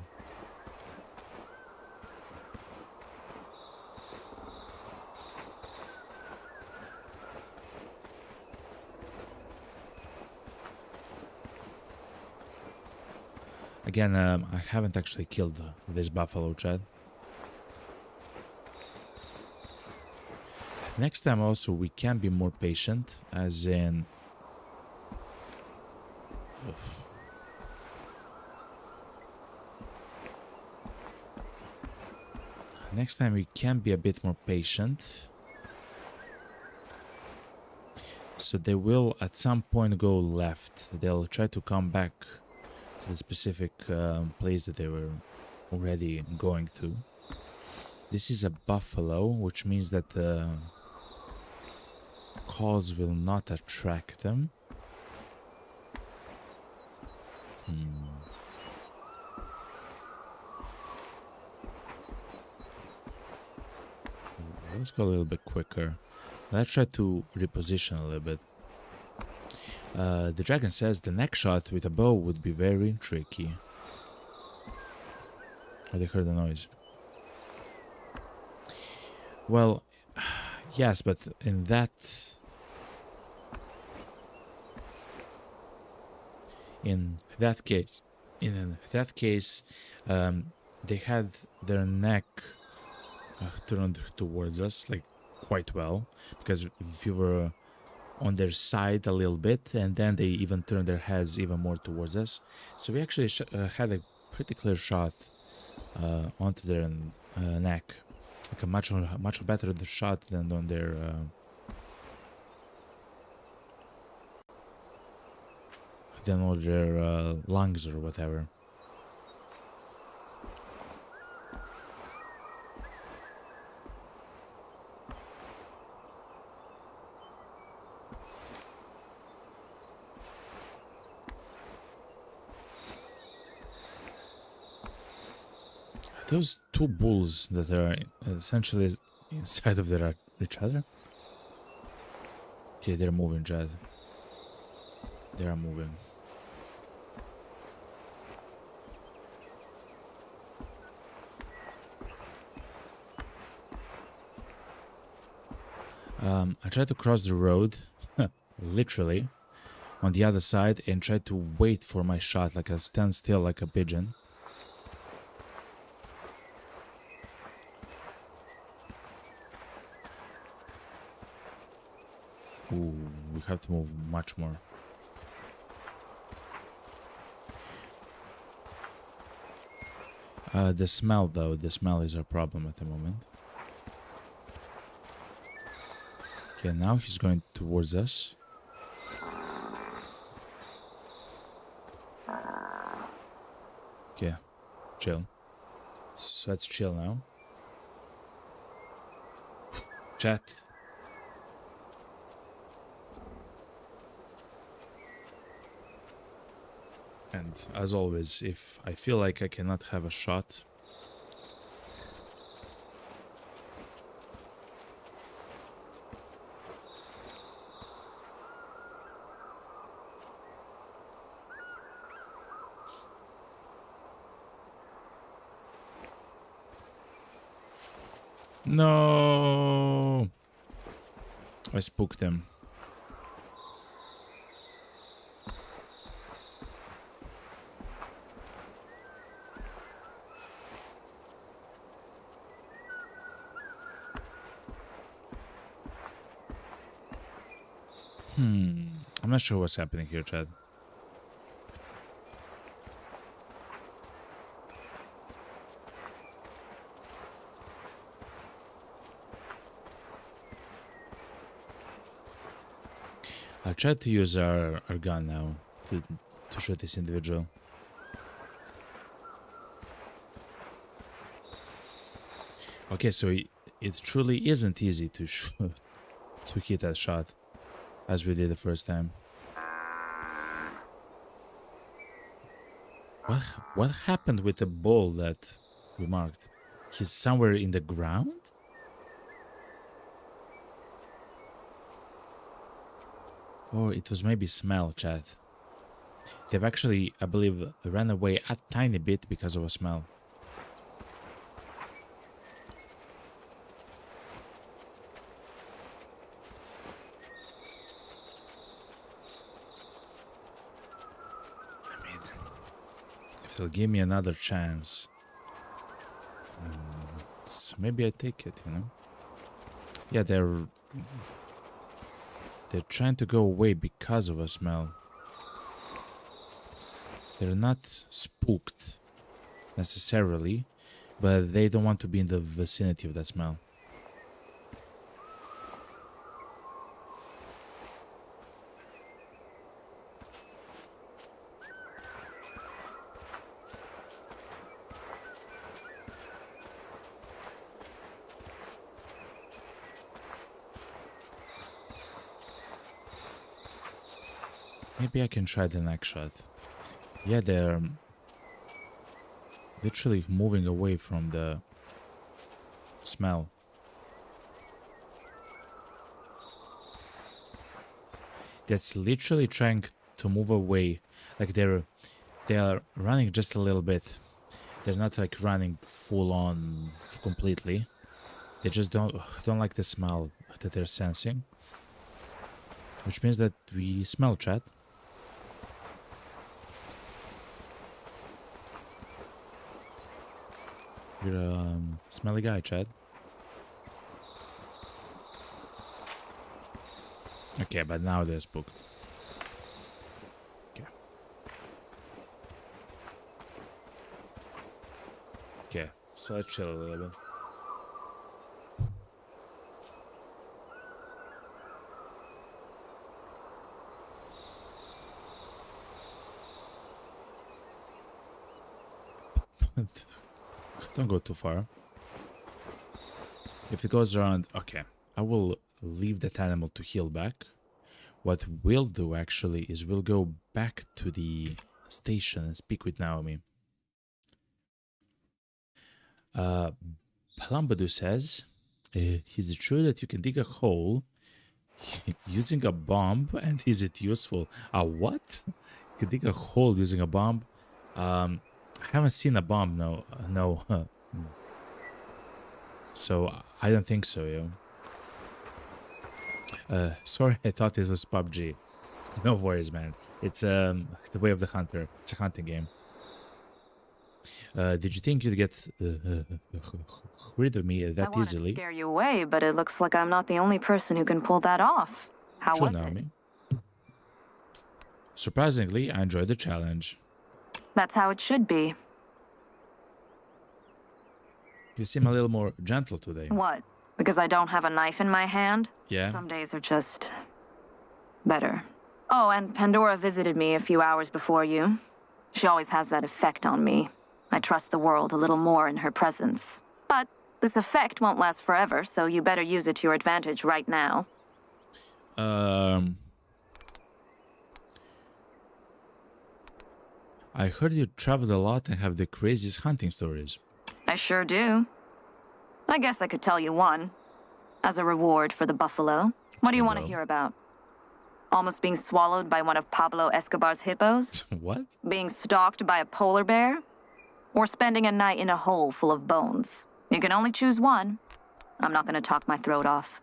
Again, I haven't actually killed this buffalo, Chad. Next time also we can be more patient, as in... Oof. Next time we can be a bit more patient. So they will at some point go left. They'll try to come back to the specific place that they were already going to. This is a buffalo, which means that the calls will not attract them. Let's go a little bit quicker. Let's try to reposition a little bit. The dragon says the next shot with a bow would be very tricky. Oh, they heard the noise. Well, yes, but in that case, they had their neck turned towards us, like, quite well, because if you were on their side a little bit, and then they even turned their heads even more towards us, so we actually had a pretty clear shot onto their neck, like a much better shot than on their lungs or whatever. Those two bulls that are essentially inside of each other. Okay, they're moving, Jad. They are moving. I tried to cross the road, literally, on the other side, and tried to wait for my shot, like I stand still like a pigeon. Ooh, we have to move much more. The smell, though, the smell is a problem at the moment. Okay, now he's going towards us. Okay, chill. So let's chill now. Chat. And as always, if I feel like I cannot have a shot, no, I spooked him. I'm not sure what's happening here, Chad. I'll try to use our gun now to shoot this individual. Okay, so it truly isn't easy to hit that shot, as we did the first time. What happened with the ball that we marked? He's somewhere in the ground? Or it was maybe smell, chat. They've actually, I believe, ran away a tiny bit because of a smell. If they'll give me another chance. So maybe I take it, you know? Yeah, they're trying to go away because of a smell. They're not spooked necessarily, but they don't want to be in the vicinity of that smell. Maybe I can try the next shot. Yeah, they're literally moving away from the smell. That's literally trying to move away. Like they are running just a little bit. They're not like running full on completely. They just don't like the smell that they're sensing. Which means that we smell, chat. You're a smelly guy, Chad. Okay, but now they're spooked. Okay. Okay, so let's chill a little bit. Don't go too far. If it goes around, okay, I will leave that animal to heal back. What we'll do actually is we'll go back to the station and speak with Naomi. Palambadu says, is it true that you can dig a hole using a bomb, and is it useful? A what? You can dig a hole using a bomb? I haven't seen a bomb, no. So I don't think so, yo. Sorry, I thought it was PUBG. No worries, man. It's the Way of the Hunter. It's a hunting game. Did you think you'd get rid of me that easily? I scare you away, but it looks like I'm not the only person who can pull that off. How was it? Surprisingly, I enjoyed the challenge. That's how it should be. You seem a little more gentle today. What? Because I don't have a knife in my hand? Yeah. Some days are just better. Oh, and Pandora visited me a few hours before you. She always has that effect on me. I trust the world a little more in her presence. But this effect won't last forever, so you better use it to your advantage right now. I heard you traveled a lot and have the craziest hunting stories. I sure do. I guess I could tell you one. As a reward for the buffalo. What do you want to hear about? Almost being swallowed by one of Pablo Escobar's hippos? What? Being stalked by a polar bear? Or spending a night in a hole full of bones? You can only choose one. I'm not going to talk my throat off.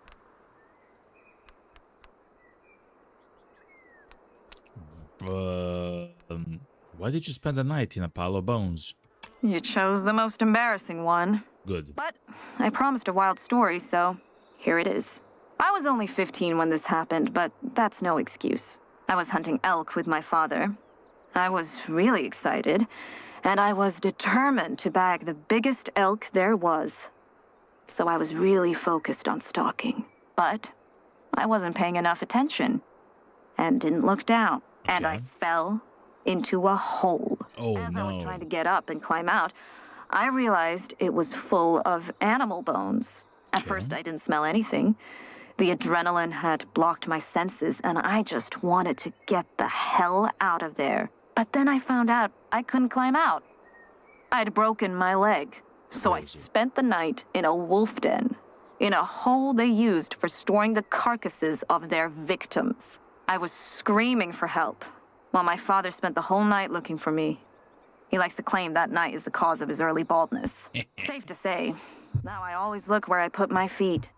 Why did you spend the night in a pile of bones? You chose the most embarrassing one. Good. But I promised a wild story, so here it is. I was only 15 when this happened, but that's no excuse. I was hunting elk with my father. I was really excited, and I was determined to bag the biggest elk there was. So I was really focused on stalking. But I wasn't paying enough attention, and didn't look down. Okay. And I fell into a hole. Oh, As no. I was trying to get up and climb out, I realized it was full of animal bones. At first, I didn't smell anything. The adrenaline had blocked my senses, and I just wanted to get the hell out of there. But then I found out I couldn't climb out. I'd broken my leg, so I spent the night in a wolf den, in a hole they used for storing the carcasses of their victims. I was screaming for help, while my father spent the whole night looking for me. He likes to claim that night is the cause of his early baldness. Safe to say, now I always look where I put my feet.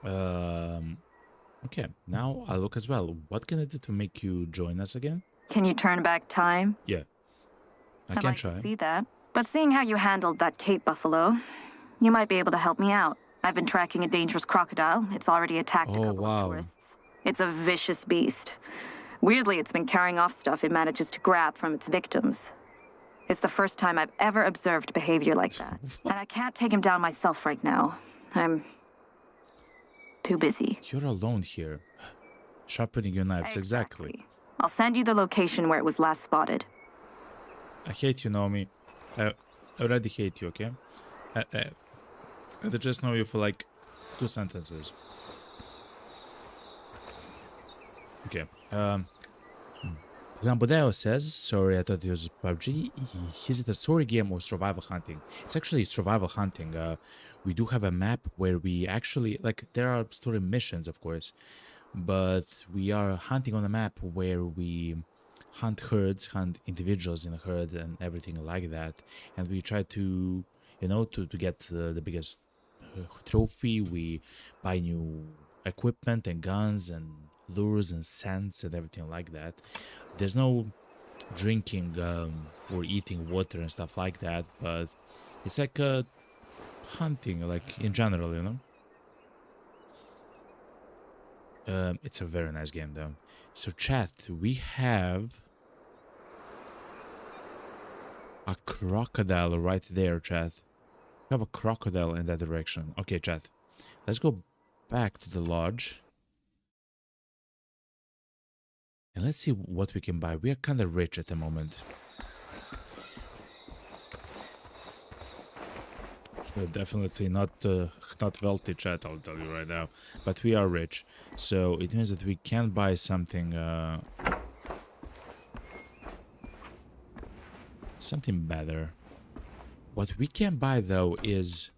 Okay, now I look as well. What can I do to make you join us again? Can you turn back time? Yeah. I I'd can like try. to see that. But seeing how you handled that Cape Buffalo, you might be able to help me out. I've been tracking a dangerous crocodile. It's already attacked a Oh, couple wow. of tourists. It's a vicious beast. Weirdly, it's been carrying off stuff it manages to grab from its victims. It's the first time I've ever observed behavior like that. And I can't take him down myself right now. I'm too busy. You're alone here. Sharpening your knives, exactly. I'll send you the location where it was last spotted. I hate you, Naomi. I already hate you, okay? I just know you for like 2 sentences. Okay. Lambodeo says, sorry, I thought it was PUBG. Is it a story game or survival hunting? It's actually survival hunting. We do have a map where we actually, like, there are story missions, of course, but we are hunting on a map where we hunt herds, hunt individuals in a herd and everything like that. And we try to, you know, to get the biggest trophy. We buy new equipment and guns and lures and scents and everything like that. There's no drinking or eating water and stuff like that, but it's like hunting, like in general, you know. It's a very nice game though. So chat, we have a crocodile right there, chat. We have a crocodile in that direction. Okay, chat, let's go back to the lodge. And let's see what we can buy. We are kind of rich at the moment. We're definitely not wealthy, chat, I'll tell you right now. But we are rich. So it means that we can buy something... something better. What we can buy, though, is...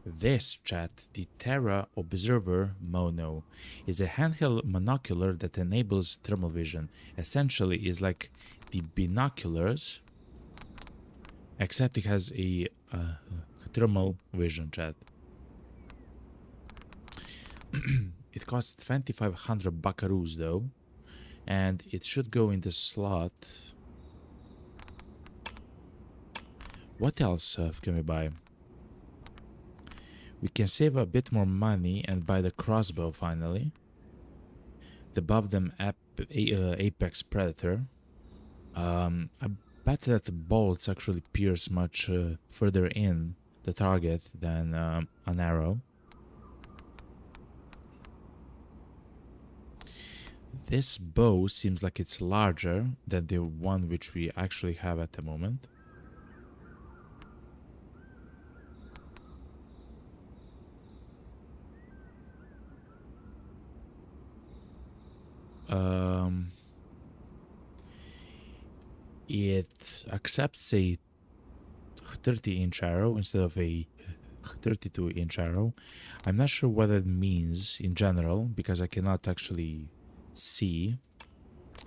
this, chat, the Terra Observer Mono, is a handheld monocular that enables thermal vision. Essentially, is like the binoculars, except it has a thermal vision, chat. It costs 2,500 buckaroos, though, and it should go in the slot. What else can we buy? We can save a bit more money and buy the crossbow finally. The above them Apex Predator. I bet that the bolts actually pierce much further in the target than an arrow. This bow seems like it's larger than the one which we actually have at the moment. It accepts a 30-inch arrow instead of a 32-inch arrow. I'm not sure what it means in general because I cannot actually see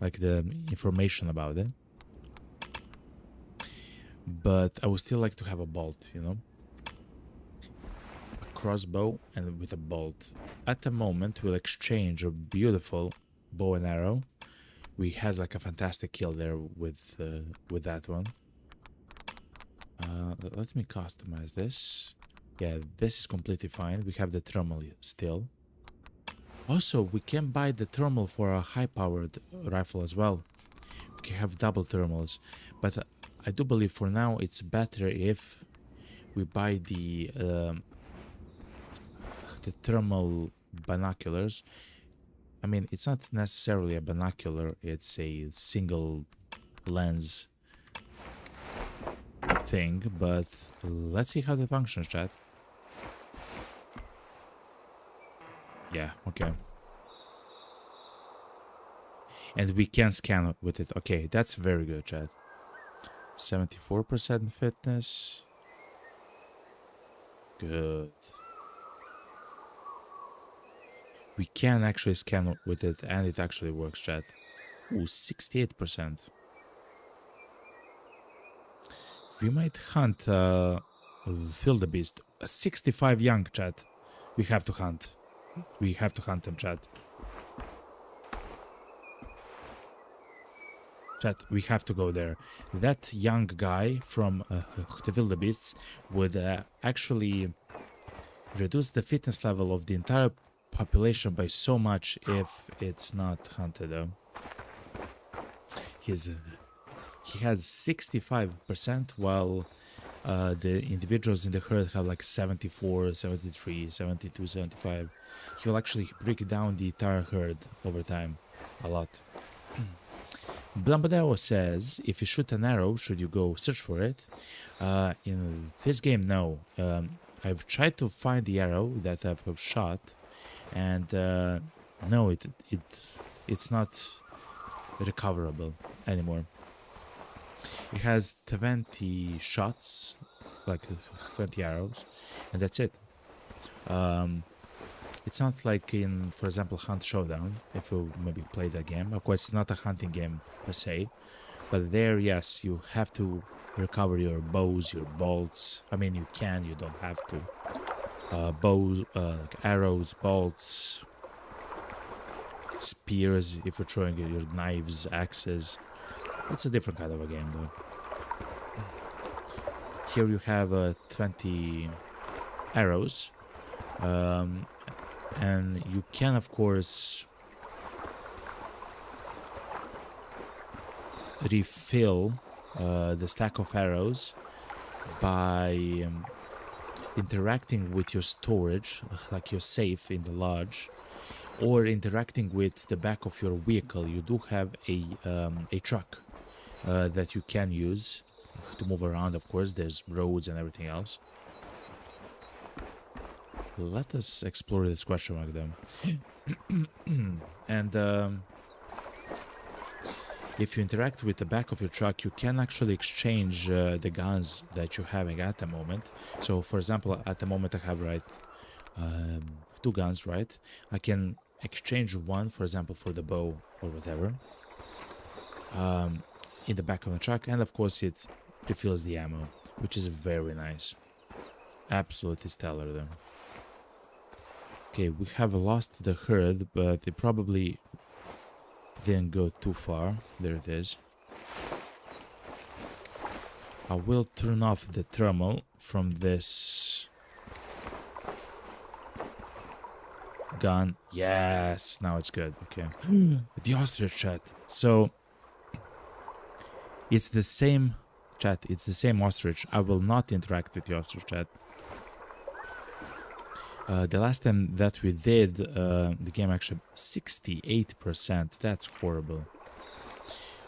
like the information about it. But I would still like to have a bolt, you know, a crossbow and with a bolt. At the moment, we'll exchange a beautiful bow and arrow. We had like a fantastic kill there with that one. Let me customize this. Yeah, this is completely fine. We have the thermal still. Also, we can buy the thermal for a high-powered rifle as well. We can have double thermals, but I do believe for now it's better if we buy the thermal binoculars. I mean, it's not necessarily a binocular, it's a single lens thing, but let's see how it functions, chat. Yeah, okay. And we can scan with it. Okay, that's very good, chat. 74% fitness. Good. We can actually scan with it, and it actually works, chat. Ooh, 68%. We might hunt Wildebeest. 65 young, chat. We have to hunt. We have to hunt them, chat. Chat, we have to go there. That young guy from the Wildebeests would actually reduce the fitness level of the entire population by so much if it's not hunted though. He has 65%, while the individuals in the herd have like 74, 73, 72, 75. He will actually break down the entire herd over time a lot. Blambadeo says, if you shoot an arrow, should you go search for it? In this game, no. I've tried to find the arrow that I've shot, and no, it's not recoverable anymore. It has 20 shots, like 20 arrows, and that's it. It's not like in, for example, Hunt Showdown, if you maybe play that game. Of course, it's not a hunting game per se, but there, yes, you have to recover your bows, your bolts. I mean, you can, you don't have to. Bows, like arrows, bolts, spears, if you're throwing your knives, axes. It's a different kind of a game, though. Here you have 20 arrows. And you can, of course, refill the stack of arrows by interacting with your storage, like your safe in the lodge, or interacting with the back of your vehicle. You do have a truck that you can use to move around. Of course, there's roads and everything else. Let us explore this question mark then. And if you interact with the back of your truck, you can actually exchange the guns that you're having at the moment. So, for example, at the moment I have, right, 2 guns, right? I can exchange one, for example, for the bow or whatever, in the back of the truck, and of course it refills the ammo, which is very nice. Absolutely stellar though. Okay, we have lost the herd, but it probably didn't go too far. There it is. I will turn off the thermal from this gun. Yes, now it's good. Okay. The ostrich, chat. So it's the same chat. It's the same ostrich. I will not interact with the ostrich, chat. The last time that we did the game, actually 68%. That's horrible.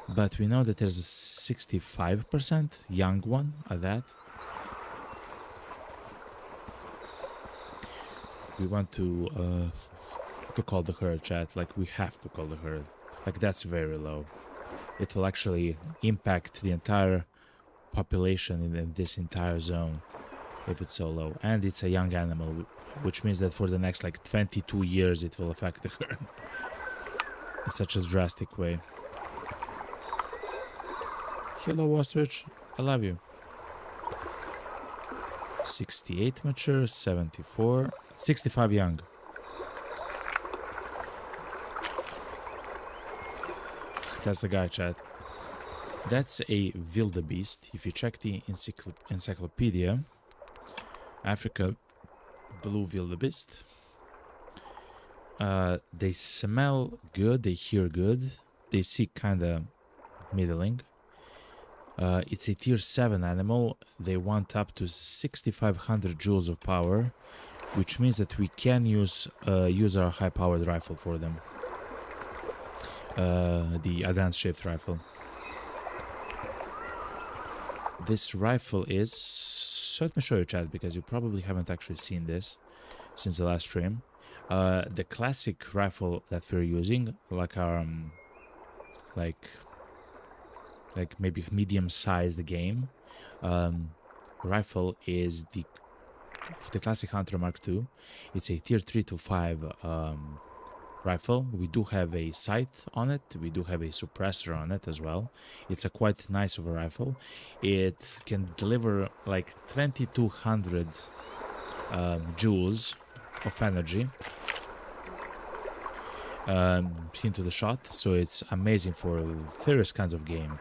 But we know that there's a 65% young one at that. We want to call the herd, chat. Like, we have to call the herd. Like, that's very low. It will actually impact the entire population in this entire zone if it's so low. And it's a young animal, which means that for the next like 22 years it will affect the herd in such a drastic way. Hello, ostrich. I love you. 68 mature, 74, 65 young. That's the guy, chat. That's a wildebeest. If you check the encyclopedia, Africa blue wildebeest. They smell good, they hear good, they see kinda middling. It's a tier 7 animal. They want up to 6,500 joules of power, which means that we can use our high-powered rifle for them. The advanced shift rifle. This rifle is... So let me show you, chat, because you probably haven't actually seen this since the last stream. The classic rifle that we're using, like our like maybe medium-sized game rifle, is the classic Hunter Mark II. It's a tier 3 to 5 rifle. We do have a sight on it, we do have a suppressor on it as well. It's a quite nice of a rifle. It can deliver like 2200 joules of energy, into the shot, so it's amazing for various kinds of game,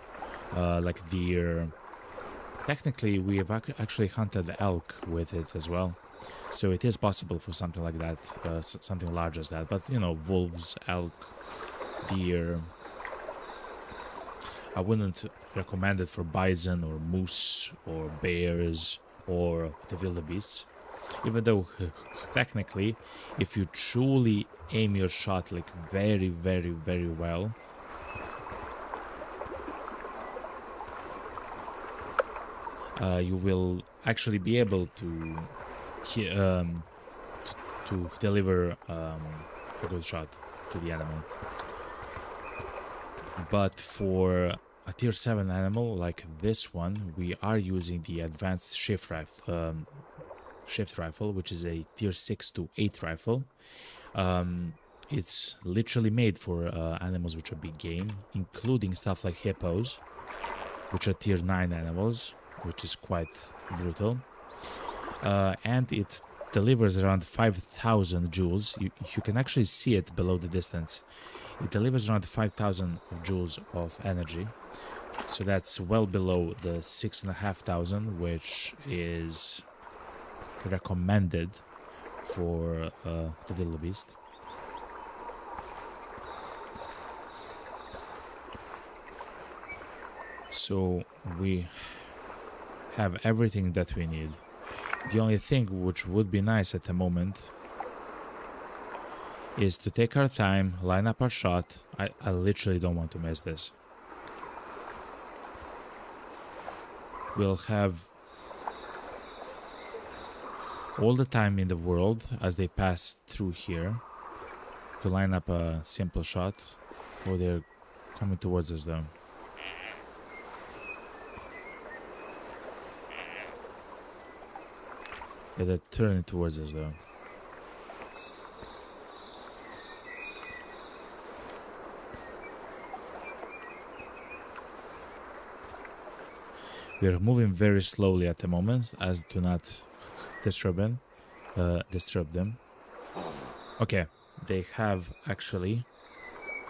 like deer. Technically, we have actually hunted elk with it as well, so it is possible for something like that, something large as that. But you know, wolves, elk, deer. I wouldn't recommend it for bison or moose or bears or the wildebeests. Even though, technically, if you truly aim your shot like very, very, very well, you will actually be able to deliver a good shot to the animal. But for a tier 7 animal like this one, we are using the advanced shift rifle, which is a tier 6 to 8 rifle. It's literally made for animals which are big game, including stuff like hippos, which are tier 9 animals, which is quite brutal. And it delivers around 5,000 joules. You can actually see it below the distance. It delivers around 5,000 joules of energy. So that's well below the 6,500, which is recommended for the wildebeest. So we have everything that we need. The only thing which would be nice at the moment is to take our time, line up our shot. I literally don't want to miss this. We'll have all the time in the world as they pass through here to line up a simple shot. Oh, they're coming towards us though. Yeah, they're turning towards us though. We are moving very slowly at the moment, as do not disturb them. Okay, they have actually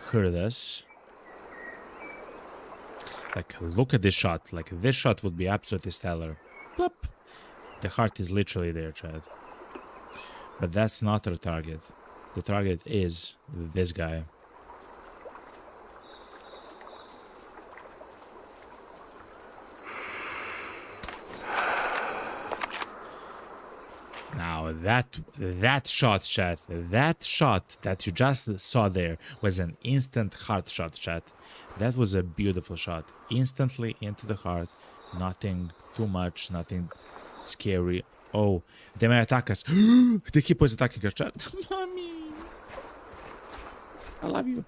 heard us. Like, look at this shot. Like, this shot would be absolutely stellar. Plop. The heart is literally there, Chad. But that's not our target. The target is this guy. Now that shot, chat, that shot that you just saw there was an instant heart shot, chat. That was a beautiful shot. Instantly into the heart. Nothing too much, nothing scary. Oh, they may attack us. The hippo is attacking us, chat. Mommy, I love you.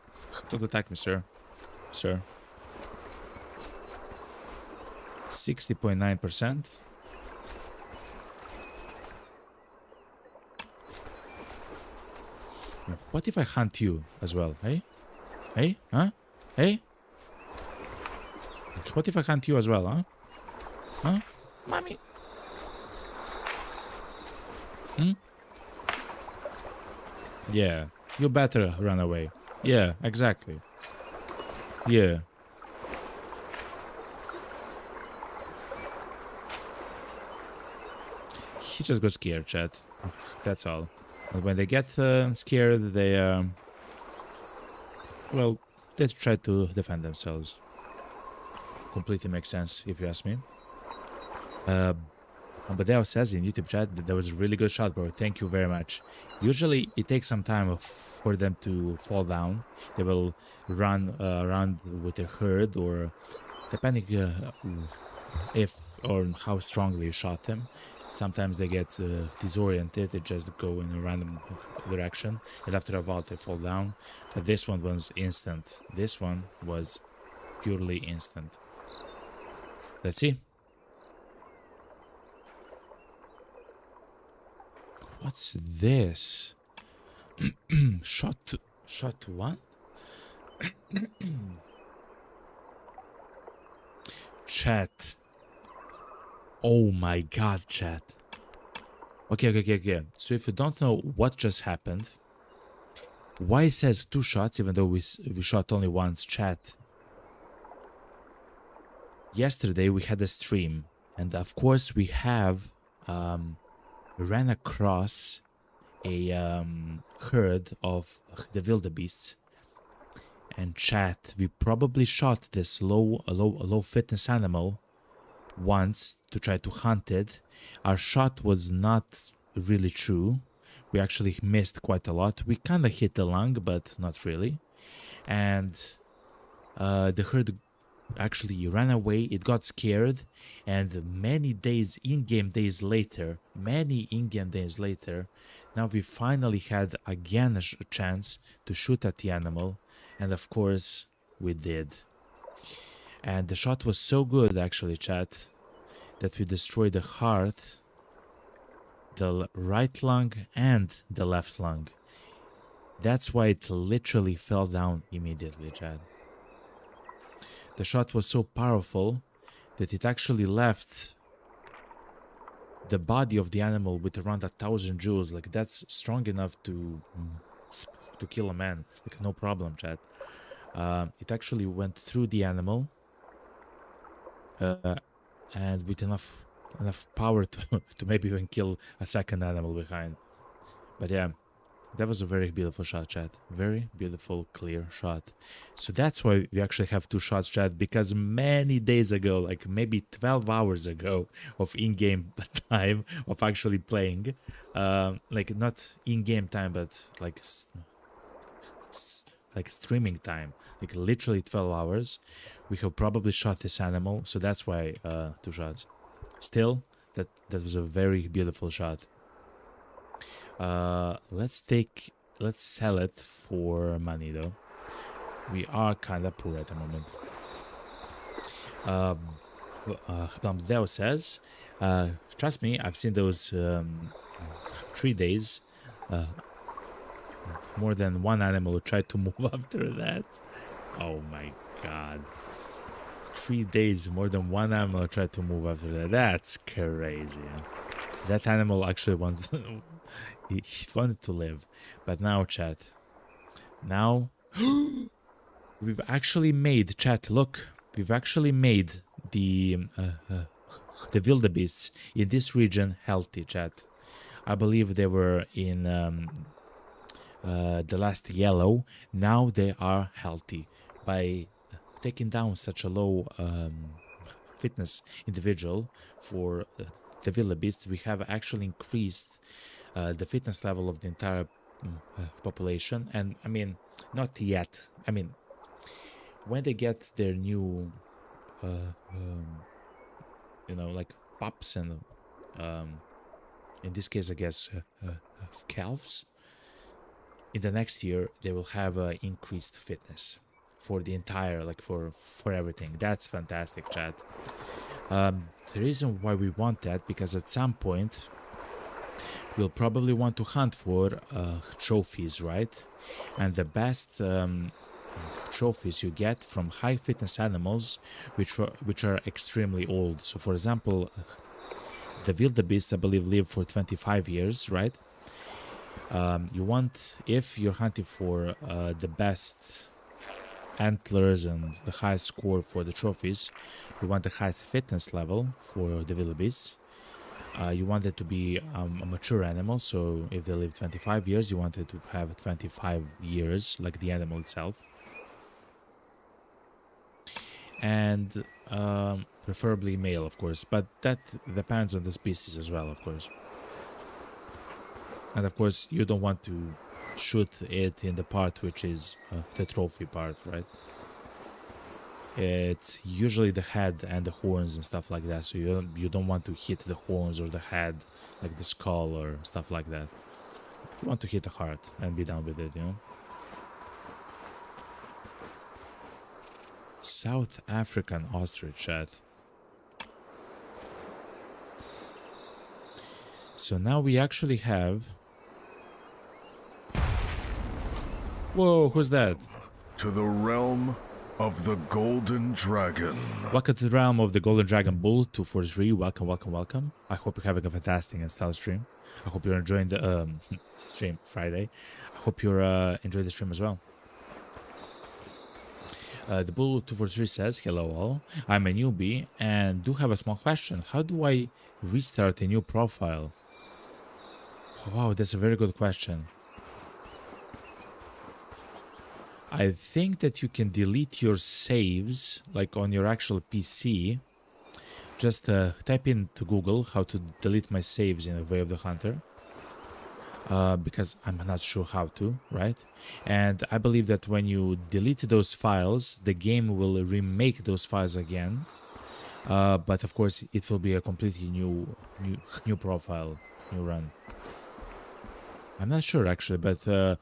Don't attack me, sir. Sir. 60.9%. What if I hunt you as well, hey? Hey? Huh? Hey? What if I hunt you as well, huh? Huh? Mommy? Hmm? Yeah, you better run away. Yeah, exactly. Yeah. He just got scared, chat. That's all. But when they get scared, they, well, they try to defend themselves. Completely makes sense, if you ask me. But Dale says in YouTube chat that there was a really good shot, bro. Thank you very much. Usually, it takes some time for them to fall down. They will run around with their herd, or depending if or how strongly you shot them. Sometimes they get disoriented, they just go in a random direction, and after a while they fall down. But this one was instant. This one was purely instant. Let's see. What's this? Shot one? Chat. Oh my god, chat. Okay. So if you don't know what just happened, Why it says 2 shots even though we shot only once, chat? Yesterday we had a stream, and of course we have ran across a herd of the wildebeests. And chat, we probably shot this low fitness animal once to try to hunt it. Our shot was not really true. We actually missed quite a lot. We kind of hit the lung, but not really. And the herd actually ran away. It got scared, and many in-game days later, now we finally had again a chance to shoot at the animal, and of course we did. And the shot was so good, actually, chat, that we destroyed the heart, the right lung, and the left lung. That's why it literally fell down immediately, chat. The shot was so powerful that it actually left the body of the animal with around 1,000 joules. Like, that's strong enough to kill a man. Like, no problem, chat. It actually went through the animal, and with enough power to maybe even kill a second animal behind. But yeah, that was a very beautiful shot, chat. Very beautiful, clear shot. So that's why we actually have 2 shots, chat, because many days ago, like maybe 12 hours ago of in-game time of actually playing, like not in-game time, but like streaming time, like literally 12 hours, we have probably shot this animal. So that's why 2 shots. Still, that was a very beautiful shot. Let's sell it for money though. We are kind of poor at the moment. Deo says, trust me, I've seen those 3 days. More than one animal tried to move after that. Oh my god. 3 days, more than one animal tried to move after that. That's crazy. That animal actually wants he wanted to live. But now, chat, now we've actually made, chat, look, we've actually made the wildebeests in this region healthy, chat. I believe they were in the last yellow. Now they are healthy. By taking down such a low fitness individual for the wildebeests, we have actually increased the fitness level of the entire population. And I mean, not yet. I mean, when they get their new you know, like pups and in this case I guess calves, in the next year they will have increased fitness for the entire, like for everything. That's fantastic, chat. The reason why we want that, because at some point we'll probably want to hunt for trophies, right? And the best trophies you get from high fitness animals which are extremely old. So for example, the wildebeest, I believe, live for 25 years, right? You want, if you're hunting for the best antlers and the highest score for the trophies, you want the highest fitness level for the wildebeest. You want it to be a mature animal, so if they live 25 years, you want it to have 25 years, like the animal itself. And preferably male, of course, but that depends on the species as well, of course. And of course, you don't want to shoot it in the part which is the trophy part, right? It's usually the head and the horns and stuff like that, so you don't want to hit the horns or the head, like the skull or stuff like that. You want to hit the heart and be done with it, you know? South African ostrich, chat. So now we actually have... Whoa, who's that? To the realm of the Golden Dragon. Welcome to the realm of the Golden Dragon Bull 243. Welcome, welcome, welcome. I hope you're having a fantastic and stellar stream. I hope you're enjoying the stream Friday. I hope you're enjoying the stream as well. The Bull 243 says, hello all, I'm a newbie and do have a small question. How do I restart a new profile? Wow, that's a very good question. I think that you can delete your saves, like on your actual PC. Just type into Google how to delete my saves in the Way of the Hunter. Because I'm not sure how to, right? And I believe that when you delete those files, the game will remake those files again. But of course, it will be a completely new profile, new run. I'm not sure actually, but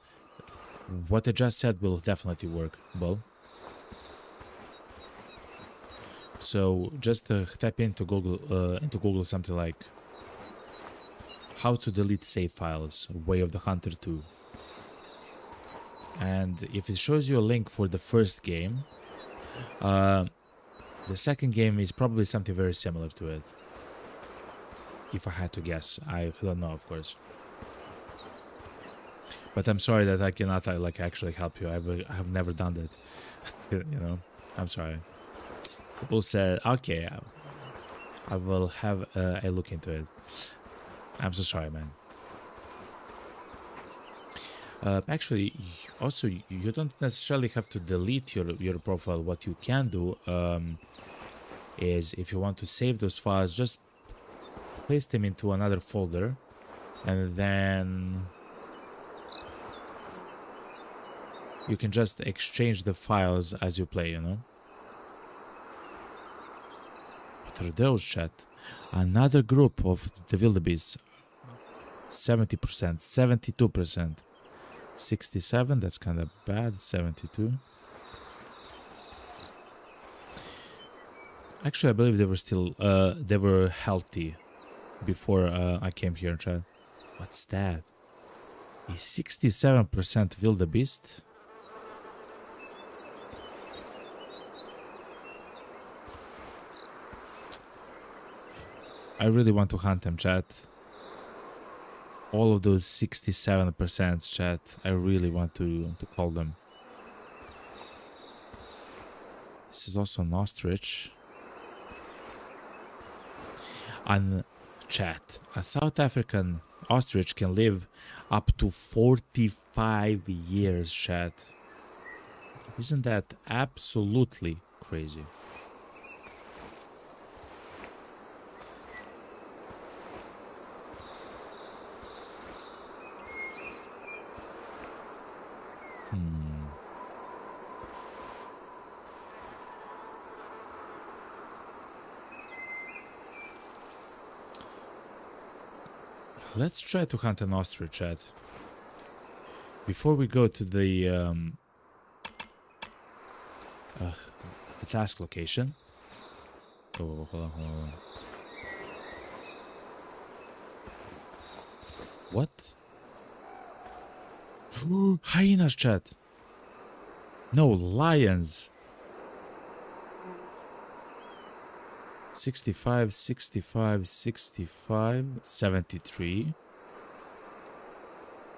what I just said will definitely work, Bull. So just type into Google something like how to delete save files, Way of the Hunter 2. And if it shows you a link for the first game, the second game is probably something very similar to it. If I had to guess, I don't know, of course. But I'm sorry that I cannot like actually help you. I have never done that. You know, I'm sorry. People said, okay, I will have a look into it. I'm so sorry, man. Actually, also, you don't necessarily have to delete your profile. What you can do is, if you want to save those files, just place them into another folder, and then you can just exchange the files as you play, you know? What are those, chat? Another group of the wildebeests. 70%, 72%. 67, that's kind of bad. 72. Actually, I believe they were still, they were healthy before I came here, chat. What's that? Is 67% wildebeest? I really want to hunt them, chat. All of those 67% chat. I really want to call them. This is also an ostrich. And chat. A South African ostrich can live up to 45 years, chat. Isn't that absolutely crazy? Let's try to hunt an ostrich, chat. Before we go to the task location. Oh, hold on. What? Hyenas, chat. No, lions. 65, 65, 65, 73,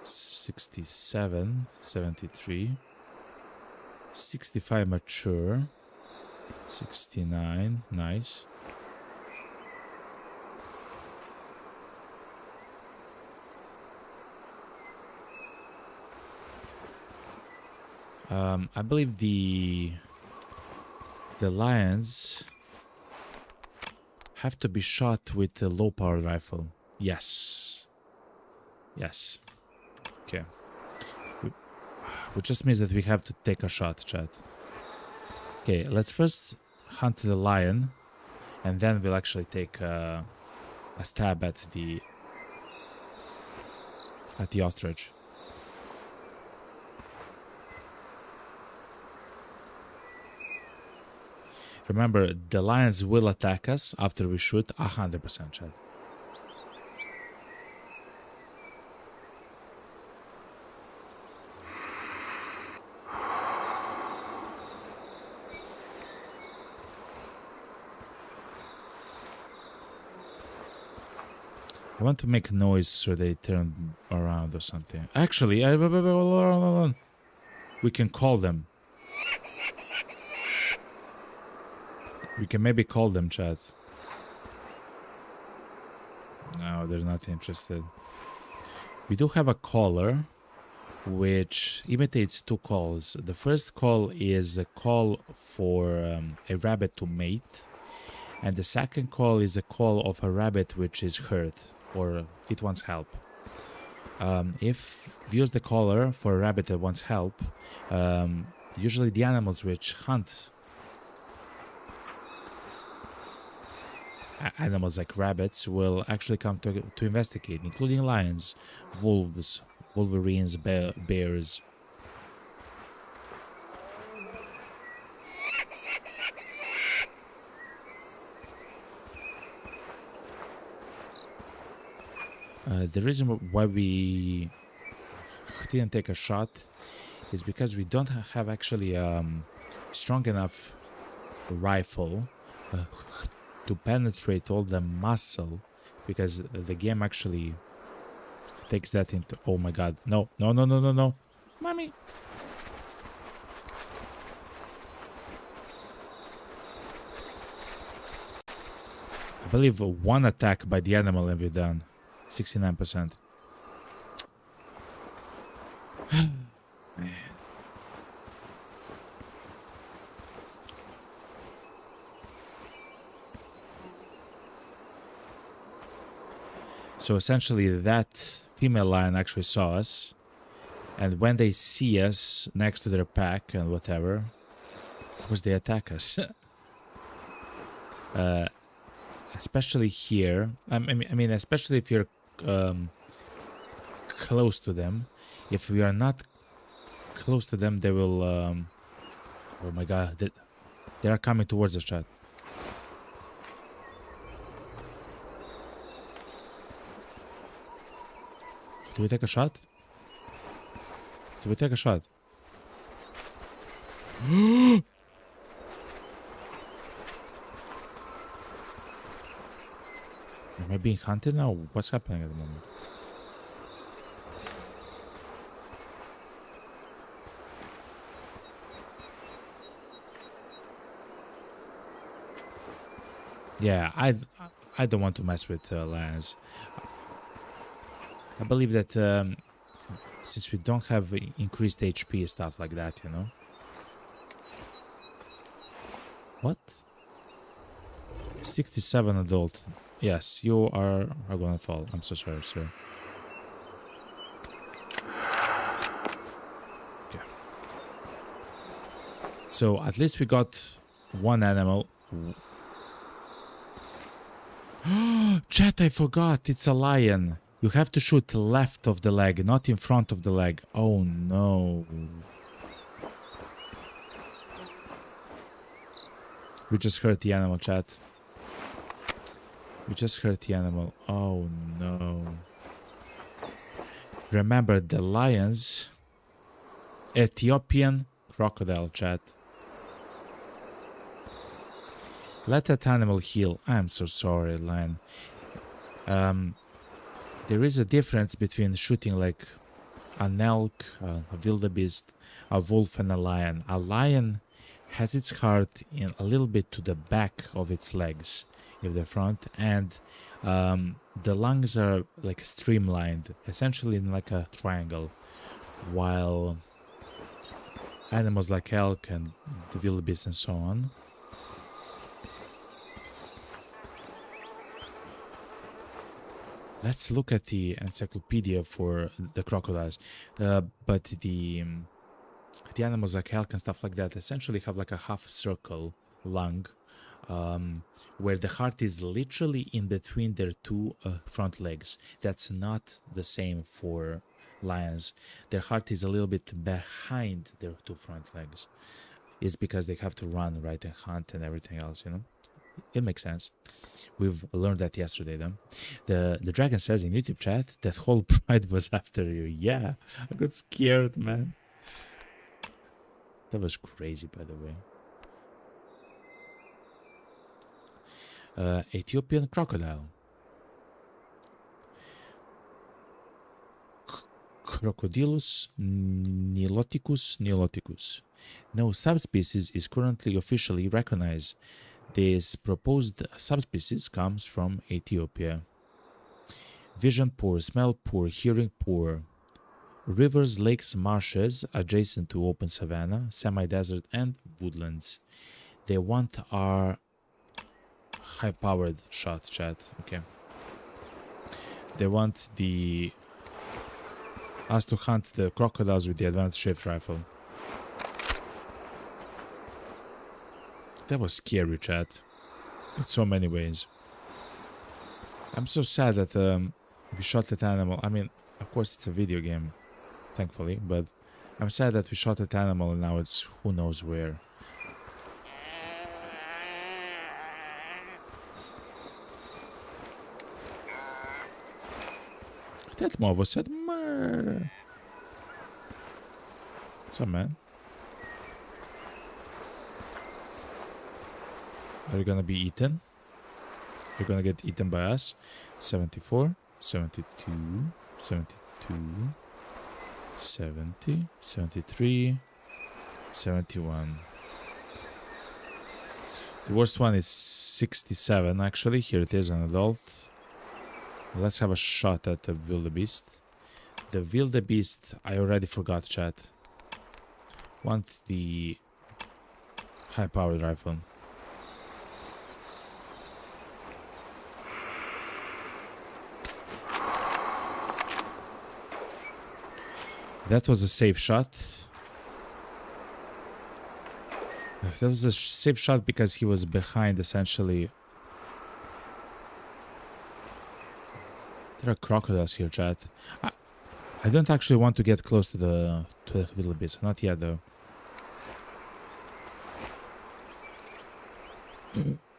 67, 73, 65 mature, 69, nice. I believe the lions have to be shot with a low power rifle. Yes. Yes. Okay. Which just means that we have to take a shot, chat. Okay, let's first hunt the lion, and then we'll actually take a stab at the ostrich. Remember, the lions will attack us after we shoot 100%, chat. I want to make noise so they turn around or something. Actually, hold on. We can call them. We can maybe call them, chat. No, they're not interested. We do have a caller, which imitates two calls. The first call is a call for a rabbit to mate, and the second call is a call of a rabbit which is hurt or it wants help. If we use the caller for a rabbit that wants help, usually the animals which hunt animals like rabbits will actually come to investigate, including lions, wolves, wolverines, bears. The reason why we didn't take a shot is because we don't have actually strong enough rifle to penetrate all the muscle, because the game actually takes that into... Oh my god, no, no, no, no, no, no, mommy. I believe one attack by the animal and we're done. 69%. So essentially that female lion actually saw us, and when they see us next to their pack and whatever, of course they attack us. Especially here, I mean especially if you're close to them. If we are not close to them, they will oh my god, they are coming towards us, chat. Do we take a shot? Do we take a shot? Am I being hunted now? What's happening at the moment? Yeah, I don't want to mess with lions. I believe that since we don't have increased HP stuff like that, you know. What? 67 adult. Yes, you are gonna fall. I'm so sorry, sir. Okay. So at least we got one animal. Chat, I forgot. It's a lion. You have to shoot left of the leg, not in front of the leg. Oh no. We just hurt the animal, chat. We just hurt the animal. Oh no. Remember the lions. Ethiopian crocodile, chat. Let that animal heal. I'm so sorry, lion. There is a difference between shooting like an elk, a wildebeest, a wolf, and a lion. A lion has its heart in a little bit to the back of its legs, if the front, and the lungs are like streamlined, essentially in like a triangle, while animals like elk and the wildebeest and so on Let's look at the encyclopedia for the crocodiles. But the animals like elk and stuff like that essentially have like a half circle lung, where the heart is literally in between their two front legs. That's not the same for lions. Their heart is a little bit behind their two front legs. It's because they have to run, right, and hunt and everything else, you know. It makes sense. We've learned that yesterday, though. The dragon says in YouTube chat that whole pride was after you. Yeah, I got scared, man. That was crazy, by the way. Ethiopian crocodile. Crocodilus niloticus. No subspecies is currently officially recognized. This proposed subspecies comes from Ethiopia. Vision poor, smell poor, hearing poor. Rivers, lakes, marshes adjacent to open savanna, semi-desert and woodlands. They want our high-powered shot, chat. Okay. They want us to hunt the crocodiles with the advanced shaped rifle. That was scary, chat. In so many ways. I'm so sad that we shot that animal. I mean, of course it's a video game, thankfully, but I'm sad that we shot that animal and now it's who knows where. That mob was said, "Murr." What's up, man? Are you gonna be eaten? You're gonna get eaten by us. 74, 72, 72, 70, 73, 71. The worst one is 67, actually. Here it is, an adult. Let's have a shot at the wildebeest. The wildebeest, I already forgot, chat. Want the high-powered rifle. That was a safe shot. That was a safe shot because he was behind, essentially. There are crocodiles here, chat. I don't actually want to get close to the wildebeest. Not yet, though.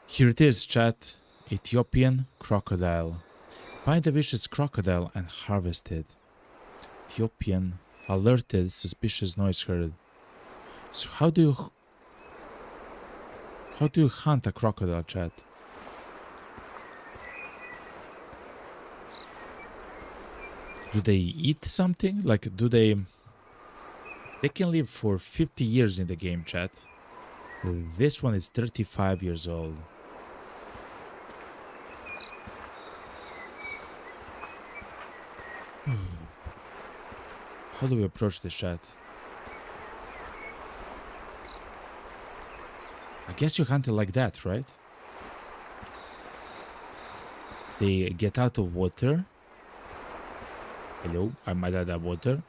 Here it is, chat. Ethiopian crocodile. Find the vicious crocodile and harvest it. Ethiopian. Alerted, suspicious noise heard. So how do you hunt a crocodile, chat? Do they eat something? Like, do they can live for 50 years in the game, chat. This one is 35 years old. How do we approach this, chat? I guess you hunt it like that, right? They get out of water. Hello, I might add that water.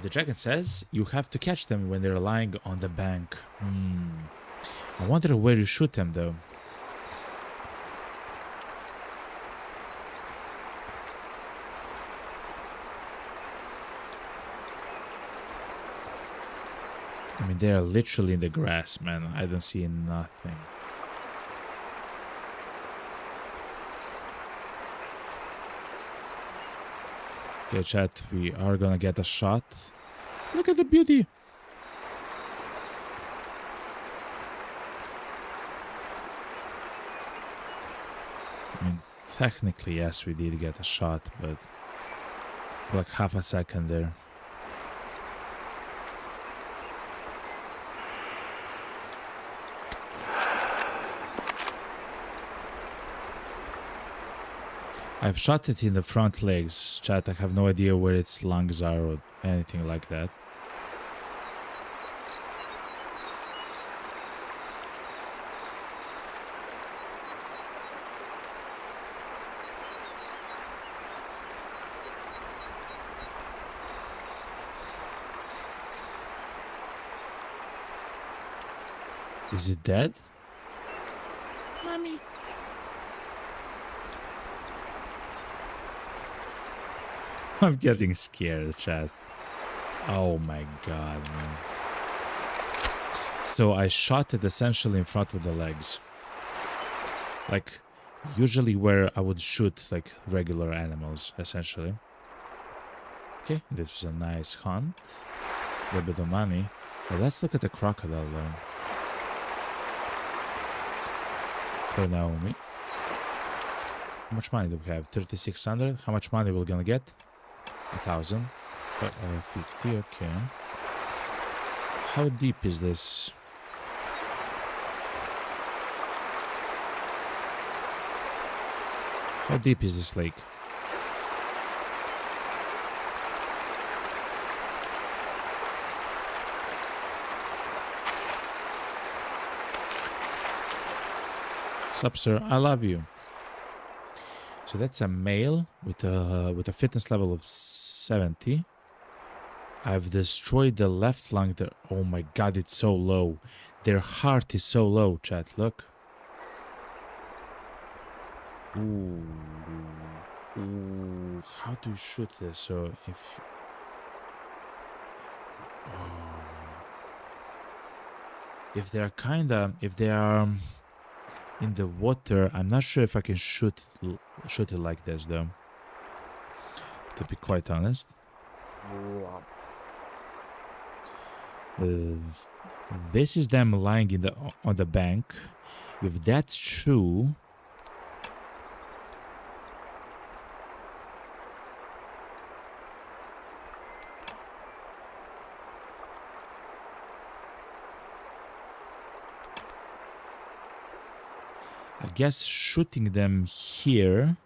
The dragon says you have to catch them when they're lying on the bank. I wonder where you shoot them, though. I mean, they are literally in the grass, man. I don't see nothing. Okay, chat, we are gonna get a shot. Look at the beauty. I mean, technically, yes, we did get a shot, but for like half a second there. I've shot it in the front legs, chat. I have no idea where its lungs are or anything like that. Is it dead? Mommy. I'm getting scared, chat. Oh my god, man. So I shot it essentially in front of the legs. Like, usually where I would shoot like regular animals, essentially. Okay, this is a nice hunt. A little bit of money. Well, let's look at the crocodile though. For Naomi. How much money do we have? 3,600. How much money we're gonna get? 1,000. 50, okay. How deep is this? How deep is this lake? Sup, sir? I love you. So that's a male with a fitness level of 70. I've destroyed the left lung. Oh my god, it's so low. Their heart is so low, chat. Look. Ooh. Ooh. How do you shoot this? So if... Oh. If they're kinda... If they are... in the water, I'm not sure if I can shoot it like this though, to be quite honest. This is them lying on the bank. If that's true, I guess shooting them here,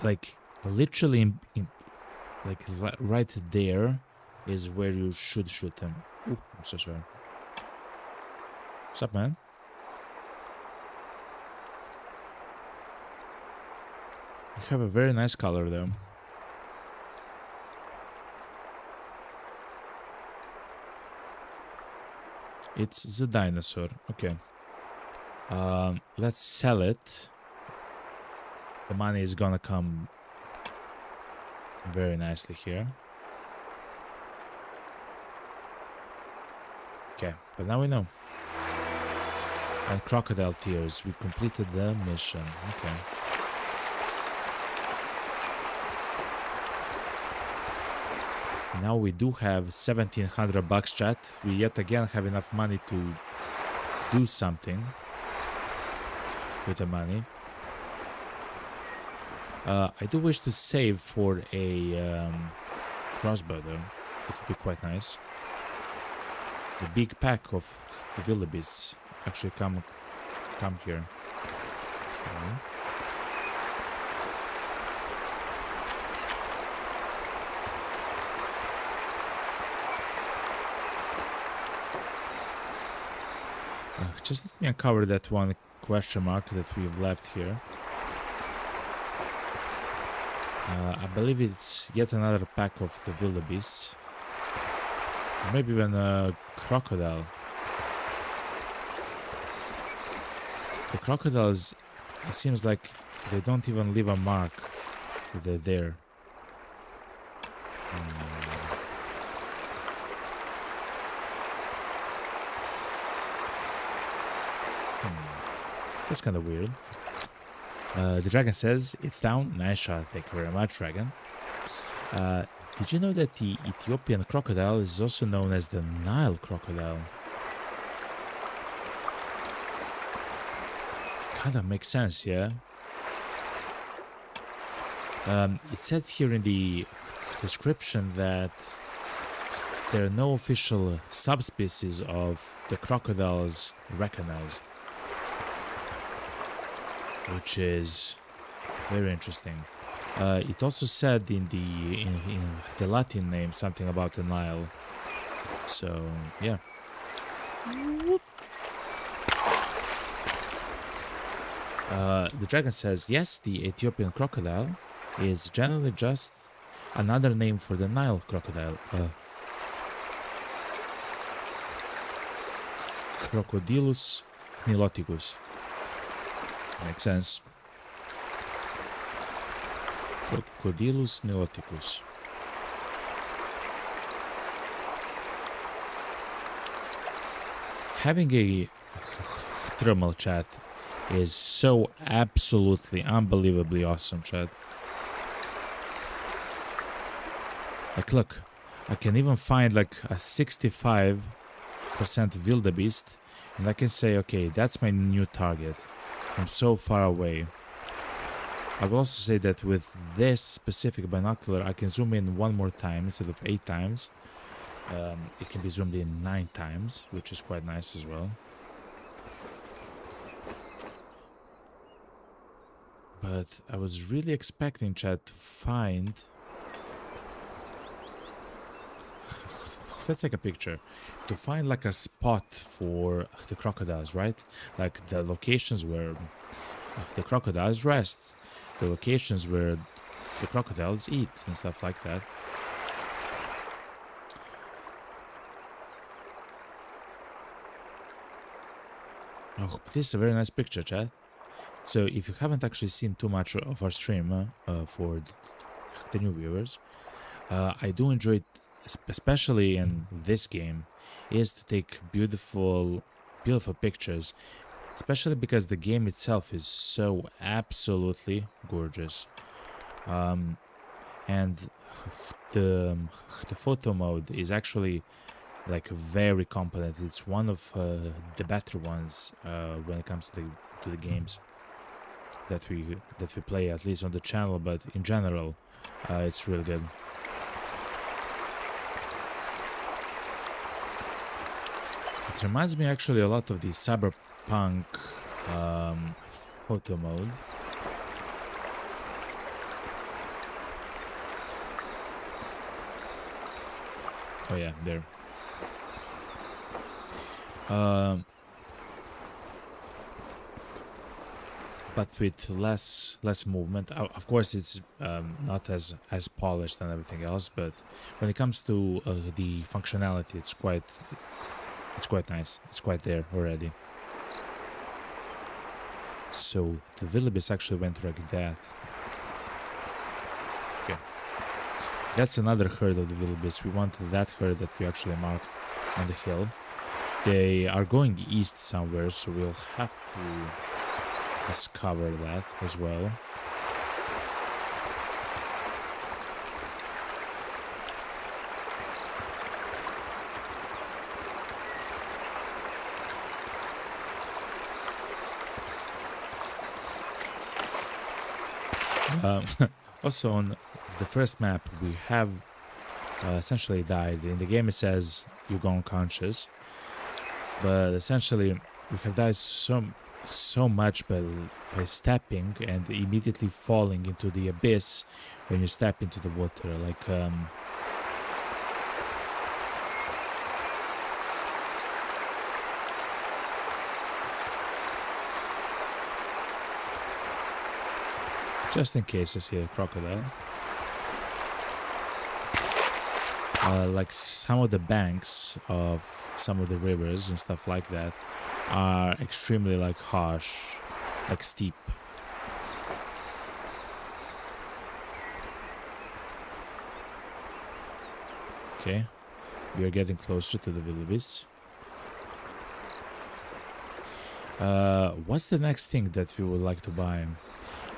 like literally like right there is where you should shoot them. Ooh, I'm so sorry. What's up, man? You have a very nice color though. It's the dinosaur. Okay. Let's sell it. The money is gonna come very nicely here. Okay, but now we know. And crocodile tears. We completed the mission. Okay. Now we do have 1,700 bucks, chat. We yet again have enough money to do something with the money. I do wish to save for a crossbow though. It would be quite nice. The big pack of the wildebeests actually come here. Okay. Just let me uncover that one question mark that we've left here. I believe it's yet another pack of the wildebeests. Or maybe even a crocodile. The crocodiles, it seems like they don't even leave a mark if they're there. That's kind of weird. The dragon says, it's down. Nice shot. Thank you very much, dragon. Did you know that the Ethiopian crocodile is also known as the Nile crocodile? Kind of makes sense, yeah? It said here in the description that there are no official subspecies of the crocodiles recognized, which is very interesting. It also said in the Latin name something about the Nile. So yeah. The dragon says, yes, the Ethiopian crocodile is generally just another name for the Nile crocodile. Crocodilus niloticus. Makes sense. Crocodilus niloticus. Having a thermal chat is so absolutely, unbelievably awesome, Chad. Like, look, I can even find like a 65% wildebeest, and I can say, okay, that's my new target from so far away. I will also say that with this specific binocular, I can zoom in one more time instead of 8 times. It can be zoomed in 9 times, which is quite nice as well. But I was really expecting, Chad, to find... Let's take a picture. To find like a spot for the crocodiles, right? Like the locations where the crocodiles rest. The locations where the crocodiles eat and stuff like that. Oh, this is a very nice picture, Chad. So if you haven't actually seen too much of our stream for the new viewers, I do enjoy it, especially in this game, is to take beautiful pictures, especially because the game itself is so absolutely gorgeous. And the photo mode is actually like very competent. It's one of the better ones when it comes to the games that we play, at least on the channel, but in general it's really good. It reminds me actually a lot of the cyberpunk photo mode. Oh yeah, there. But with less movement. Of course, it's not as polished and everything else. But when it comes to the functionality, it's quite nice. It's quite there already. So the wildebeest actually went like that. Okay, that's another herd of the wildebeest. We want that herd that we actually marked on the hill. They are going east somewhere, so we'll have to discover that as well. Also on the first map we have essentially died. In the game it says you go unconscious, but essentially we have died so much by stepping and immediately falling into the abyss when you step into the water. Like just in case I see a crocodile. Like some of the banks of some of the rivers and stuff like that are extremely like harsh, like steep. Okay, we are getting closer to the wildebeest. What's the next thing that we would like to buy?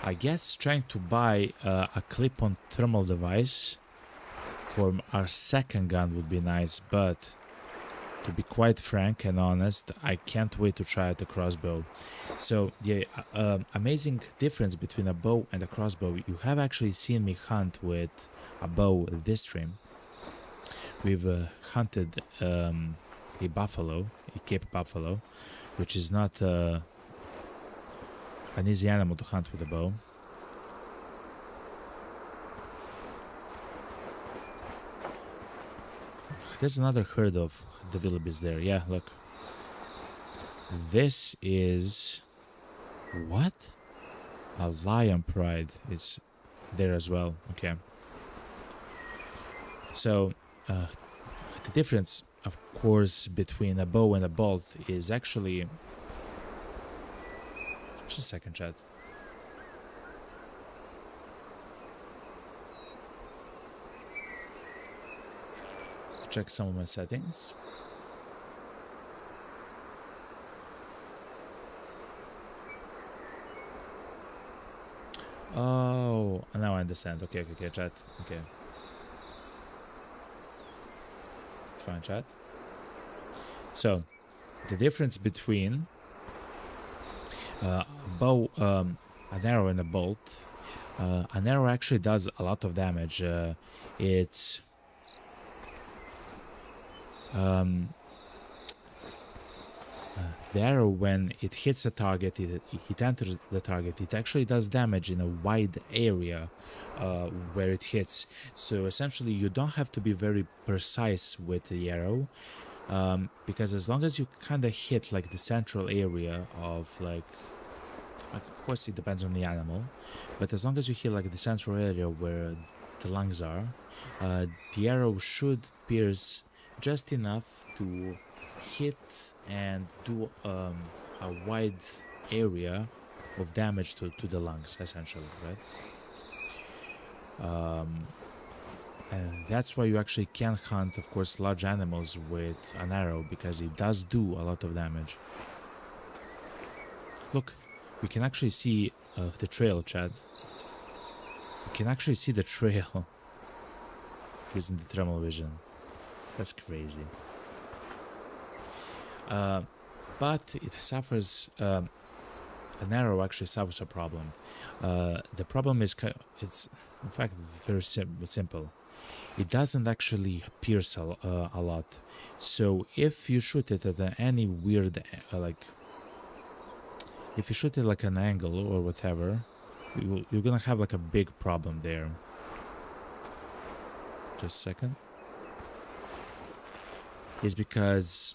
I guess trying to buy a clip-on thermal device for our second gun would be nice, but to be quite frank and honest, I can't wait to try out the crossbow. So the amazing difference between a bow and a crossbow, you have actually seen me hunt with a bow this stream. We've hunted a buffalo, a Cape buffalo, which is not an easy animal to hunt with a bow. There's another herd of the wildebeest there. Yeah, look. This is... what? A lion pride is there as well. Okay. So, the difference, of course, between a bow and a bolt is actually... just a second, chat. Check some of my settings. Oh, now I understand. Okay, chat. Okay. It's fine, chat. So, the difference between an arrow and a bolt, an arrow actually does a lot of damage. It's the arrow, when it hits a target, it enters the target, it actually does damage in a wide area where it hits. So essentially you don't have to be very precise with the arrow, because as long as you kind of hit like the central area of like, of course it depends on the animal, but as long as you hit like the central area where the lungs are, the arrow should pierce just enough to hit and do a wide area of damage to the lungs, essentially, right? And that's why you actually can hunt, of course, large animals with an arrow, because it does do a lot of damage. Look, we can actually see the trail, Chad. We can actually see the trail using the thermal vision. That's crazy. But it suffers, an arrow actually suffers a problem. The problem is, it's in fact very simple. It doesn't actually pierce a lot. So if you shoot it at any weird, if you shoot it like an angle or whatever, you're gonna have like a big problem there. Just a second. Is because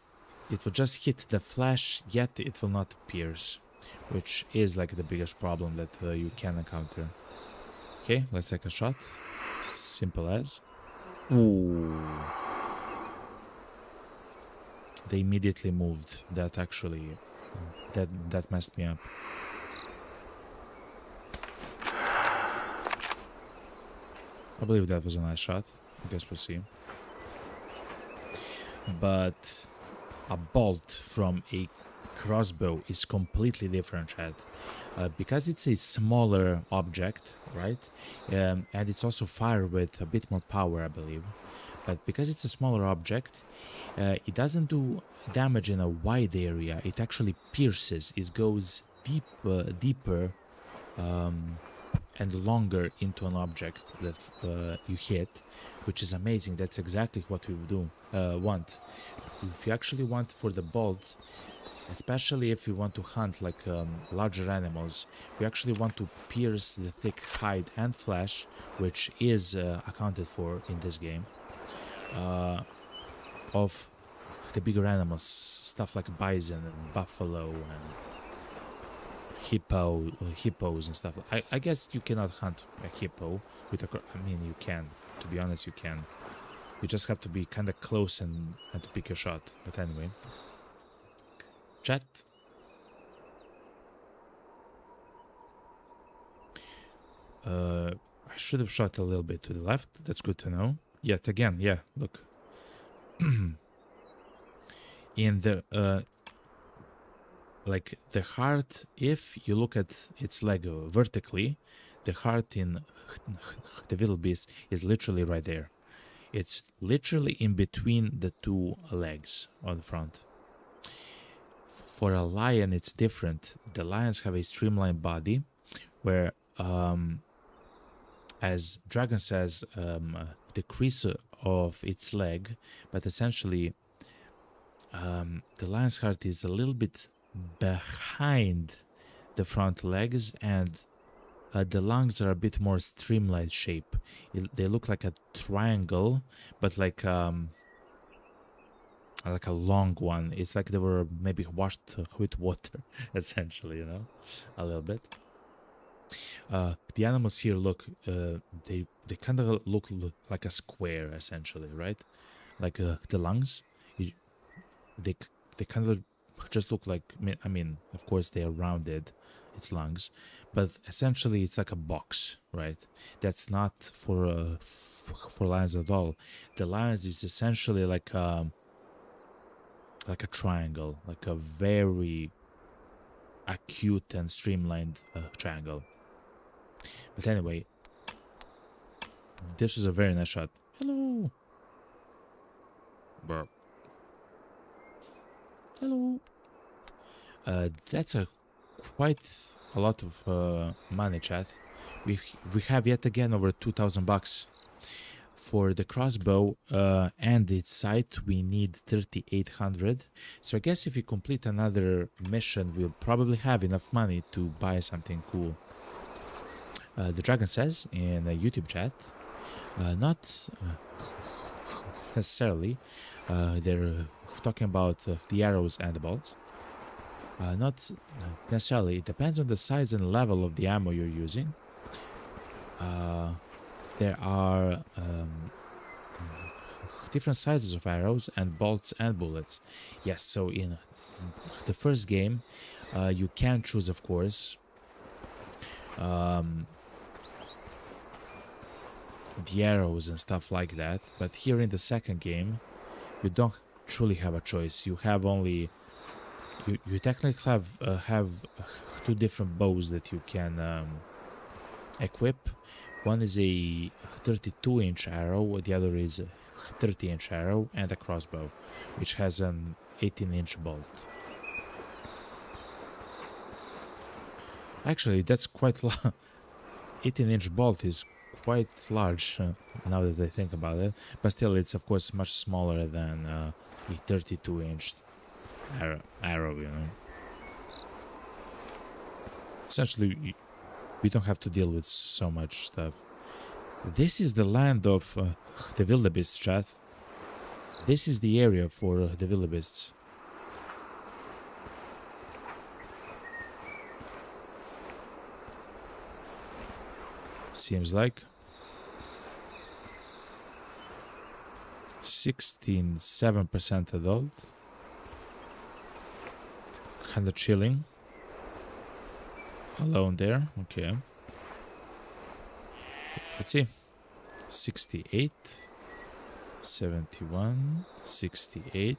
it will just hit the flash, yet it will not pierce, which is like the biggest problem that you can encounter. Okay, let's take a shot. Simple as. Ooh. They immediately moved. That actually, that messed me up. I believe that was a nice shot. I guess we'll see. But a bolt from a crossbow is completely different, Chad. Because it's a smaller object, right? And it's also fired with a bit more power, I believe. But because it's a smaller object, it doesn't do damage in a wide area. It actually pierces. It goes deeper and longer into an object that you hit, which is amazing. That's exactly what we want. If you actually want for the bolt, especially if you want to hunt like larger animals, we actually want to pierce the thick hide and flesh, which is accounted for in this game, of the bigger animals, stuff like bison and buffalo and hippos and stuff. I guess you cannot hunt a hippo with a. I mean, you can. To be honest, you can. You just have to be kind of close and to pick your shot. But anyway, chat. I should have shot a little bit to the left. That's good to know. Yet again, yeah. Look, in the like the heart, if you look at its leg vertically, the heart in the wildebeest is literally right there. It's literally in between the two legs on the front. For a lion, it's different. The lions have a streamlined body, where, as Dragon says, the crease of its leg, but essentially, the lion's heart is a little bit behind the front legs, and the lungs are a bit more streamlined shape. They look like a triangle, but like a long one. It's like they were maybe washed with water, essentially, you know, a little bit. The animals here look, they kind of look like a square, essentially, right? Like the lungs, they kind of just look like, I mean, of course they are rounded, its lungs, but essentially it's like a box, right? That's not for lions at all. The lions is essentially like a triangle, like a very acute and streamlined triangle. But anyway, this was a very nice shot. Hello. Burp. Hello. That's a quite a lot of money, chat. We have yet again over 2,000 bucks. For the crossbow and its sight, we need 3,800. So I guess if we complete another mission, we'll probably have enough money to buy something cool. The dragon says in a YouTube chat, not necessarily. They're talking about the arrows and the bolts. Not necessarily. It depends on the size and level of the ammo you're using. There are different sizes of arrows and bolts and bullets. Yes, so in the first game, you can choose, of course, the arrows and stuff like that. But here in the second game, you don't truly have a choice. You have only you technically have two different bows that you can equip. One is a 32-inch arrow, the other is a 30-inch arrow, and a crossbow, which has an 18-inch bolt. Actually, that's quite 18-inch bolt is quite large now that I think about it, but still it's of course much smaller than a 32-inch arrow, you know. Essentially, we don't have to deal with so much stuff. This is the land of the wildebeests, chat. This is the area for the wildebeests. Seems like 16.7% adult. Kinda chilling. Alone there, okay. Let's see. 68, 71, 68,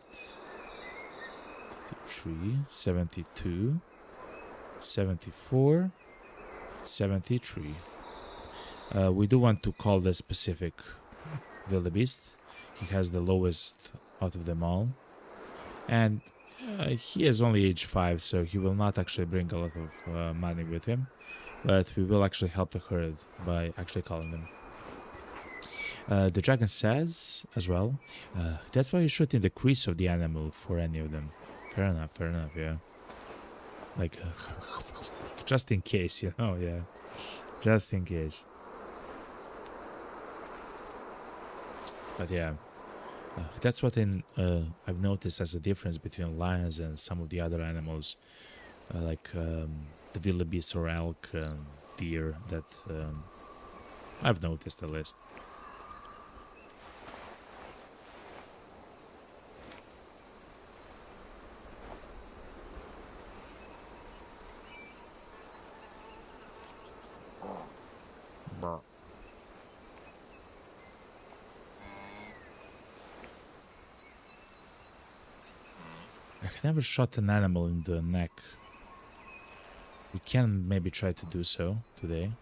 73, 72, 74, 73. We do want to call the specific wildebeest. He has the lowest out of them all. And he is only age 5, so he will not actually bring a lot of money with him. But we will actually help the herd by actually calling them. The dragon says as well, that's why you shoot in the crease of the animal for any of them. Fair enough, yeah. Like, just in case, you know, yeah. Just in case. But yeah, that's what I've noticed as a difference between lions and some of the other animals, like the wildebeest or elk, deer, that I've noticed at least. I've never shot an animal in the neck. We can maybe try to do so today.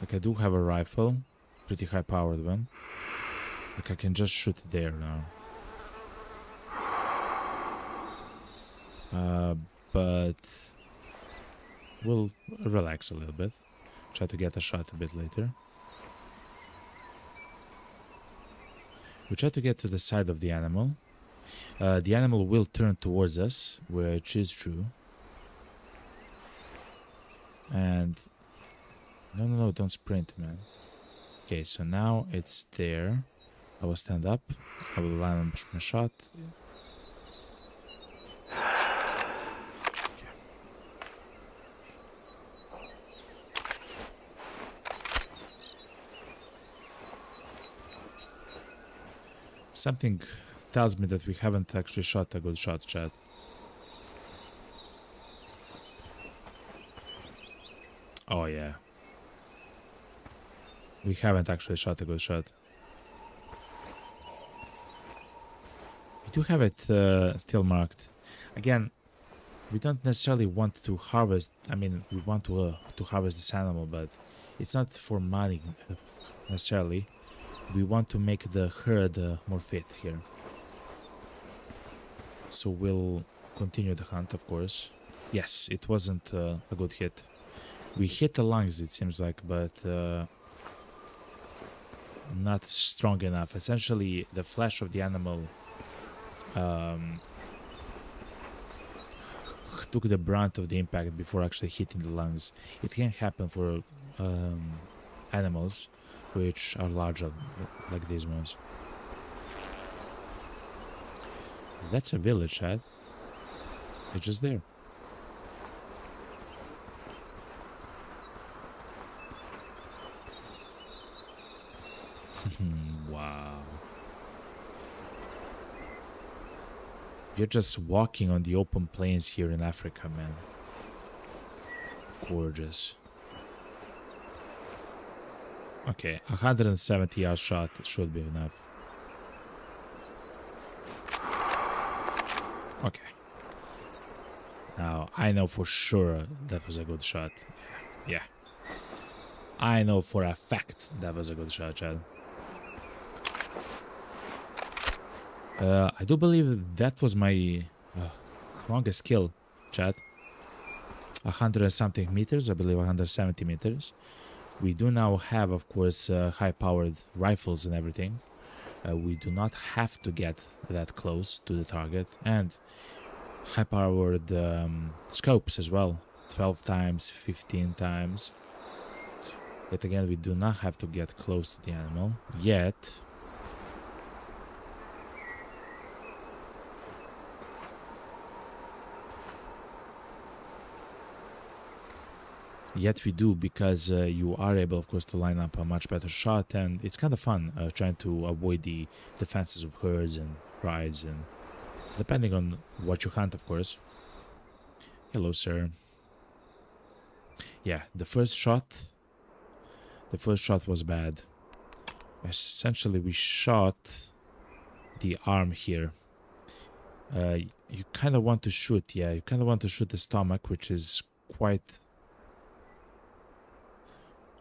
Like, I do have a rifle, pretty high powered one. Like, I can just shoot there now. But we'll relax a little bit. Try to get a shot a bit later. We try to get to the side of the animal. The animal will turn towards us, which is true. And no, don't sprint, man. Okay, so now it's there. I will stand up. I will land my shot. Something tells me that we haven't actually shot a good shot, chat. Oh yeah. We haven't actually shot a good shot. We do have it still marked. Again, we don't necessarily want to harvest. I mean, we want to harvest this animal, but it's not for money necessarily. We want to make the herd more fit here. So we'll continue the hunt, of course. Yes, it wasn't a good hit. We hit the lungs, it seems like, but not strong enough. Essentially, the flesh of the animal took the brunt of the impact before actually hitting the lungs. It can happen for animals which are larger, like these ones. That's a village, Chad. It's just there. Wow. You're just walking on the open plains here in Africa, man. Gorgeous. Okay, 170 yard shot should be enough. Okay. Now, I know for sure that was a good shot. Yeah. I know for a fact that was a good shot, Chad. I do believe that was my longest kill, Chad. 100 and something meters, I believe 170 meters. We do now have, of course, high-powered rifles and everything. We do not have to get that close to the target. And high-powered scopes as well. 12 times, 15 times. Yet again, we do not have to get close to the animal. Yet we do, because you are able, of course, to line up a much better shot, and it's kind of fun trying to avoid the defenses of herds and rides, and depending on what you hunt, of course. Hello, sir. Yeah, the first shot was bad. Essentially, we shot the arm here. You kind of want to shoot, yeah, you kind of want to shoot the stomach, which is quite...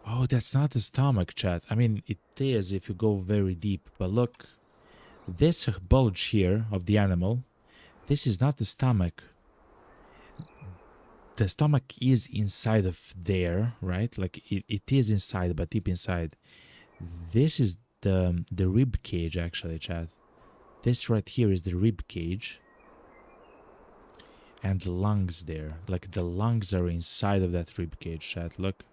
Oh, that's not the stomach, chat. I mean, it is if you go very deep, but look, this bulge here of the animal, this is not the stomach. The stomach is inside of there, right? Like it is inside, but deep inside. This is the rib cage, actually, chat. This right here is the rib cage. And the lungs there. Like the lungs are inside of that rib cage, chat. Look.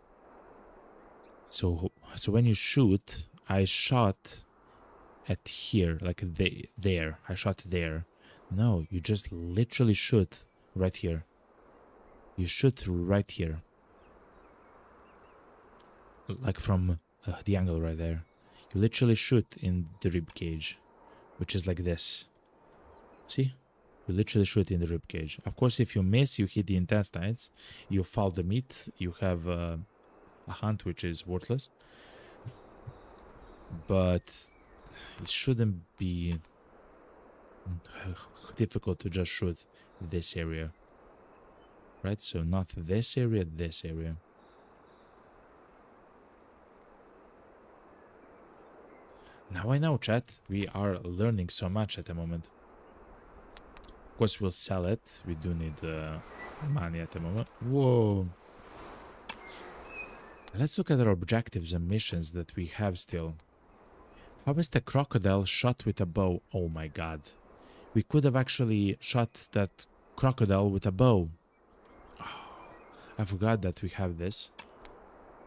So when you shoot, I shot at here, like there. I shot there. No, you just literally shoot right here. You shoot right here. Like from the angle right there. You literally shoot in the rib cage, which is like this. See? You literally shoot in the rib cage. Of course, if you miss, you hit the intestines. You foul the meat. You have... a hunt which is worthless, but it shouldn't be difficult to just shoot this area, right? So not this area, this area. Now I know, chat, we are learning so much at the moment. Of course, we'll sell it. We do need money at the moment. Whoa. Let's look at our objectives and missions that we have still. Harvest a crocodile shot with a bow. Oh my god. We could have actually shot that crocodile with a bow. Oh, I forgot that we have this.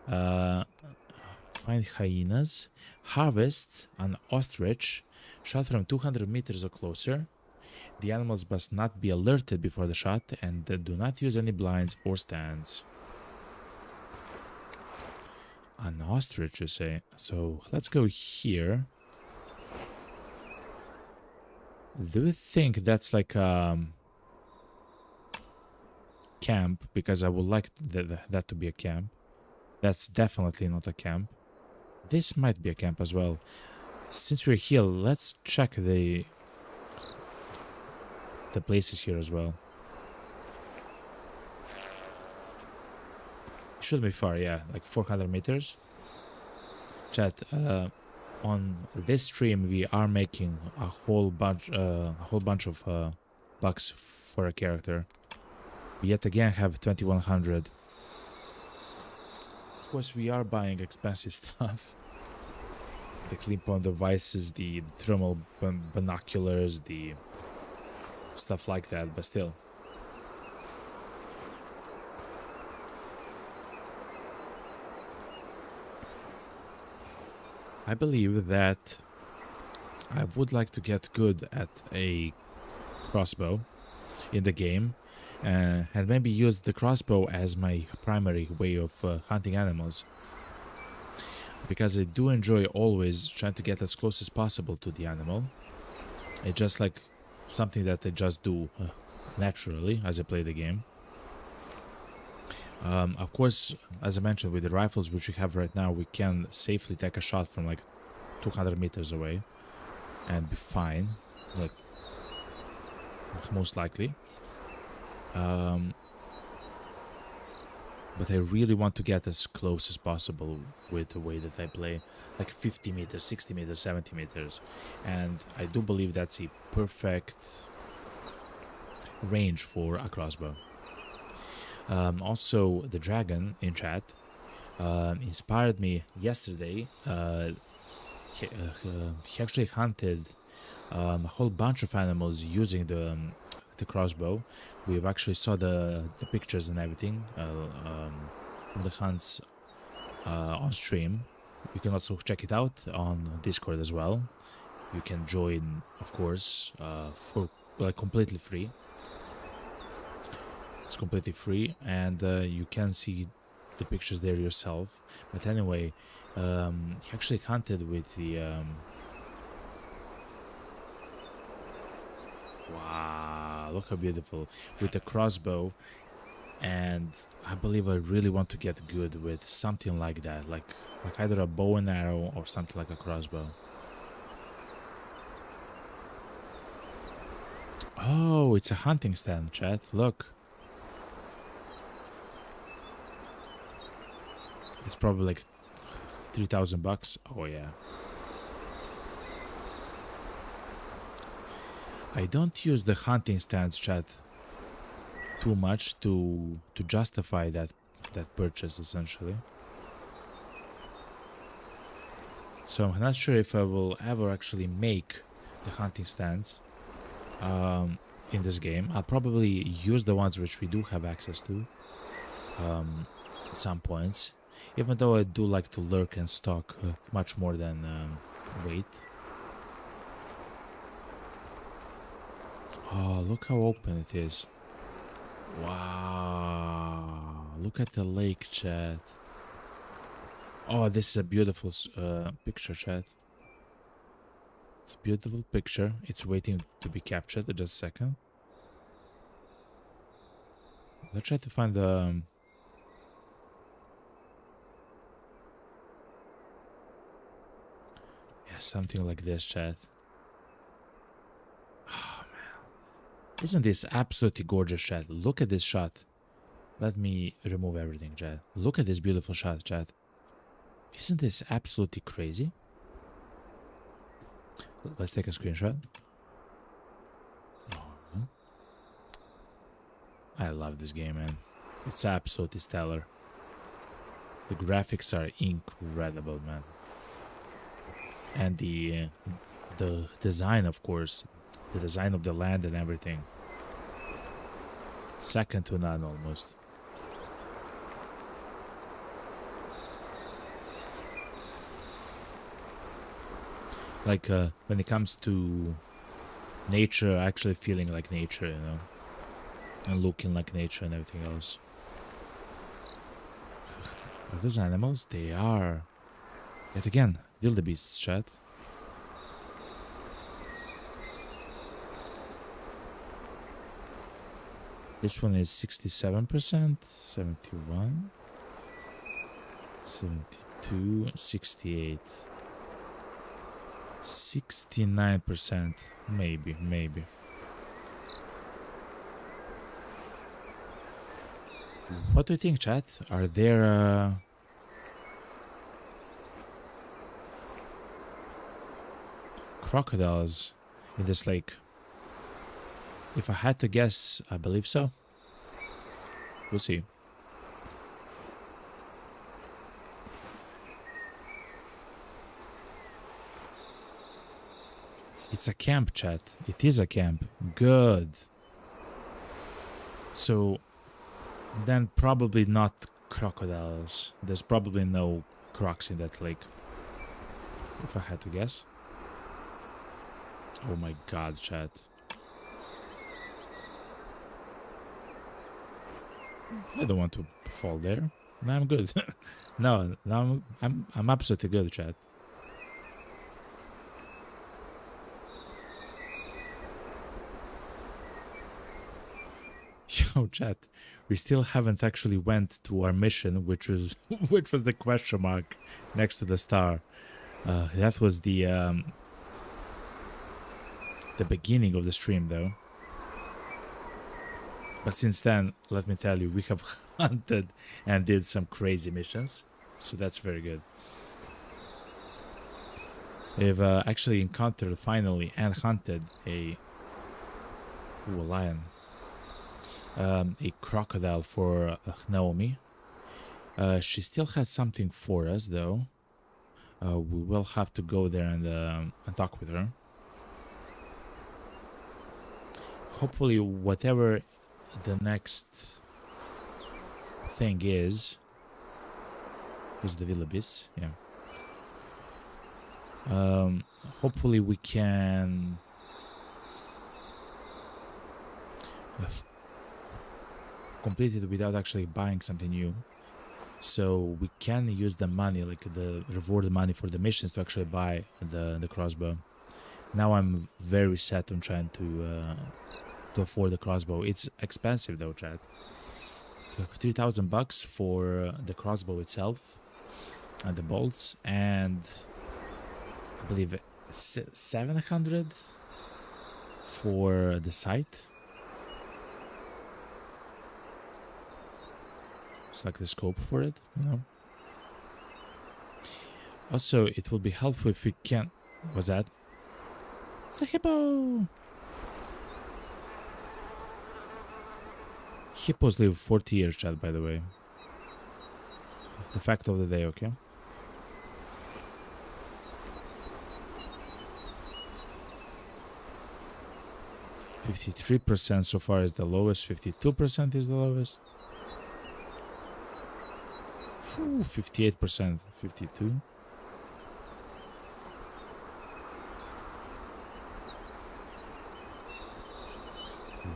Find hyenas. Harvest an ostrich shot from 200 meters or closer. The animals must not be alerted before the shot, and do not use any blinds or stands. An ostrich, you say? So let's go here. Do you think that's like a camp? Because I would like that to be a camp. That's definitely not a camp. This might be a camp as well. Since we're here, let's check the places here as well. should be far, yeah, like 400 meters. Chat, on this stream we are making a whole bunch of bucks for a character. We yet again have 2100. Of course, we are buying expensive stuff. The clip-on devices, the thermal binoculars, the stuff like that, but still. I believe that I would like to get good at a crossbow in the game, and maybe use the crossbow as my primary way of hunting animals, because I do enjoy always trying to get as close as possible to the animal. It's just like something that I just do naturally as I play the game. Of course, as I mentioned, with the rifles which we have right now, we can safely take a shot from like 200 meters away and be fine, like most likely. But I really want to get as close as possible with the way that I play, like 50 meters, 60 meters, 70 meters, and I do believe that's a perfect range for a crossbow. Also, the dragon in chat inspired me yesterday. He actually hunted a whole bunch of animals using the crossbow. We've actually saw the pictures and everything from the hunts on stream. You can also check it out on Discord as well. You can join, of course, for like completely free. It's completely free, and you can see the pictures there yourself. But anyway, he actually hunted with the wow, look how beautiful, with the crossbow, and I believe I really want to get good with something like that, like either a bow and arrow or something like a crossbow. Oh, it's a hunting stand, chat. Look. It's probably like 3,000 bucks. Oh yeah. I don't use the hunting stands, chat, too much to justify that purchase, essentially. So I'm not sure if I will ever actually make the hunting stands in this game. I'll probably use the ones which we do have access to at some points. Even though I do like to lurk and stalk much more than wait. Oh, look how open it is. Wow. Look at the lake, chat. Oh, this is a beautiful picture, chat. It's a beautiful picture. It's waiting to be captured. Just a second. Let's try to find the... yeah, something like this, chat. Oh, man. Isn't this absolutely gorgeous, chat? Look at this shot. Let me remove everything, chat. Look at this beautiful shot, chat. Isn't this absolutely crazy? Let's take a screenshot. Oh, I love this game, man. It's absolutely stellar. The graphics are incredible, man. And the design, of course, the design of the land and everything. Second to none, almost. Like when it comes to nature, actually feeling like nature, you know, and looking like nature and everything else. Are those animals? They are. Yet again, wildebeests, chat. This one is 67%, 71, 72, 68, 69%, maybe. What do you think, chat? Are there crocodiles in this lake? If I had to guess, I believe so. We'll see. It's a camp, chat. It is a camp. Good. So, then probably not crocodiles. There's probably no crocs in that lake. If I had to guess. Oh my god, chat. I don't want to fall there. No, I'm good. No, I'm absolutely good, chat. Yo, chat. We still haven't actually went to our mission, which was which was the question mark next to the star. That was the beginning of the stream, though. But since then, let me tell you, we have hunted and did some crazy missions, so that's very good. We've actually encountered finally and hunted a lion. A crocodile for Naomi. She still has something for us, though. We will have to go there and talk with her. Hopefully, whatever the next thing is the Villabis, yeah. Hopefully, we can complete it without actually buying something new, so we can use the money, like the reward money for the missions, to actually buy the crossbow. Now I'm very set on trying to afford the crossbow. It's expensive though, chat. $3,000 for the crossbow itself and the bolts, and I believe 700 for the sight. It's like the scope for it, you know. Also, it would be helpful if we can... What's that? It's a hippo! Hippos live 40 years, chat, by the way. The fact of the day, okay? %53% so far is the lowest, 52% is the lowest. 58%, 52.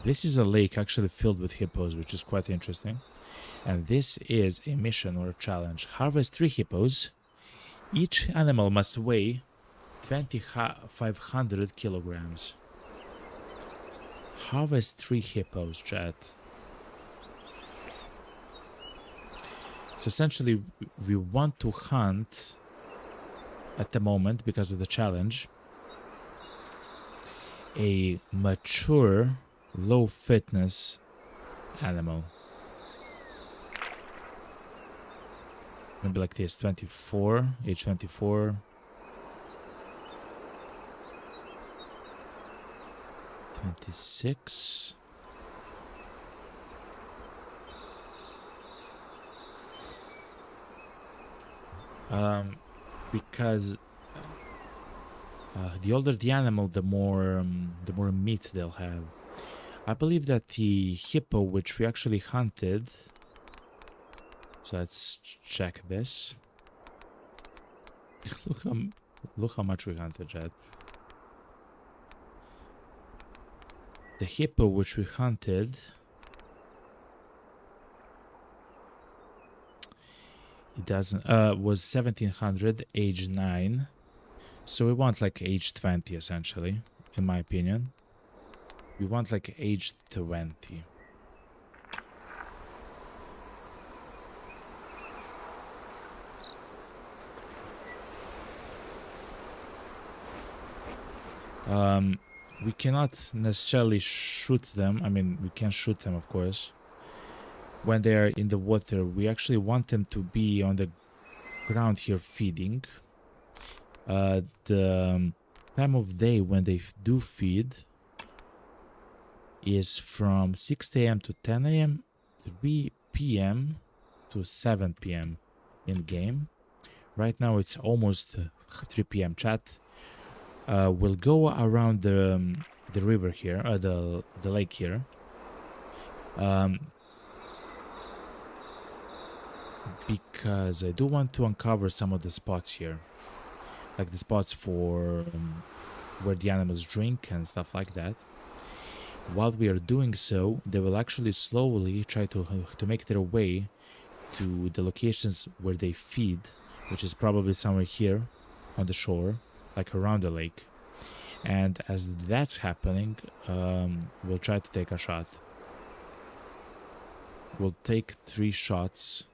This is a lake actually filled with hippos, which is quite interesting. And this is a mission or a challenge. Harvest 3 hippos. Each animal must weigh 2,500 kilograms. Harvest 3 hippos, chat. So essentially, we want to hunt at the moment, because of the challenge, a mature, low fitness animal. Maybe like this, 24, age 24. 26. Because the older the animal, the more meat they'll have. I believe that the hippo, which we actually hunted, so let's check this. Look how much we hunted, Chad. The hippo which we hunted, it doesn't was 1700, age 9. So we want like age 20 essentially, in my opinion. We want like age 20. We cannot necessarily shoot them. I mean, we can shoot them, of course. when they are in the water, we actually want them to be on the ground here feeding. The time of day when they do feed is from 6 a.m. to 10 a.m., 3 p.m. to 7 p.m. in game. Right now it's almost 3 p.m. chat. We'll go around the river here, the lake here. Because I do want to uncover some of the spots here, like the spots for where the animals drink and stuff like that. While we are doing so, they will actually slowly try to make their way to the locations where they feed, which is probably somewhere here on the shore, like around the lake. And as that's happening, we'll try to take a shot. We'll take 3 shots.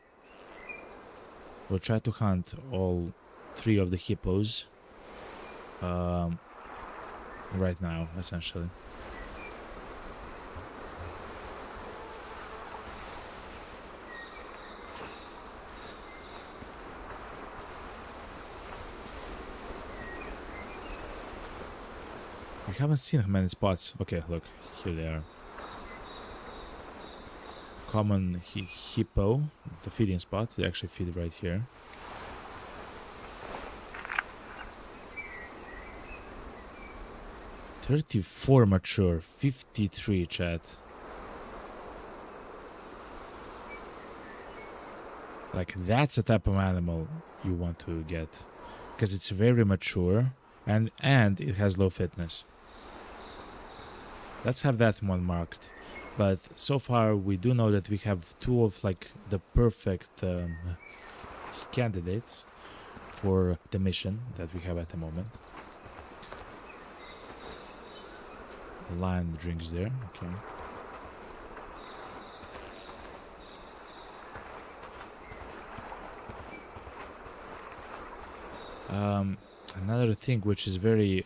We'll try to hunt all 3 of the hippos right now, essentially. We haven't seen many spots. Okay, look, here they are. Common hippo, the feeding spot. They actually feed right here. $34 mature, 53 chat. Like, that's the type of animal you want to get, because it's very mature and it has low fitness. Let's have that one marked. But so far we do know that we have 2 of like the perfect candidates for the mission that we have at the moment. The lion drinks there, okay. Another thing which is very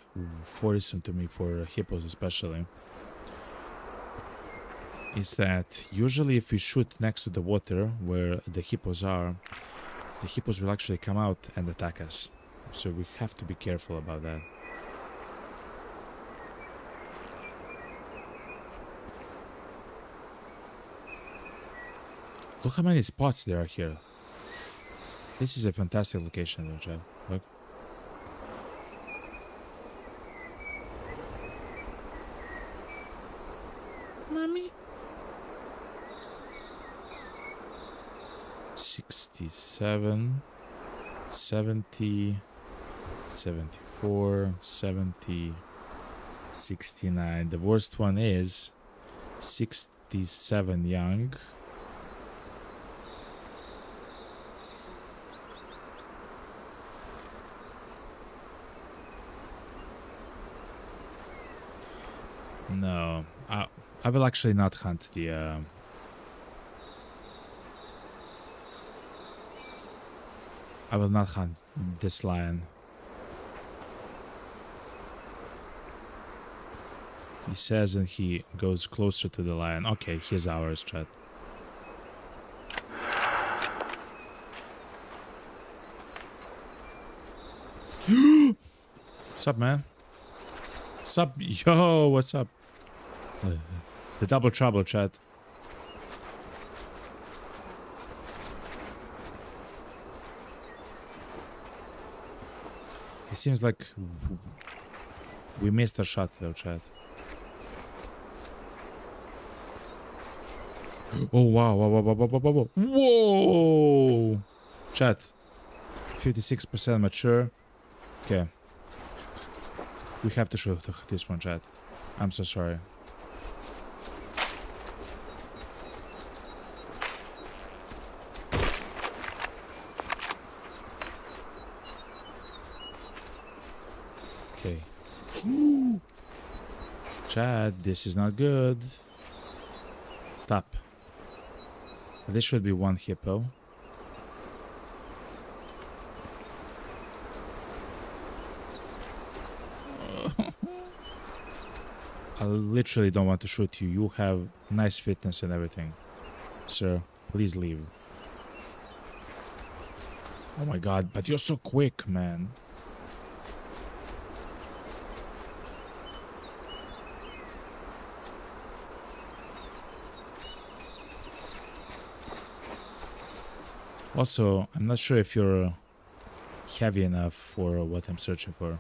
worrisome to me, for hippos especially, is that usually if we shoot next to the water where the hippos are, the hippos will actually come out and attack us. So we have to be careful about that. Look how many spots there are here. This is a fantastic location though, Chad. Look. Mommy. 67, 70, 74, 70, 69. The worst one is 67 young. No, I will actually not hunt the I will not hunt this lion. He says, and he goes closer to the lion. Okay, he's ours, chat. What's up, man? What's up? Yo, what's up? The double trouble, chat. It seems like we missed a shot though, chat. Oh wow, whoa. Whoa! Chat. 56% mature. Okay. We have to shoot this one, chat. I'm so sorry. Okay. Chad, this is not good. Stop. This should be one hippo. I literally don't want to shoot you. You have nice fitness and everything. Sir, please leave. Oh my god, but you're so quick, man. Also, I'm not sure if you're heavy enough for what I'm searching for.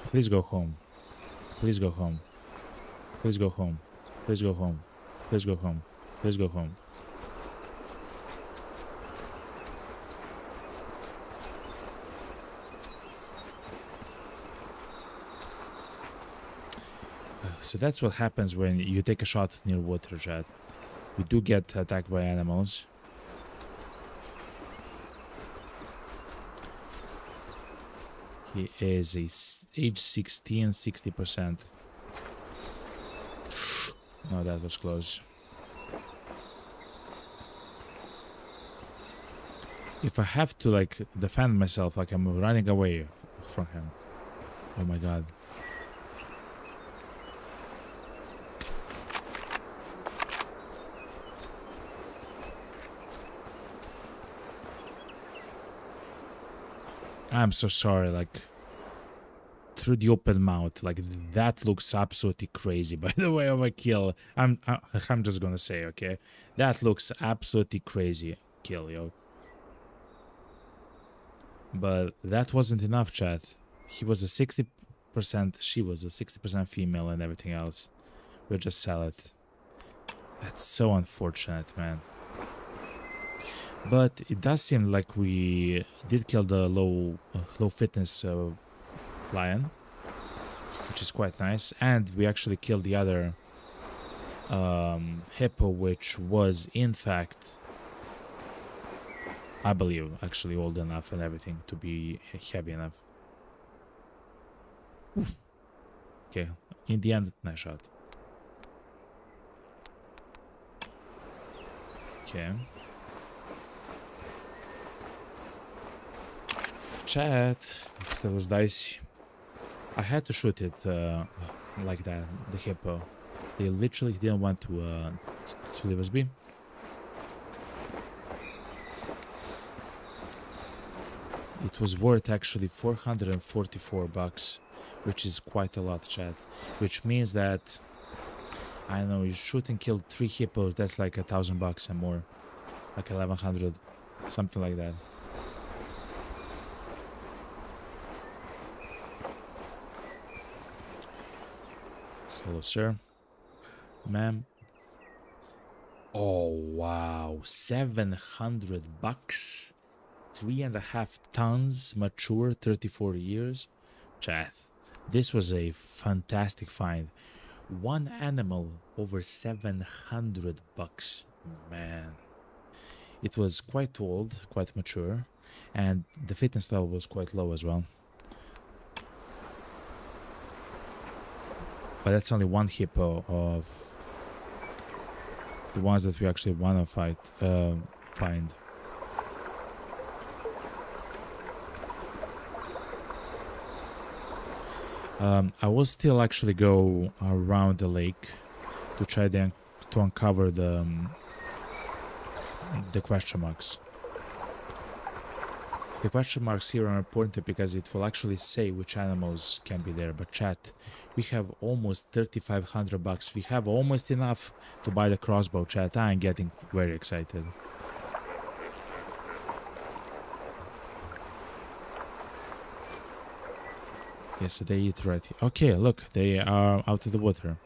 Please go home. Please go home. Please go home. Please go home. Please go home. Please go home. So that's what happens when you take a shot near water, chat. We do get attacked by animals. He is age 16, 60%. No, that was close. If I have to like defend myself, like I'm running away from him. Oh my god. I'm so sorry, like through the open mouth, like that looks absolutely crazy. By the way of a kill, I'm just gonna say, okay, that looks absolutely crazy kill, yo. But that wasn't enough, chat. He was a 60%, she was a 60% female and everything else. We'll just sell it. That's so unfortunate, man. But it does seem like we did kill the low fitness lion, which is quite nice, and we actually killed the other hippo, which was in fact, I believe, actually old enough and everything to be heavy enough. Oof. Okay, in the end, nice shot. Okay. Chat, that was dicey. I had to shoot it like that, the hippo. They literally didn't want to leave us be. It was worth actually 444 bucks, which is quite a lot, chat. Which means that, I don't know, you shoot and kill 3 hippos, that's like $1,000 and more. Like 1,100, something like that. Hello, sir. Ma'am. Oh, wow. 700 bucks. 3.5 tons, mature, 34 years. Chat, this was a fantastic find. One animal over 700 bucks. Man. It was quite old, quite mature, and the fitness level was quite low as well. But that's only one hippo of the ones that we actually want to find. I will still actually go around the lake to try to uncover the question marks. The question marks here are important because it will actually say which animals can be there. But chat, we have almost 3,500 bucks. We have almost enough to buy the crossbow, chat. I'm getting very excited. Yes, they eat right here. Okay, look, they are out of the water.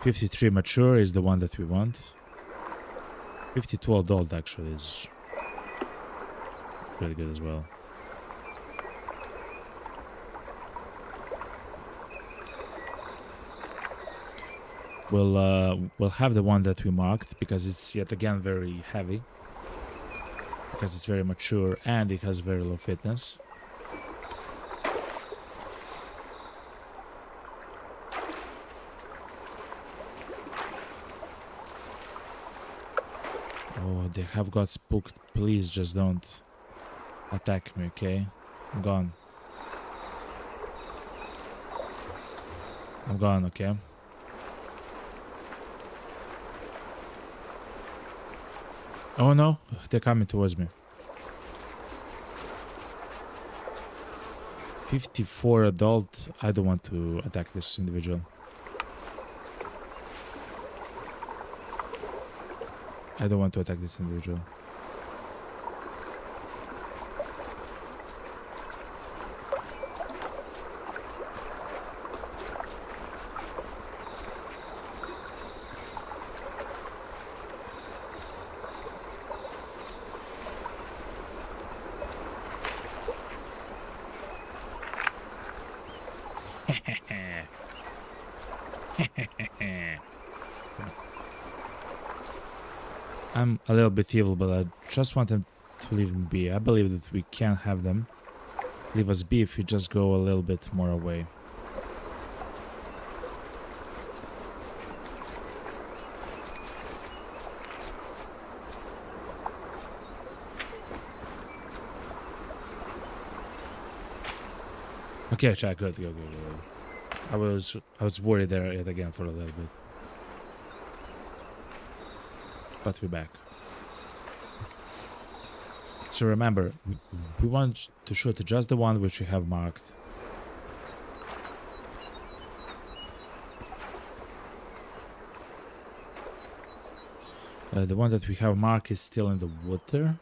53 mature is the one that we want. 52 adult actually is really good as well. We'll have the one that we marked because it's yet again very heavy. Because it's very mature and it has very low fitness. Oh, they have got spooked. Please just don't attack me, okay? I'm gone. I'm gone, okay? Oh no, they're coming towards me. 54 adult. I don't want to attack this individual. I don't want to attack this individual. I'm a little bit evil, but I just want them to leave me be. I believe that we can have them leave us be if we just go a little bit more away. Okay, chat, good. I was worried there yet again for a little bit. But we're back. So remember, we want to shoot just the one which we have marked. The one that we have marked is still in the water.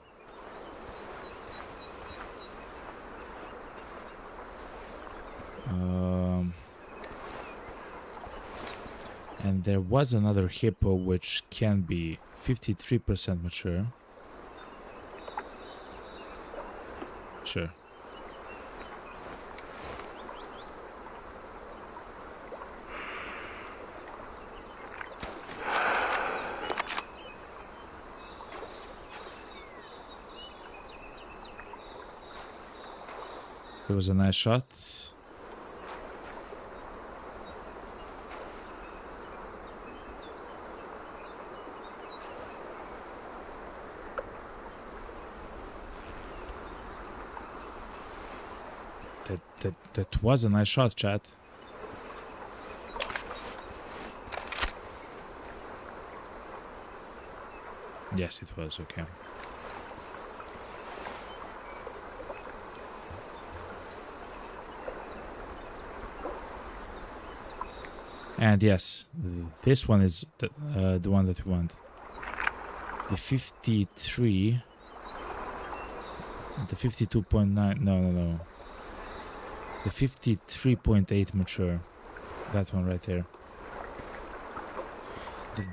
And there was another hippo which can be 53% mature. Sure. It was a nice shot. That was a nice shot, chat. Yes, it was, okay. And yes, this one is the one that we want. The 53... The 52.9... No. The 53.8 mature. That one right there.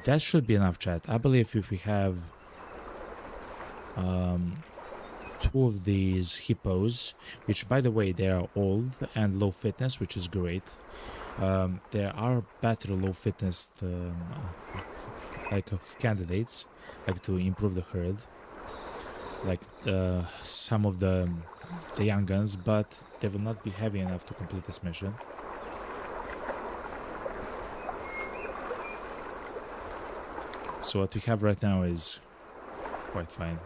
That should be enough, chat. I believe if we have two of these hippos, which by the way they are old and low fitness, which is great. There are better low fitness like candidates, like to improve the herd, like some of the young guns, but they will not be heavy enough to complete this mission. So what we have right now is quite fine.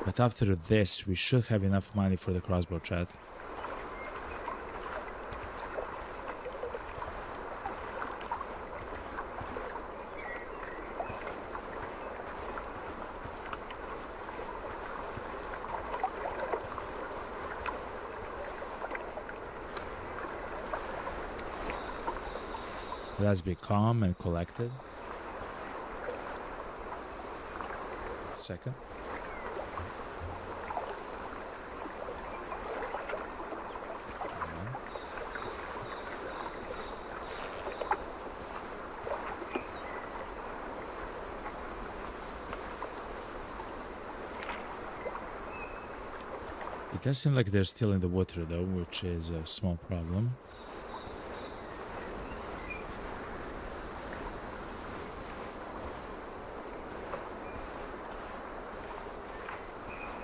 But after this, we should have enough money for the crossbow, chat. Let's be calm and collected. Second. It does seem like they're still in the water though, which is a small problem.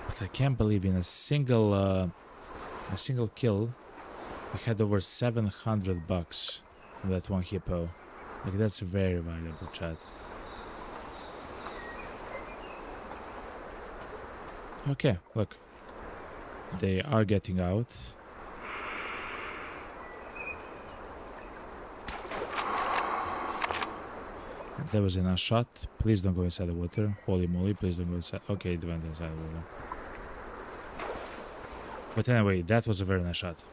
But I can't believe in a single kill we had over $700 from that one hippo. Like that's very valuable, chat. Okay, look. They are getting out. That was a nice shot. Please don't go inside the water. Holy moly, please don't go inside. Okay, it went inside the water. But anyway, that was a very nice shot.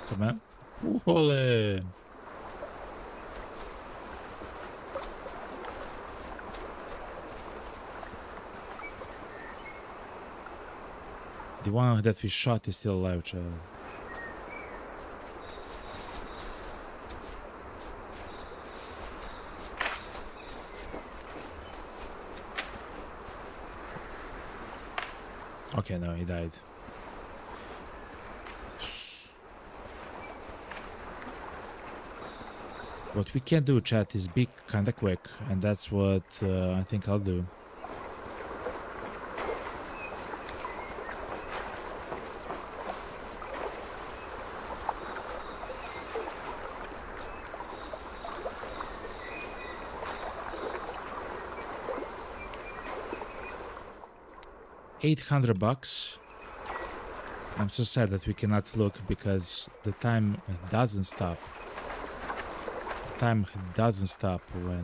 Come on. Holy. The one that we shot is still alive, child. Okay, no, he died. What we can do, chat, is be kinda quick, and that's what I think I'll do. $800. I'm so sad that we cannot look because the time doesn't stop. The time doesn't stop when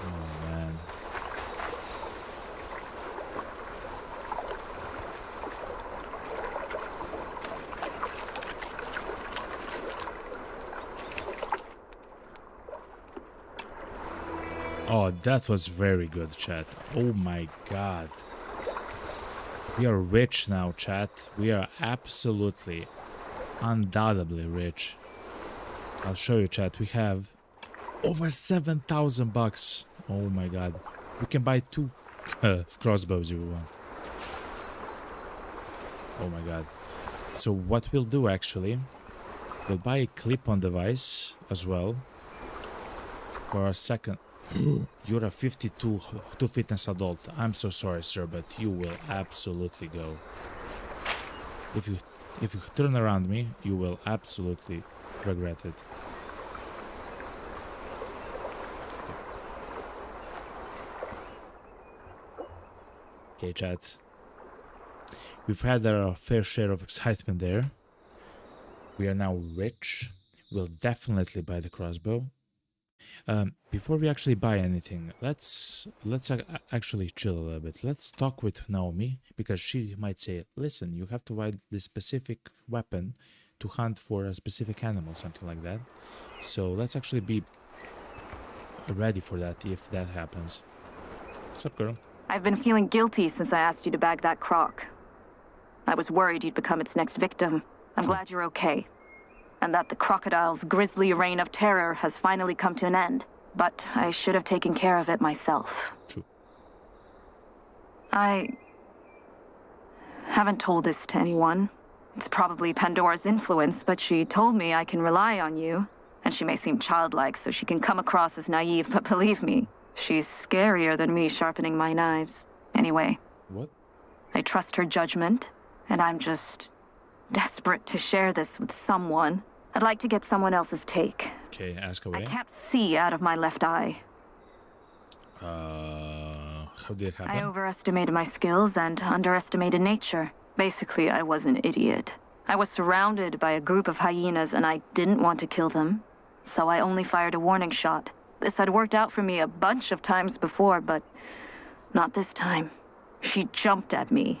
oh man. Oh, that was very good, chat. Oh my god. We are rich now, chat. We are absolutely, undoubtedly rich. I'll show you, chat. We have over 7,000 bucks. Oh my god. We can buy 2 crossbows if we want. Oh my god. So what we'll do actually, we'll buy a clip-on device as well for our second. You're a 52 fitness adult. I'm so sorry, sir, but you will absolutely go. If you turn around me, you will absolutely regret it. Okay, chat. We've had our fair share of excitement there. We are now rich. We'll definitely buy the crossbow. Before we actually buy anything, let's actually chill a little bit. Let's talk with Naomi, because she might say, listen, you have to buy this specific weapon to hunt for a specific animal, something like that. So let's actually be ready for that if that happens. What's up, girl? I've been feeling guilty since I asked you to bag that croc. I was worried you'd become its next victim. I'm glad you're okay. And that the crocodile's grisly reign of terror has finally come to an end. But I should have taken care of it myself. True. I haven't told this to anyone. It's probably Pandora's influence, but she told me I can rely on you. And she may seem childlike, so she can come across as naive, but believe me, she's scarier than me sharpening my knives. Anyway. What? I trust her judgment, and I'm just desperate to share this with someone. I'd like to get someone else's take. Okay, ask away. I can't see out of my left eye. How did it happen? I overestimated my skills and underestimated nature. Basically, I was an idiot. I was surrounded by a group of hyenas and I didn't want to kill them. So I only fired a warning shot. This had worked out for me a bunch of times before, but not this time. She jumped at me.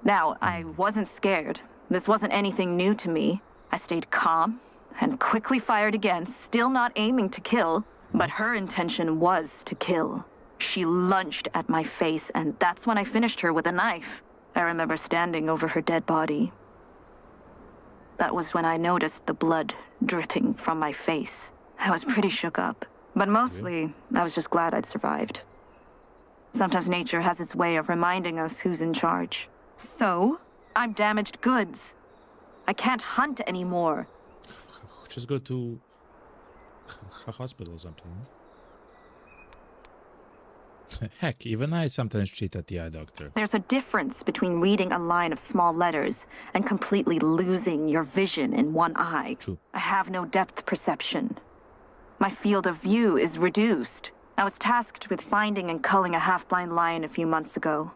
Now, I wasn't scared. This wasn't anything new to me. I stayed calm and quickly fired again, still not aiming to kill, but her intention was to kill. She lunged at my face, and that's when I finished her with a knife. I remember standing over her dead body. That was when I noticed the blood dripping from my face. I was pretty shook up, but mostly I was just glad I'd survived. Sometimes nature has its way of reminding us who's in charge. So, I'm damaged goods. I can't hunt anymore. Just go to a hospital or something. Heck, even I sometimes cheat at the eye doctor. There's a difference between reading a line of small letters and completely losing your vision in one eye. True. I have no depth perception. My field of view is reduced. I was tasked with finding and culling a half-blind lion a few months ago.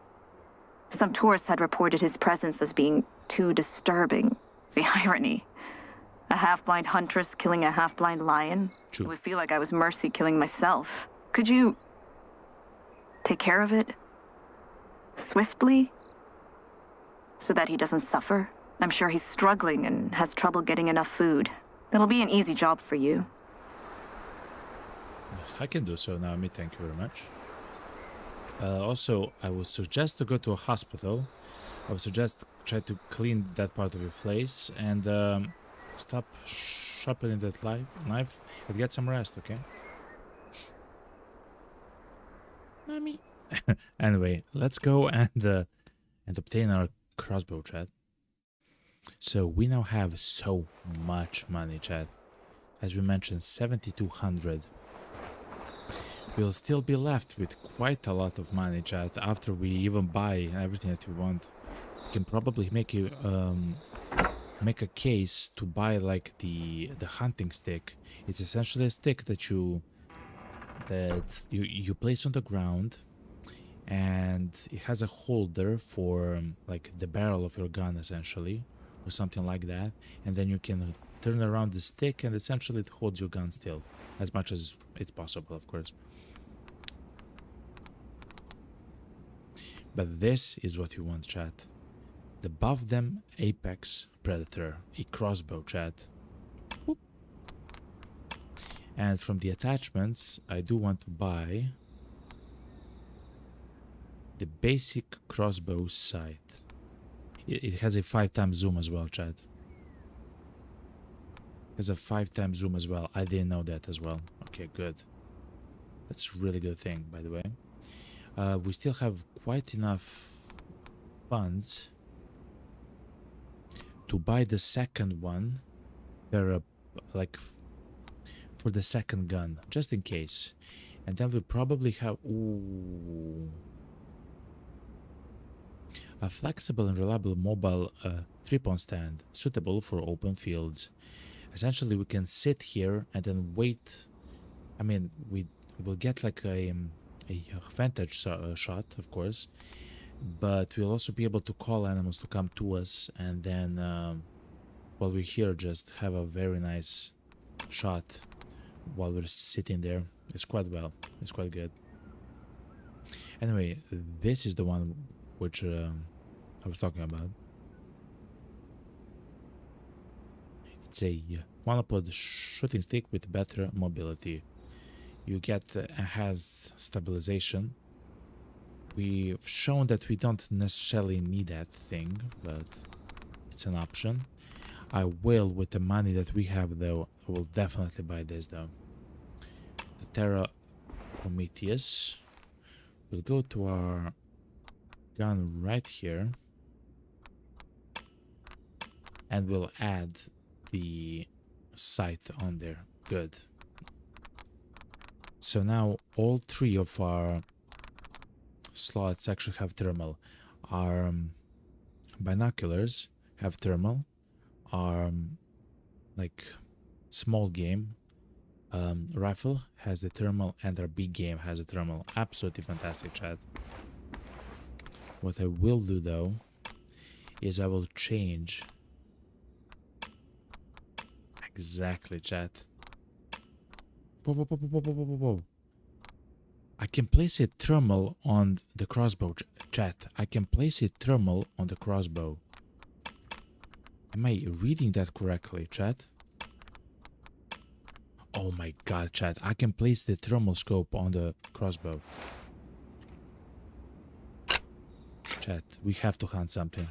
Some tourists had reported his presence as being too disturbing. The irony. A half-blind huntress killing a half-blind lion? True. It would feel like I was mercy killing myself. Could you take care of it? Swiftly? So that he doesn't suffer? I'm sure he's struggling and has trouble getting enough food. It'll be an easy job for you. I can do so, Naomi. Thank you very much. Also, I would suggest to go to a hospital. I would suggest try to clean that part of your face and stop sharpening that knife and get some rest, okay? Mommy. Anyway, let's go and obtain our crossbow, chat. So we now have so much money, chat. As we mentioned, 7,200. We'll still be left with quite a lot of money, chat, after we even buy everything that we want. We can probably make a case to buy like the hunting stick. It's essentially a stick that you place on the ground, and it has a holder for like the barrel of your gun, essentially, or something like that. And then you can turn around the stick, and essentially it holds your gun still, as much as it's possible, of course. But this is what you want, chat. The Above Them Apex Predator, a crossbow, chat. Boop. And from the attachments, I do want to buy the basic crossbow sight. It has a 5x zoom as well, chat. It has a 5x zoom as well. I didn't know that as well. Okay, good. That's a really good thing, by the way. We still have quite enough funds to buy the second one, like for the second gun, just in case. And then we probably have a flexible and reliable mobile 3-point stand, suitable for open fields. Essentially, we can sit here and then wait. I mean, we will get like a vantage shot, of course, but we'll also be able to call animals to come to us, and then while we're here, just have a very nice shot while we're sitting there. It's quite good. Anyway, this is the one which I was talking about. It's a monopod shooting stick with better mobility. You get has stabilization. We've shown that we don't necessarily need that thing, but it's an option. I will, with the money that we have, though, I will definitely buy this, though. The Terra Prometheus. We'll go to our gun right here, and we'll add the sight on there. Good. So now all three of our slots actually have thermal. Our binoculars have thermal. Our like small game rifle has the thermal, and our big game has a thermal. Absolutely fantastic, chat. What I will do, though, is I will change exactly, chat. Whoa. I can place it thermal on the crossbow, chat. I can place it thermal on the crossbow. Am I reading that correctly, chat? Oh my god, chat. I can place the thermal scope on the crossbow. Chat, we have to hunt something.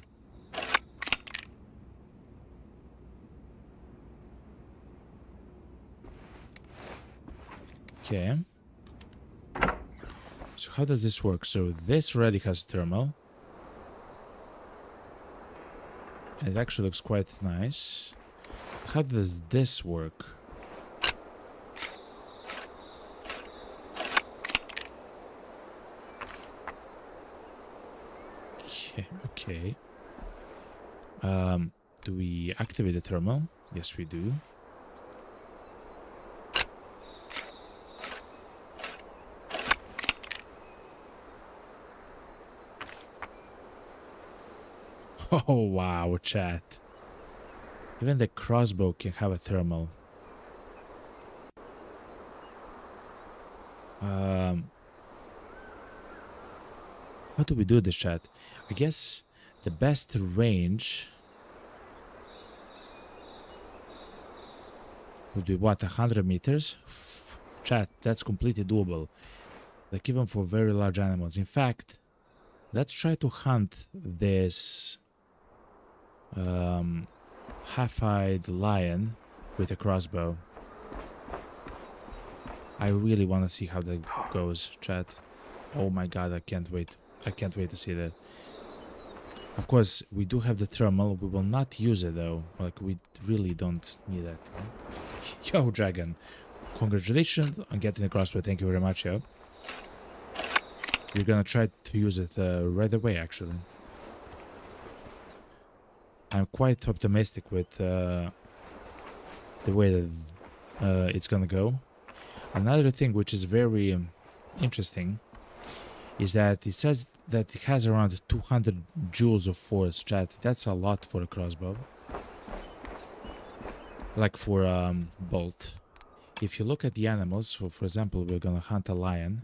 Okay. So how does this work? So this already has thermal. It actually looks quite nice. How does this work? Okay. Do we activate the thermal? Yes, we do. Oh, wow, chat. Even the crossbow can have a thermal. How do we do this, chat? I guess the best range would be what, 100 meters? Chat, that's completely doable. Like even for very large animals. In fact, let's try to hunt this half-eyed lion with a crossbow. I really want to see how that goes, chat. Oh my god, I can't wait. I can't wait to see that. Of course, we do have the thermal. We will not use it though. Like, we really don't need that. Yo, Dragon. Congratulations on getting the crossbow. Thank you very much, yo. We're gonna try to use it right away, actually. I'm quite optimistic with the way that it's gonna go. Another thing which is very interesting is that it says that it has around 200 joules of force, chat. That's a lot for a crossbow. Like for bolt. If you look at the animals, so for example, we're gonna hunt a lion.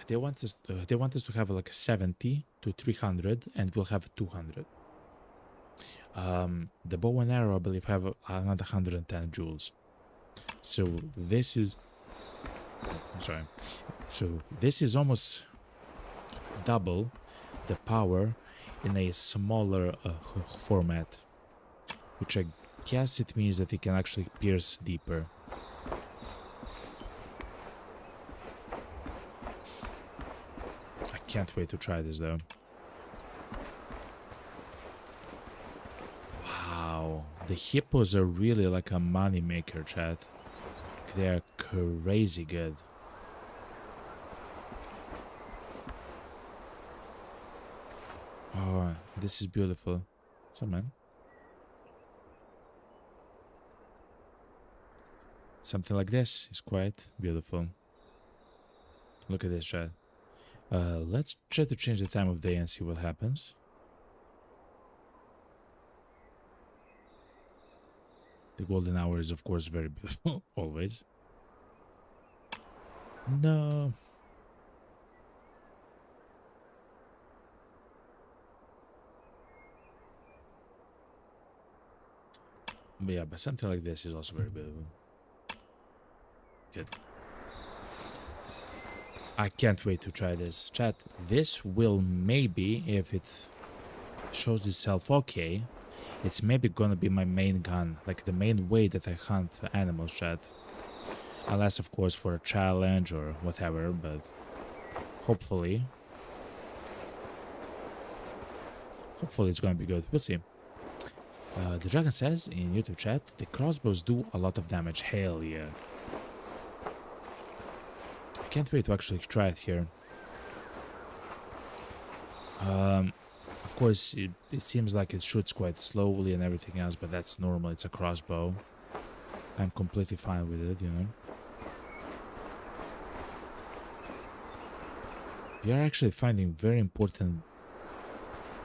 They want us to have like a 70 to 300, and we'll have 200. The bow and arrow, I believe, have around 110 joules. So this is, I'm sorry. So this is almost double the power in a smaller format, which I guess it means that it can actually pierce deeper. I can't wait to try this though. Wow, the hippos are really like a money maker, chat. They are crazy good. Oh, this is beautiful. So, man. Something like this is quite beautiful. Look at this, chat. Let's try to change the time of day and see what happens. The golden hour is, of course, very beautiful, always. No. But yeah, but something like this is also very beautiful. Good. I can't wait to try this. Chat, this will maybe, if it shows itself okay, it's maybe gonna be my main gun. Like the main way that I hunt animals, chat. Unless, of course, for a challenge or whatever, but hopefully it's gonna be good. We'll see. The Dragon says in YouTube chat, the crossbows do a lot of damage. Hell yeah. I can't wait to actually try it here. Of course, it seems like it shoots quite slowly and everything else, but that's normal. It's a crossbow. I'm completely fine with it, you know. We are actually finding very important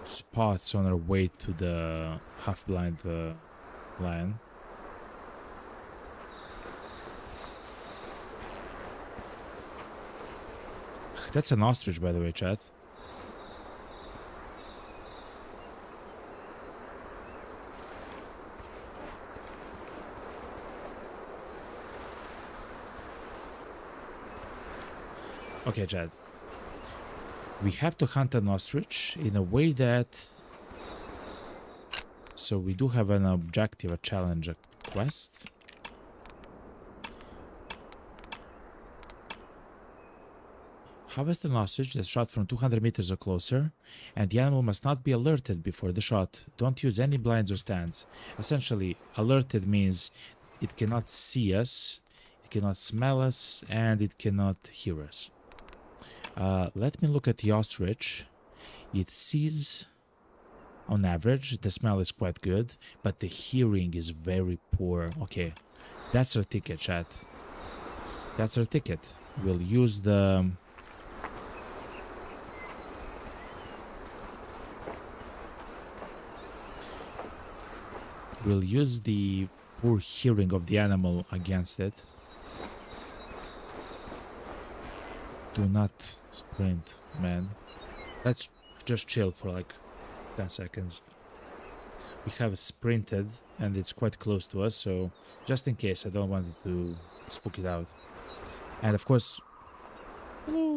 spots on our way to the half-blind lion. That's an ostrich, by the way, chat. Okay, chat. We have to hunt an ostrich in a way that... So we do have an objective, a challenge, a quest. Harvest an ostrich that's shot from 200 meters or closer, and the animal must not be alerted before the shot. Don't use any blinds or stands. Essentially, alerted means it cannot see us, it cannot smell us, and it cannot hear us. Let me look at the ostrich. It sees, on average, the smell is quite good, but the hearing is very poor. Okay, that's our ticket, chat. That's our ticket. We'll use the... We'll use the poor hearing of the animal against it. Do not sprint, man. Let's just chill for like 10 seconds. We have sprinted and it's quite close to us, so just in case, I don't want it to spook it out. And of course, we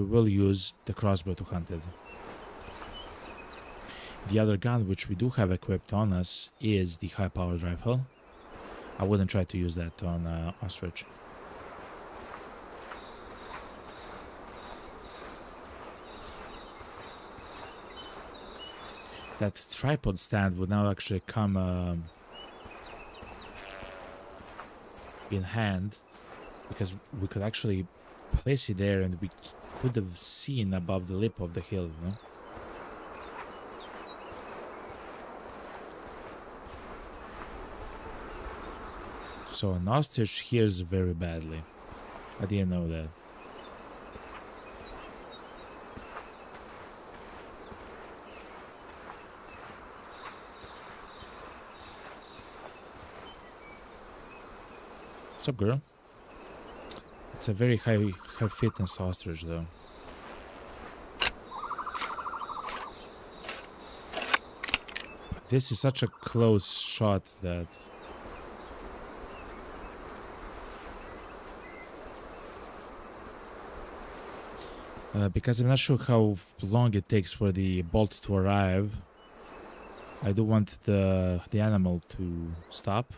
will use the crossbow to hunt it. The other gun which we do have equipped on us is the high-powered rifle. I wouldn't try to use that on ostrich. That tripod stand would now actually come in hand, because we could actually place it there and we could have seen above the lip of the hill, you know? So an ostrich hears very badly. I didn't know that. What's up, girl? It's a very high fitness ostrich, though. This is such a close shot that... because I'm not sure how long it takes for the bolt to arrive, I do want the animal to stop.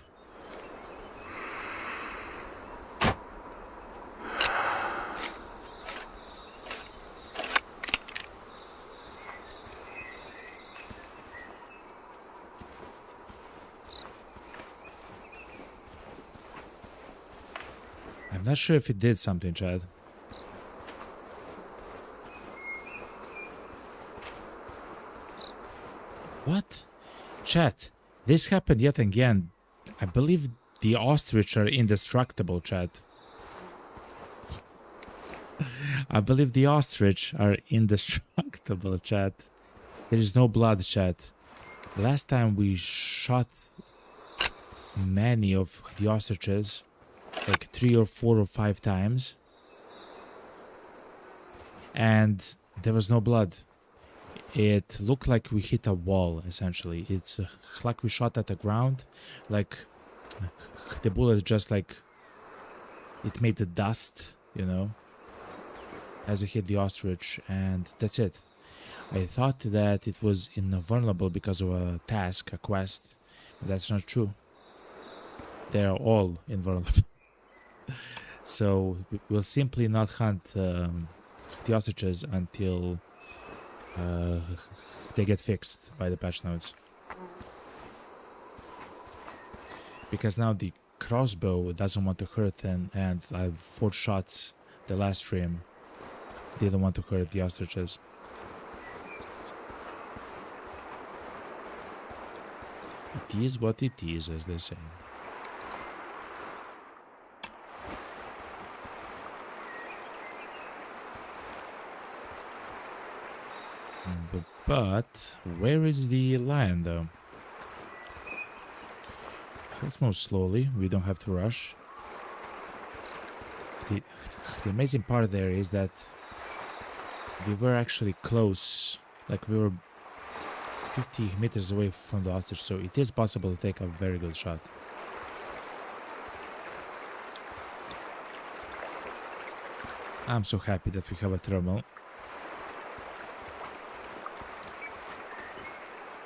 I'm not sure if it did something, Chad. What? Chat, this happened yet again. I believe the ostrich are indestructible, chat. I believe the ostrich are indestructible, chat. There is no blood, chat. Last time we shot many of the ostriches, like 3 or 4 or 5 times, and there was no blood. It looked like we hit a wall, essentially. It's like we shot at the ground, like the bullet just like it made the dust, you know, as it hit the ostrich, and that's it. I thought that it was invulnerable because of a task, a quest, but that's not true. They are all invulnerable. So we'll simply not hunt the ostriches until they get fixed by the patch notes. Because now the crossbow doesn't want to hurt, and I've 4 shots the last stream didn't want to hurt the ostriches. It is what it is, as they say. But where is the lion, though? Let's move slowly. We don't have to rush. The amazing part there is that we were actually close. Like, we were 50 meters away from the ostrich, so it is possible to take a very good shot. I'm so happy that we have a thermal.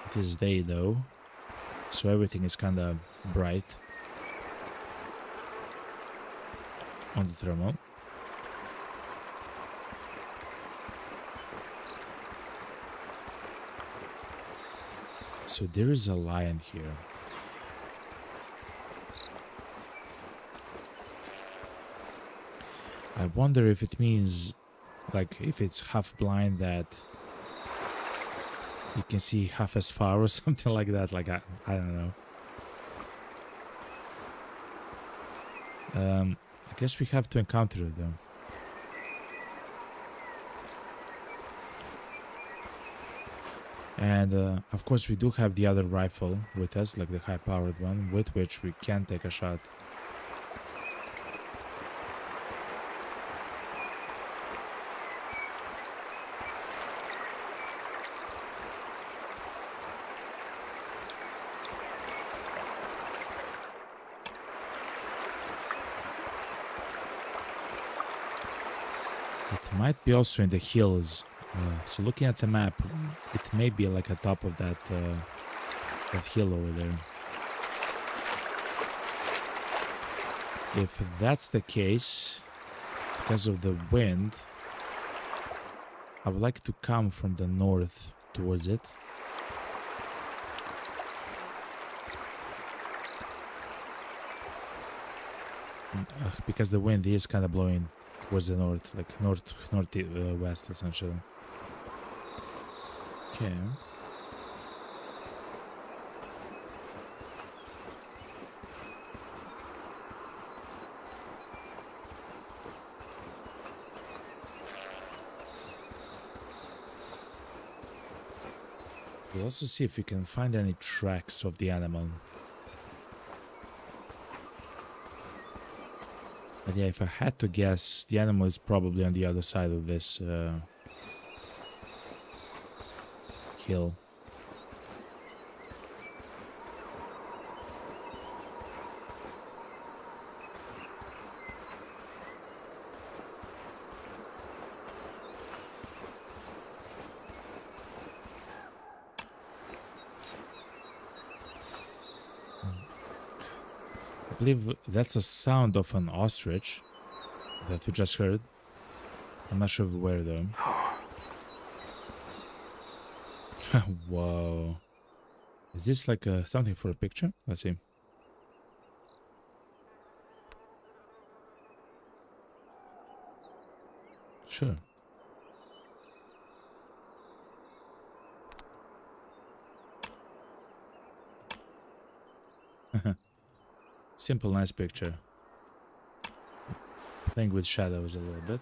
It is day though, so everything is kinda bright on the thermal. So there is a lion here. I wonder if it means, like, if it's half blind that you can see half as far or something like that. Like, I don't know. I guess we have to encounter it though. And of course we do have the other rifle with us, like the high-powered one, with which we can take a shot. It might be also in the hills. So looking at the map, it may be like at top of that that hill over there. If that's the case, because of the wind, I would like to come from the north towards it. Because the wind is kind of blowing towards the north, like northwest essentially. Okay. We'll also see if we can find any tracks of the animal. But yeah, if I had to guess, the animal is probably on the other side of this hill. I believe that's a sound of an ostrich that we just heard. I'm not sure where though. Whoa. Is this like something for a picture? Let's see. Sure. Simple, nice picture. Playing with shadows a little bit.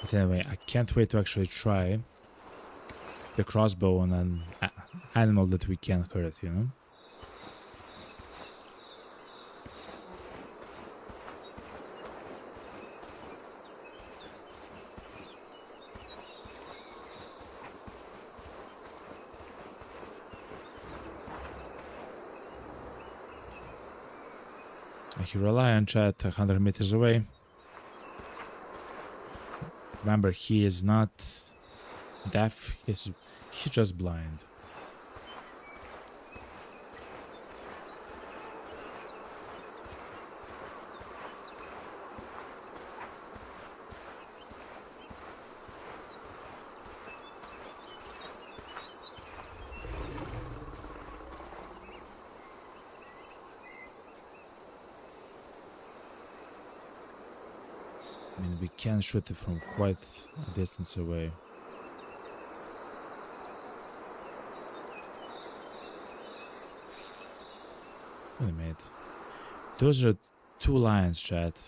But anyway, I can't wait to actually try the crossbow on an animal that we can hurt, you know? I hear a lion chat 100 meters away. Remember, he is not deaf, he's just blind. I mean, we can shoot it from quite a distance away. Wait a minute. Those are 2 lions, chat.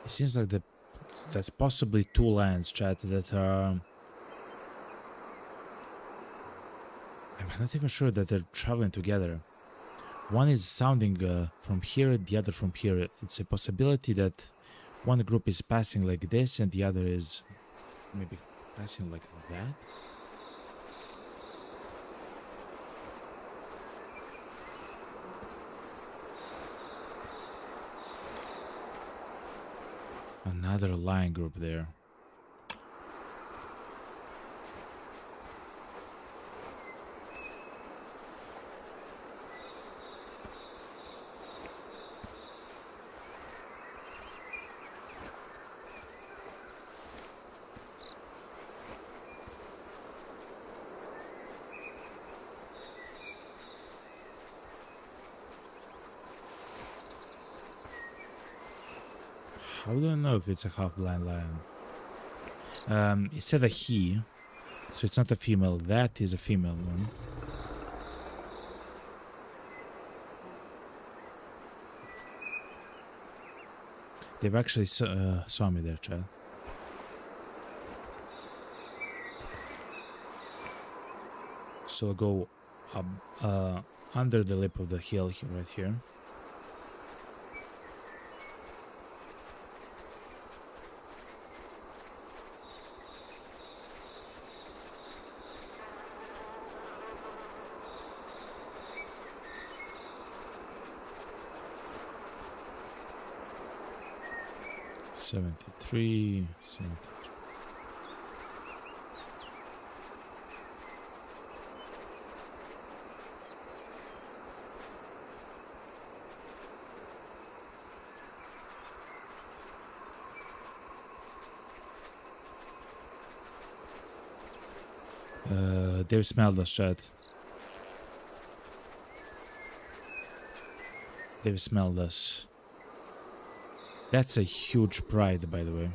It seems like that's possibly 2 lions, chat, that are... I'm not even sure that they're traveling together. One is sounding from here, the other from here. It's a possibility that one group is passing like this and the other is maybe passing like that. Another lion group there. How do I know if it's a half-blind lion? It said a he, so it's not a female. That is a female one. They've actually saw me there, Chad. So I'll go up, under the lip of the hill here, right here. Seventy-three. They've smelled us, Chad. They've smelled us. That's a huge pride, by the way.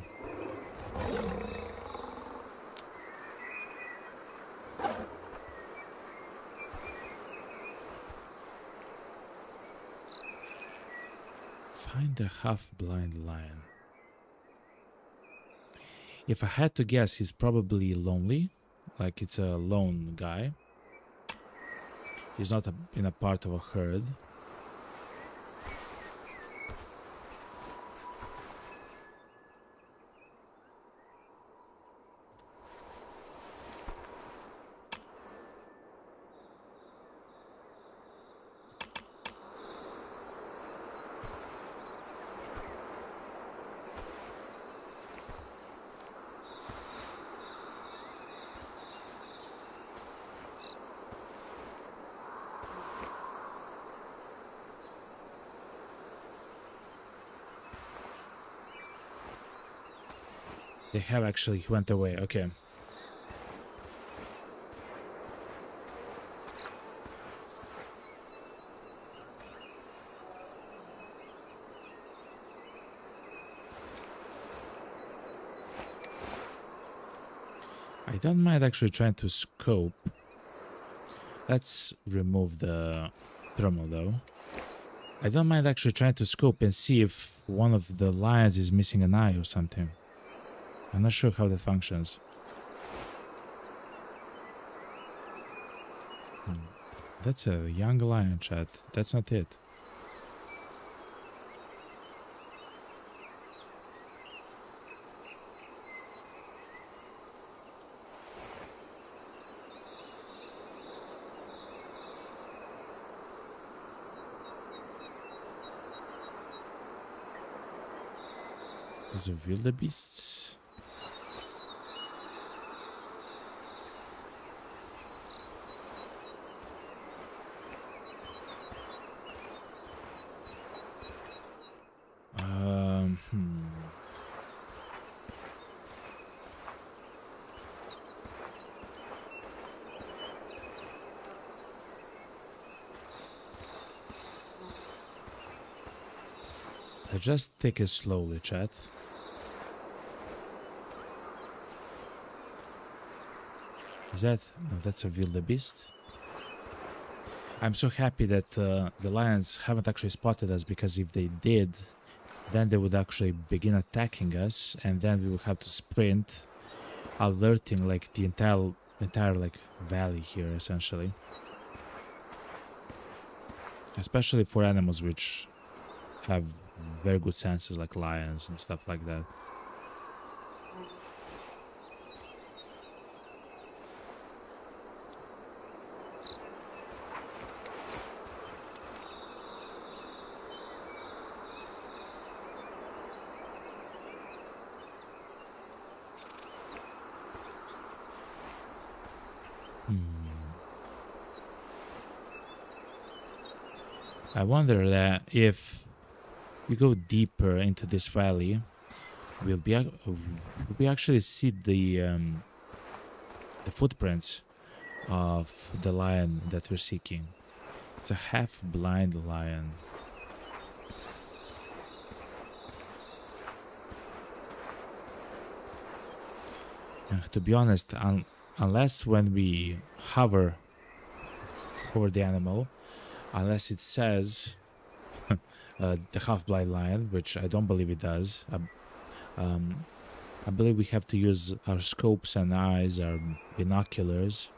Find a half-blind lion. If I had to guess, he's probably lonely. Like, it's a lone guy. He's not in a part of a herd. They have actually went away, okay. I don't mind actually trying to scope. Let's remove the thermal though. I don't mind actually trying to scope and see if one of the lions is missing an eye or something. I'm not sure how that functions. That's a young lion, chat. That's not it. There's a wildebeest. Just take it slowly, chat. Is that? No, that's a wildebeest. I'm so happy that the lions haven't actually spotted us, because if they did, then they would actually begin attacking us, and then we would have to sprint, alerting like the entire like valley here, essentially. Especially for animals which have very good senses, like lions and stuff like that. I wonder that if we go deeper into this valley, we'll be actually see the footprints of the lion that we're seeking. It's a half-blind lion. To be honest, unless when we hover over the animal, unless it says the half-blind lion, which I don't believe it does. I believe we have to use our scopes and eyes, our binoculars,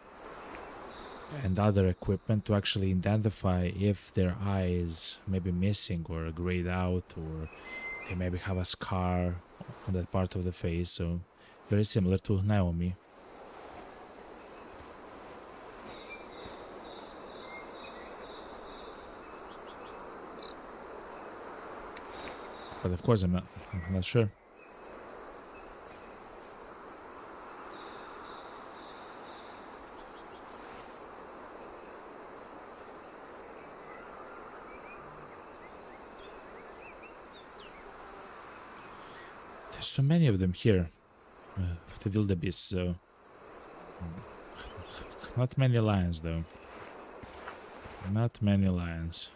and other equipment to actually identify if their eye is maybe missing or grayed out, or they maybe have a scar on that part of the face. So very similar to Naomi. But of course I'm not sure. There's so many of them here, of the wildebeest, so not many lions though. Not many lions.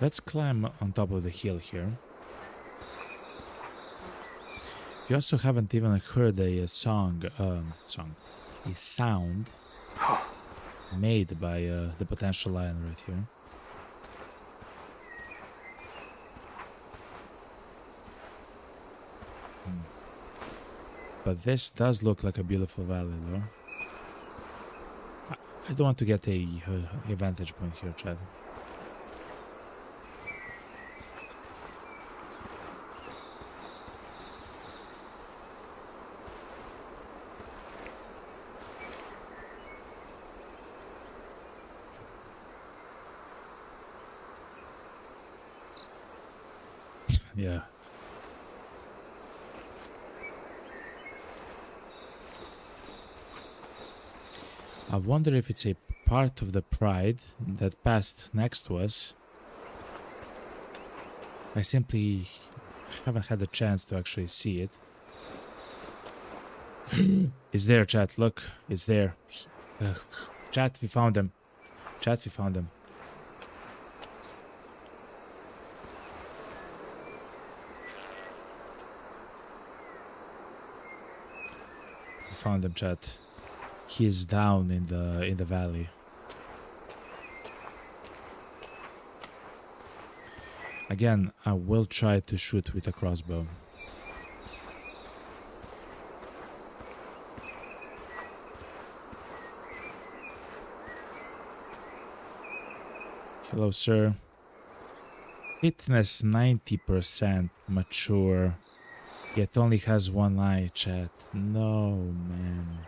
Let's climb on top of the hill here. We also haven't even heard a sound made by the potential lion right here. But this does look like a beautiful valley, though. I don't want to get a vantage point here, Chad. Yeah. I wonder if it's a part of the pride that passed next to us. I simply haven't had the chance to actually see it. It's there, chat. Look, it's there. Chat, we found them. Chat, we found them. We found them, chat. He is down in the valley. Again, I will try to shoot with a crossbow. Hello, sir. Fitness 90% mature, yet only has one eye, chat. No, man.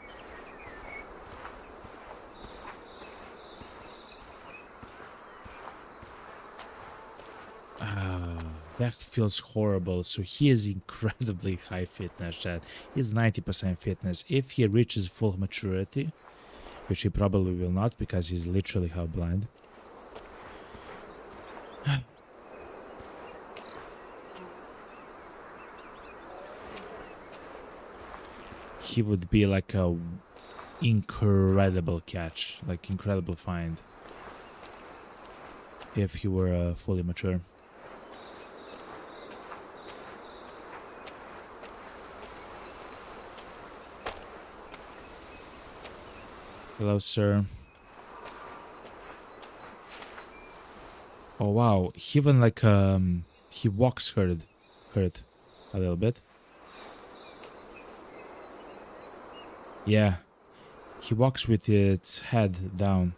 That feels horrible. So he is incredibly high fitness, chat. He's 90% fitness. If he reaches full maturity, which he probably will not because he's literally half blind. He would be like a incredible catch, like incredible find, if he were fully mature. Hello, sir. Oh wow, he even like he walks hurt a little bit. Yeah, he walks with its head down.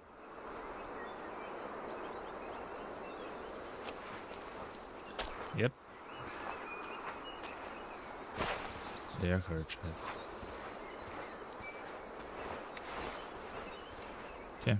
Yep. They are hurt. Okay.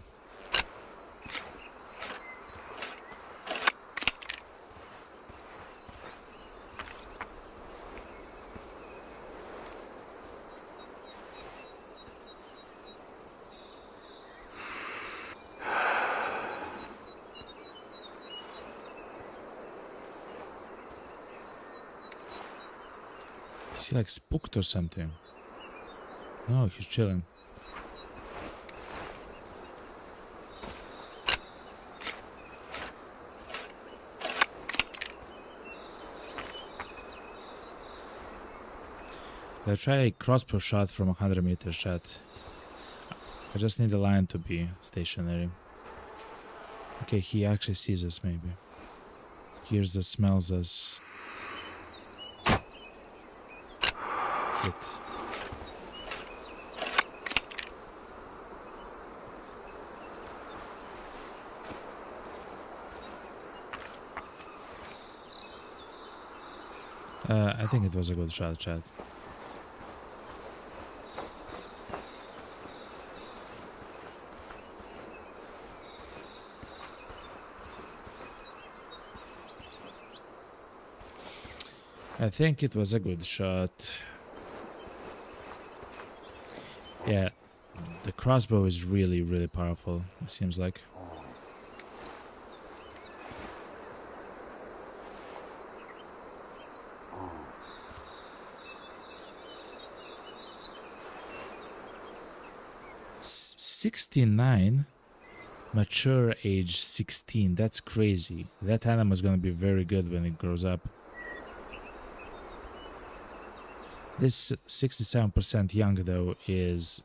Is he like spooked or something? No, he's chilling. Let's try a crossbow shot from 100 meters, chat. I just need the lion to be stationary. Okay, he actually sees us, maybe. Hears us, smells us. Hit. I think it was a good shot, chat. I think it was a good shot. Yeah, the crossbow is really, really powerful, it seems like. S 69? Mature age 16, that's crazy. That animal is gonna be very good when it grows up. This 67% young though is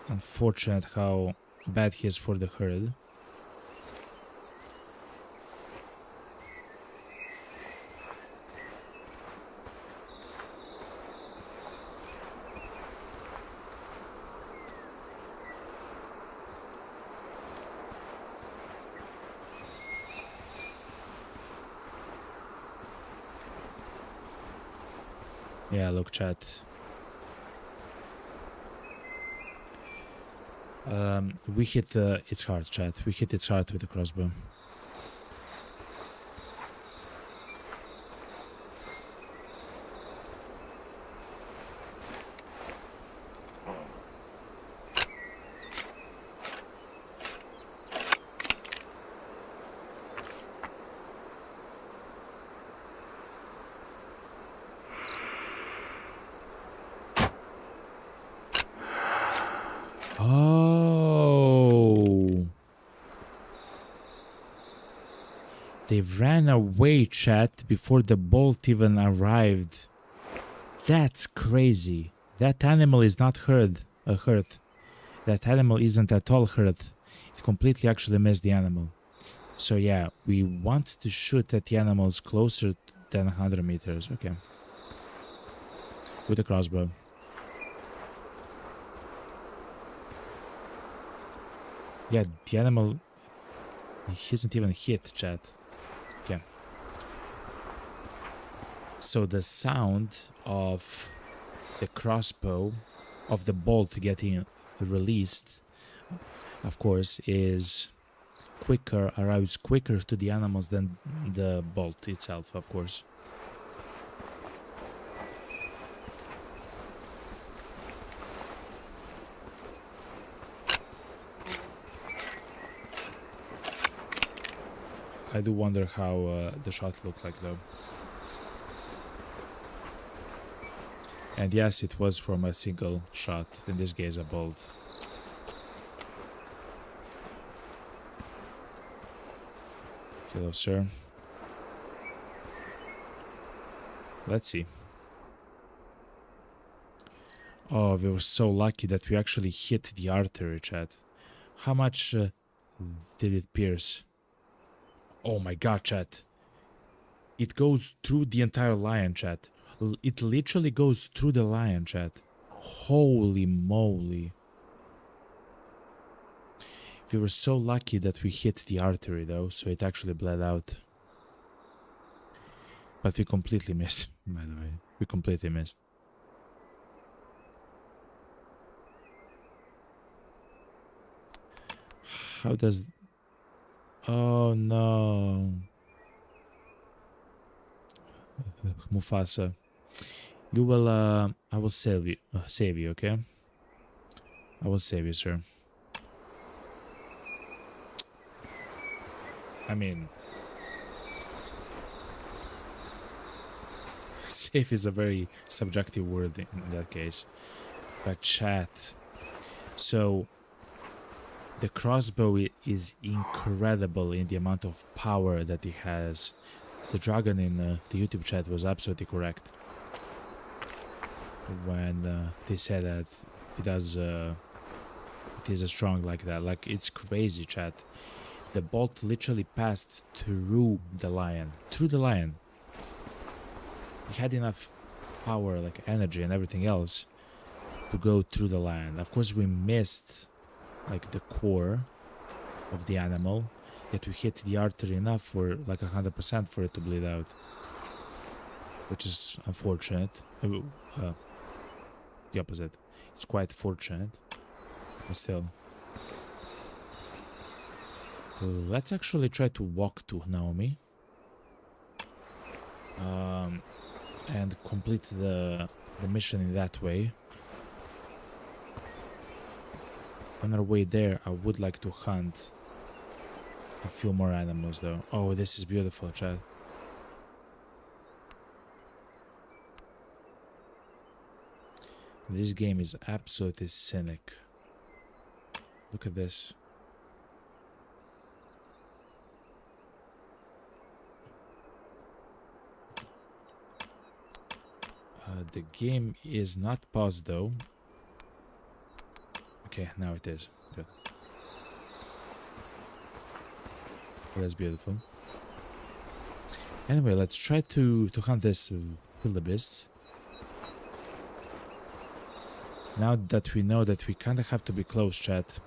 unfortunate how bad he is for the herd. Yeah, look, chat. We hit its heart, chat. We hit its heart with the crossbow. Oh. They ran away, chat, before the bolt even arrived. That's crazy. That animal is not hurt. That animal isn't at all hurt. It completely actually missed the animal. So yeah, we want to shoot at the animals closer than 100 meters. Okay. With a crossbow. Yeah, the animal, he isn't even hit, chat. Okay. So the sound of the crossbow, of the bolt getting released, of course, is quicker, arrives quicker to the animals than the bolt itself, of course. I do wonder how the shot looked like though. And yes, it was from a single shot, in this case a bolt. Hello, sir. Let's see. Oh, we were so lucky that we actually hit the artery, chat. How much did it pierce? Oh my god, chat. It goes through the entire lion, chat. It literally goes through the lion, chat. Holy moly. We were so lucky that we hit the artery though, so it actually bled out. But we completely missed, by the way. We completely missed. How does... Oh no. Mufasa. You will, I will save you, okay? I will save you, sir. I mean... safe is a very subjective word in that case. But chat. So the crossbow is incredible in the amount of power that it has. The dragon in the YouTube chat was absolutely correct when they said that it is strong like that. Like, it's crazy, chat. The bolt literally passed through the lion. It had enough power, like energy and everything else, to go through the lion. Of course, we missed like the core of the animal, yet we hit the artery enough for like 100% for it to bleed out, which is unfortunate. The opposite. It's quite fortunate, but still. Let's actually try to walk to Naomi and complete the mission in that way. On our way there, I would like to hunt a few more animals though. Oh, this is beautiful, chat. This game is absolutely scenic. Look at this. The game is not paused though. Okay, now it is. Good. That's beautiful. Anyway, let's try to hunt this wildebeest. Now that we know that we kind of have to be close, chat.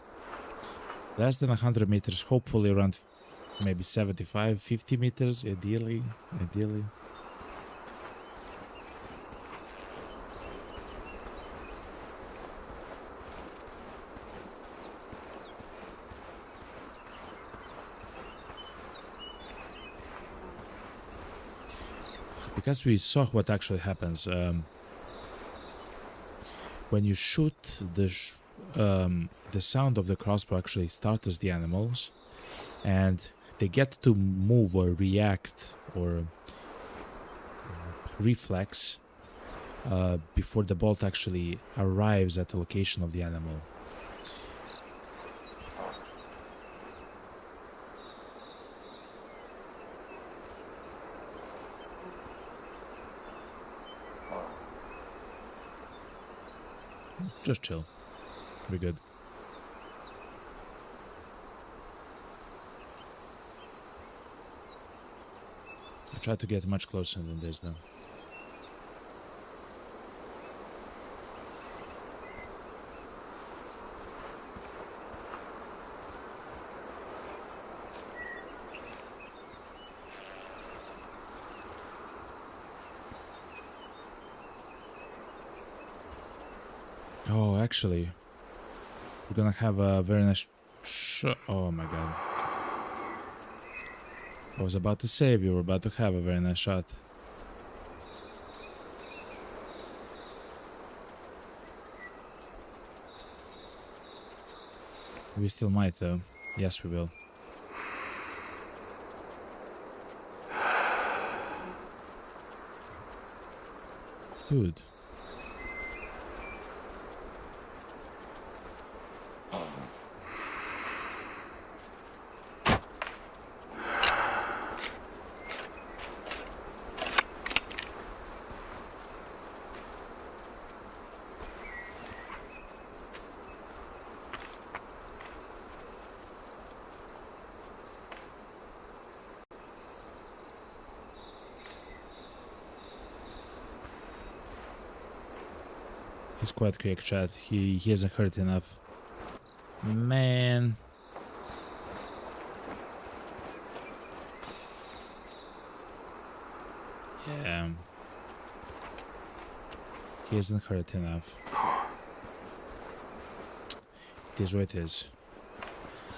Less than 100 meters, hopefully around maybe 75, 50 meters, ideally. Because we saw what actually happens. When you shoot, the sound of the crossbow actually startles the animals, and they get to move or react or reflex before the bolt actually arrives at the location of the animal. Just chill. We're good. I try to get much closer than this though. Oh, actually, we're gonna have a very nice oh my god. I was about to say we were about to have a very nice shot. We still might though. Yes, we will. Good. He's quite quick, chat. He hasn't hurt enough. Man. Yeah. He hasn't hurt enough. It is what it is.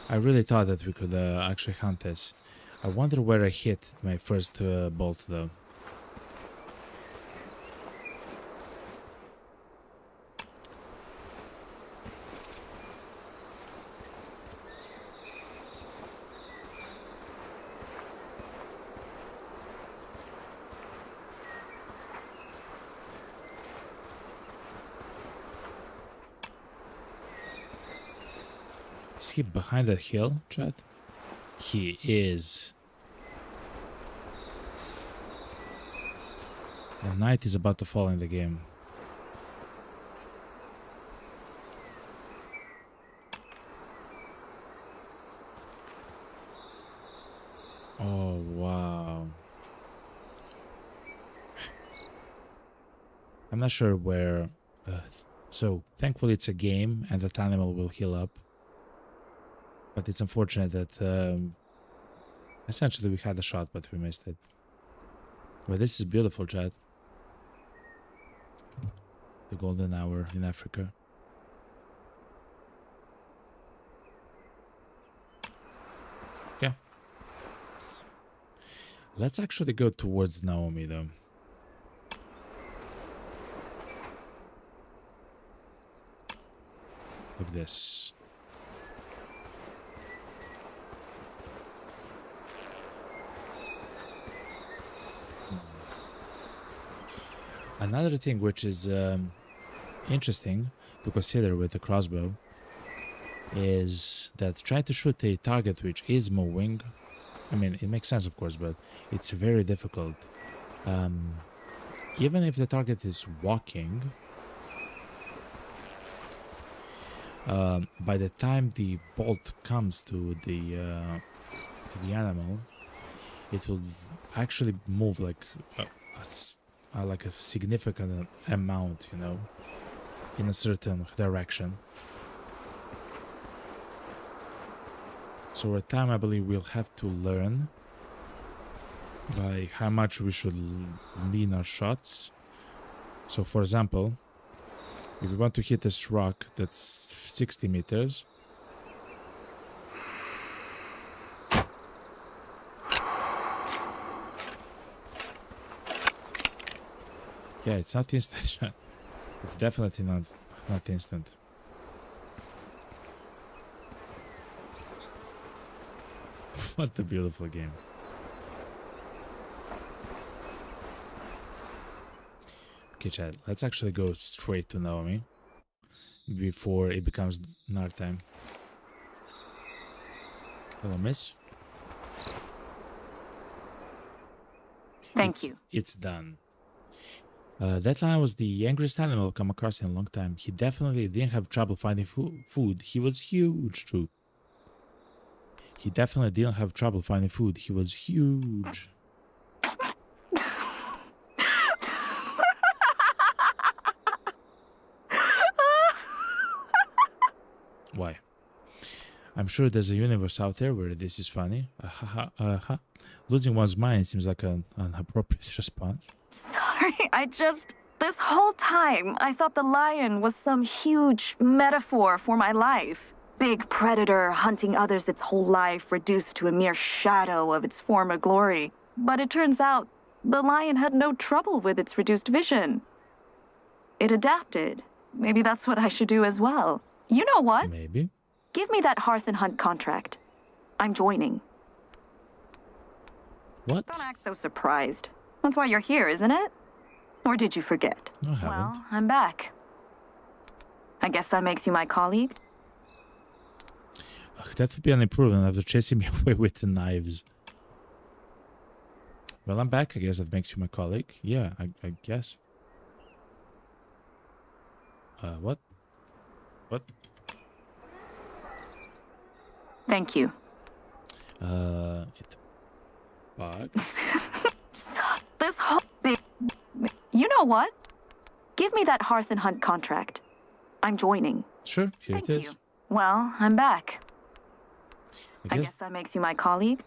I really thought that we could actually hunt this. I wonder where I hit my first bolt though. he behind that hill, chat? He is. The night is about to fall in the game. Oh, wow. I'm not sure where... so, thankfully it's a game and that animal will heal up. But it's unfortunate that... essentially we had a shot, but we missed it. But this is beautiful, chat. The golden hour in Africa. Okay. Let's actually go towards Naomi, though. Like this. Another thing which is interesting to consider with the crossbow is that trying to shoot a target which is moving, I mean, it makes sense, of course, but it's very difficult. Even if the target is walking, by the time the bolt comes to the animal, it will actually move like a significant amount, you know, in a certain direction. So over time, I believe we'll have to learn by how much we should lean our shots. So for example, if we want to hit this rock that's 60 meters, yeah, it's not instant. It's definitely not instant. What a beautiful game. Okay, chat, let's actually go straight to Naomi before it becomes night time. Hello, miss. Thank you. It's done. That lion was the angriest animal I've come across in a long time. He definitely didn't have trouble finding food. He was huge, too. He definitely didn't have trouble finding food. He was huge. Why? I'm sure there's a universe out there where this is funny. Losing one's mind seems like an appropriate response. Sorry, this whole time, I thought the lion was some huge metaphor for my life. Big predator hunting others its whole life, reduced to a mere shadow of its former glory. But it turns out, the lion had no trouble with its reduced vision. It adapted. Maybe that's what I should do as well. You know what? Maybe. Give me that Hearth and Hunt contract. I'm joining. What? Don't act so surprised. That's why you're here, isn't it? Or did you forget? No, I haven't. Well, I'm back. I guess that makes you my colleague? That would be an improvement after chasing me away with the knives. Well, I'm back. I guess that makes you my colleague. Yeah, I guess. What? What? Thank you. It bugged. This whole big... You know what? Give me that Hearth and Hunt contract. I'm joining. Sure, here Thank it is. you. Well, I'm back. I I guess that makes you my colleague?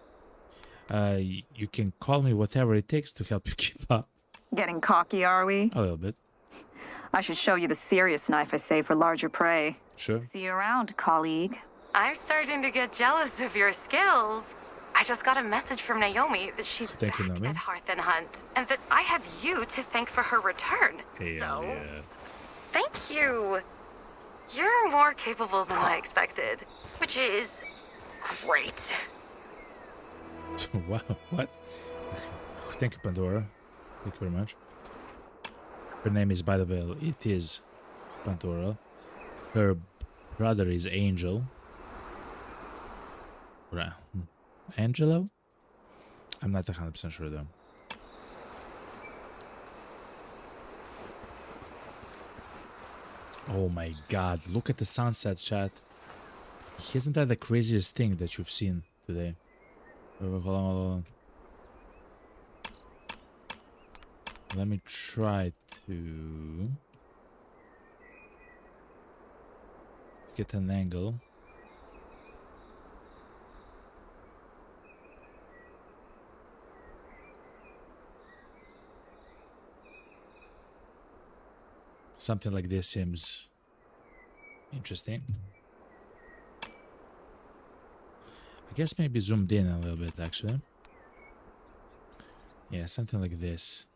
You can call me whatever it takes to help you keep up. Getting cocky, are we? A little bit. I should show you the serious knife I save for larger prey. Sure. See you around, colleague. I'm starting to get jealous of your skills. I just got a message from Naomi that she's Thank you, back Naomi. at Hearth and Hunt, and that I have you to thank for her return. Hell yeah. Thank you. You're more capable than I expected, which is great. Wow, what? Thank you, Pandora. Thank you very much. Her name is, by the way, it is Pandora. Her brother is Angel. Right. Angelo? I'm not 100% sure though. Oh my god, look at the sunset, chat. Isn't that the craziest thing that you've seen today? Hold on, hold on. Let me try to get an angle. Something like this seems interesting. I guess maybe zoomed in a little bit actually. Yeah, something like this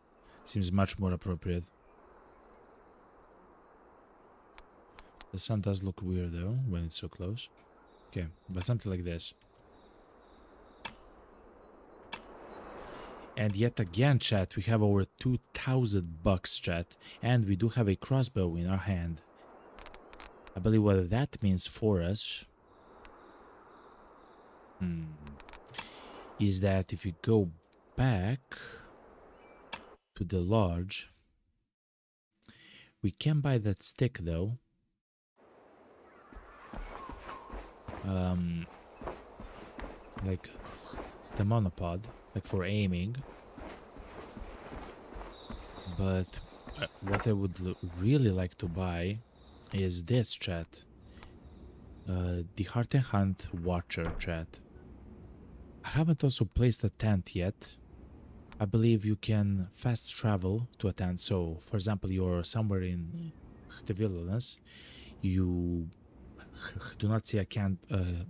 seems much more appropriate. The sun does look weird though when it's so close. Okay, but something like this. And yet again, chat, we have over 2,000 bucks, chat, and we do have a crossbow in our hand. I believe what that means for us is that if we go back to the lodge, we can buy that stick though. Like the monopod, like for aiming. But what I would really like to buy is this, chat. The Heart and Hunt Watcher, chat. I haven't also placed a tent yet. I believe you can fast travel to a tent. So, for example, you're somewhere in the wilderness. You do not see a campfire,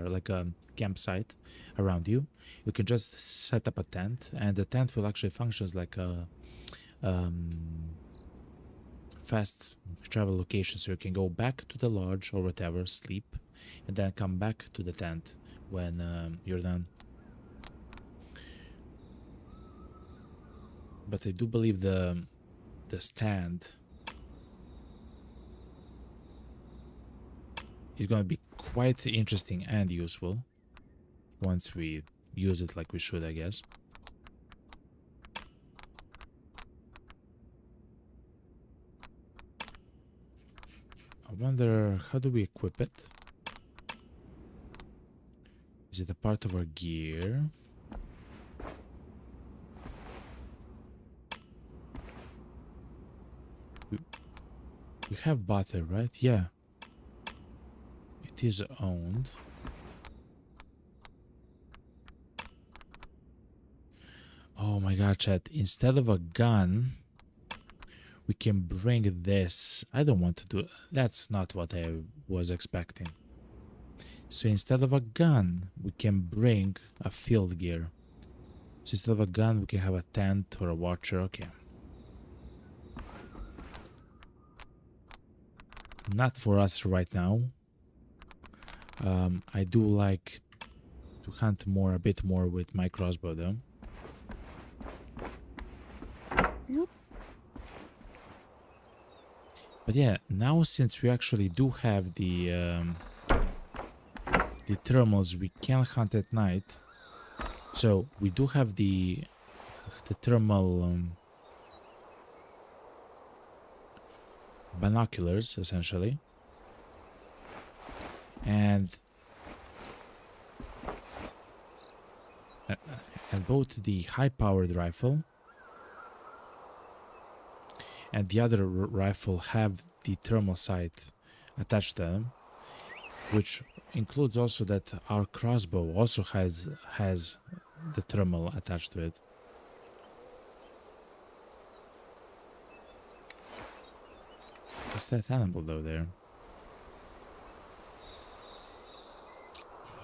like a campsite around you. You can just set up a tent, and the tent will actually function like a fast travel location, so you can go back to the lodge or whatever, sleep, and then come back to the tent when you're done. But I do believe the stand is going to be quite interesting and useful once we use it like we should, I guess. I wonder, how do we equip it? Is it a part of our gear? We have bought it, right? Yeah. It is owned. Oh my god, chat. Instead of a gun, we can bring this. I don't want to do... That's not what I was expecting. So instead of a gun, we can bring a field gear. So instead of a gun, we can have a tent or a watcher. Okay. Not for us right now. I do like to hunt a bit more with my crossbow though. But yeah, now since we actually do have the thermals, we can hunt at night. So we do have the thermal binoculars essentially, and both the high-powered rifle and the other rifle have the thermal sight attached to them, which includes also that our crossbow also has the thermal attached to it. What's that animal though there?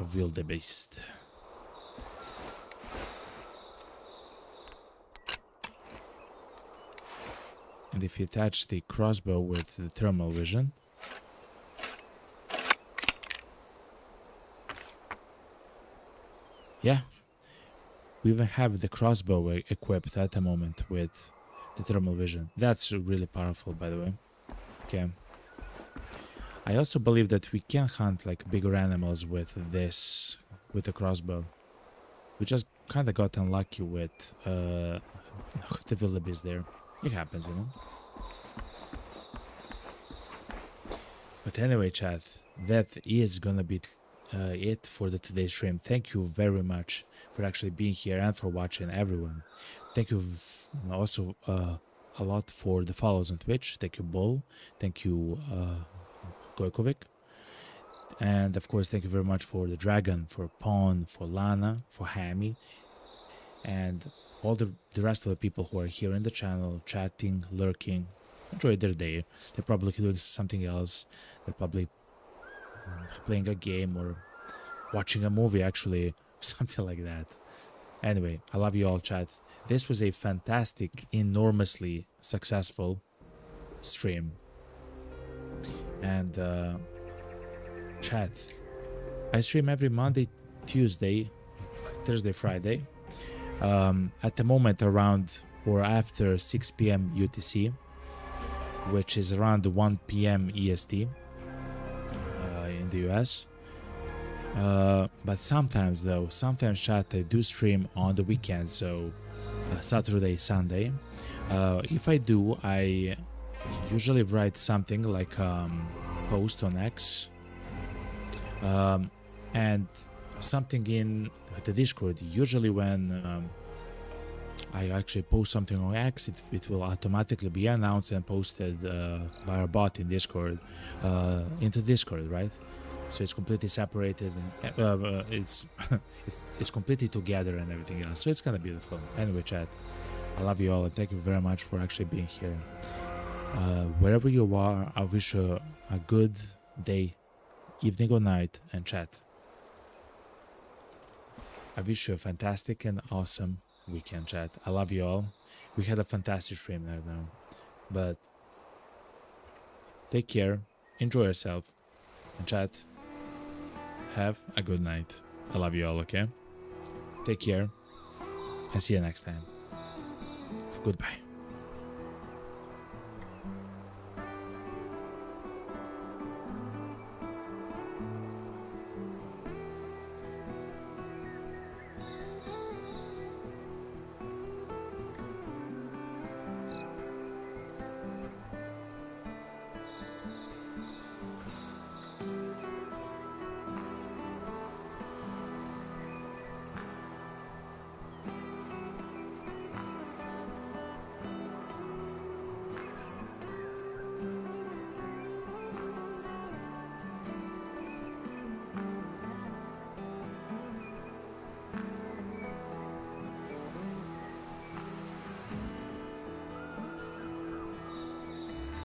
A wildebeest. And if you attach the crossbow with the thermal vision, yeah, we even have the crossbow equipped at the moment with the thermal vision. That's really powerful, by the way. Okay, I also believe that we can hunt like bigger animals with the crossbow. We just kind of got unlucky with the wildebeest there. It happens, you know. But anyway, chat, that is gonna be it for the today's stream. Thank you very much for actually being here and for watching, everyone. Thank you also a lot for the follows on Twitch. Thank you, Bull. Thank you, Gojkovic. And of course, thank you very much for the Dragon, for Pawn, for Lana, for Hammy, and all the rest of the people who are here in the channel, chatting, lurking. Enjoy their day. They're probably doing something else. They're probably playing a game or watching a movie, actually, something like that. Anyway, I love you all, chat. This was a fantastic, enormously successful stream. And chat, I stream every Monday, Tuesday, Thursday, Friday. At the moment, around or after 6 p.m. UTC, which is around 1 p.m. EST in the US. But sometimes, chat, I do stream on the weekends, so Saturday, Sunday. If I do, I usually write something like post on X and something in the Discord. Usually when I actually post something on X, it will automatically be announced and posted by our bot in Discord into Discord, right? So it's completely separated and it's completely together and everything else. So it's kind of beautiful. Anyway, chat, I love you all and thank you very much for actually being here. Wherever you are, I wish you a good day, evening or night, and chat, I wish you a fantastic and awesome weekend, chat. I love you all. We had a fantastic stream right now, but take care, enjoy yourself, and chat, have a good night. I love you all, okay? Take care, and see you next time. Goodbye.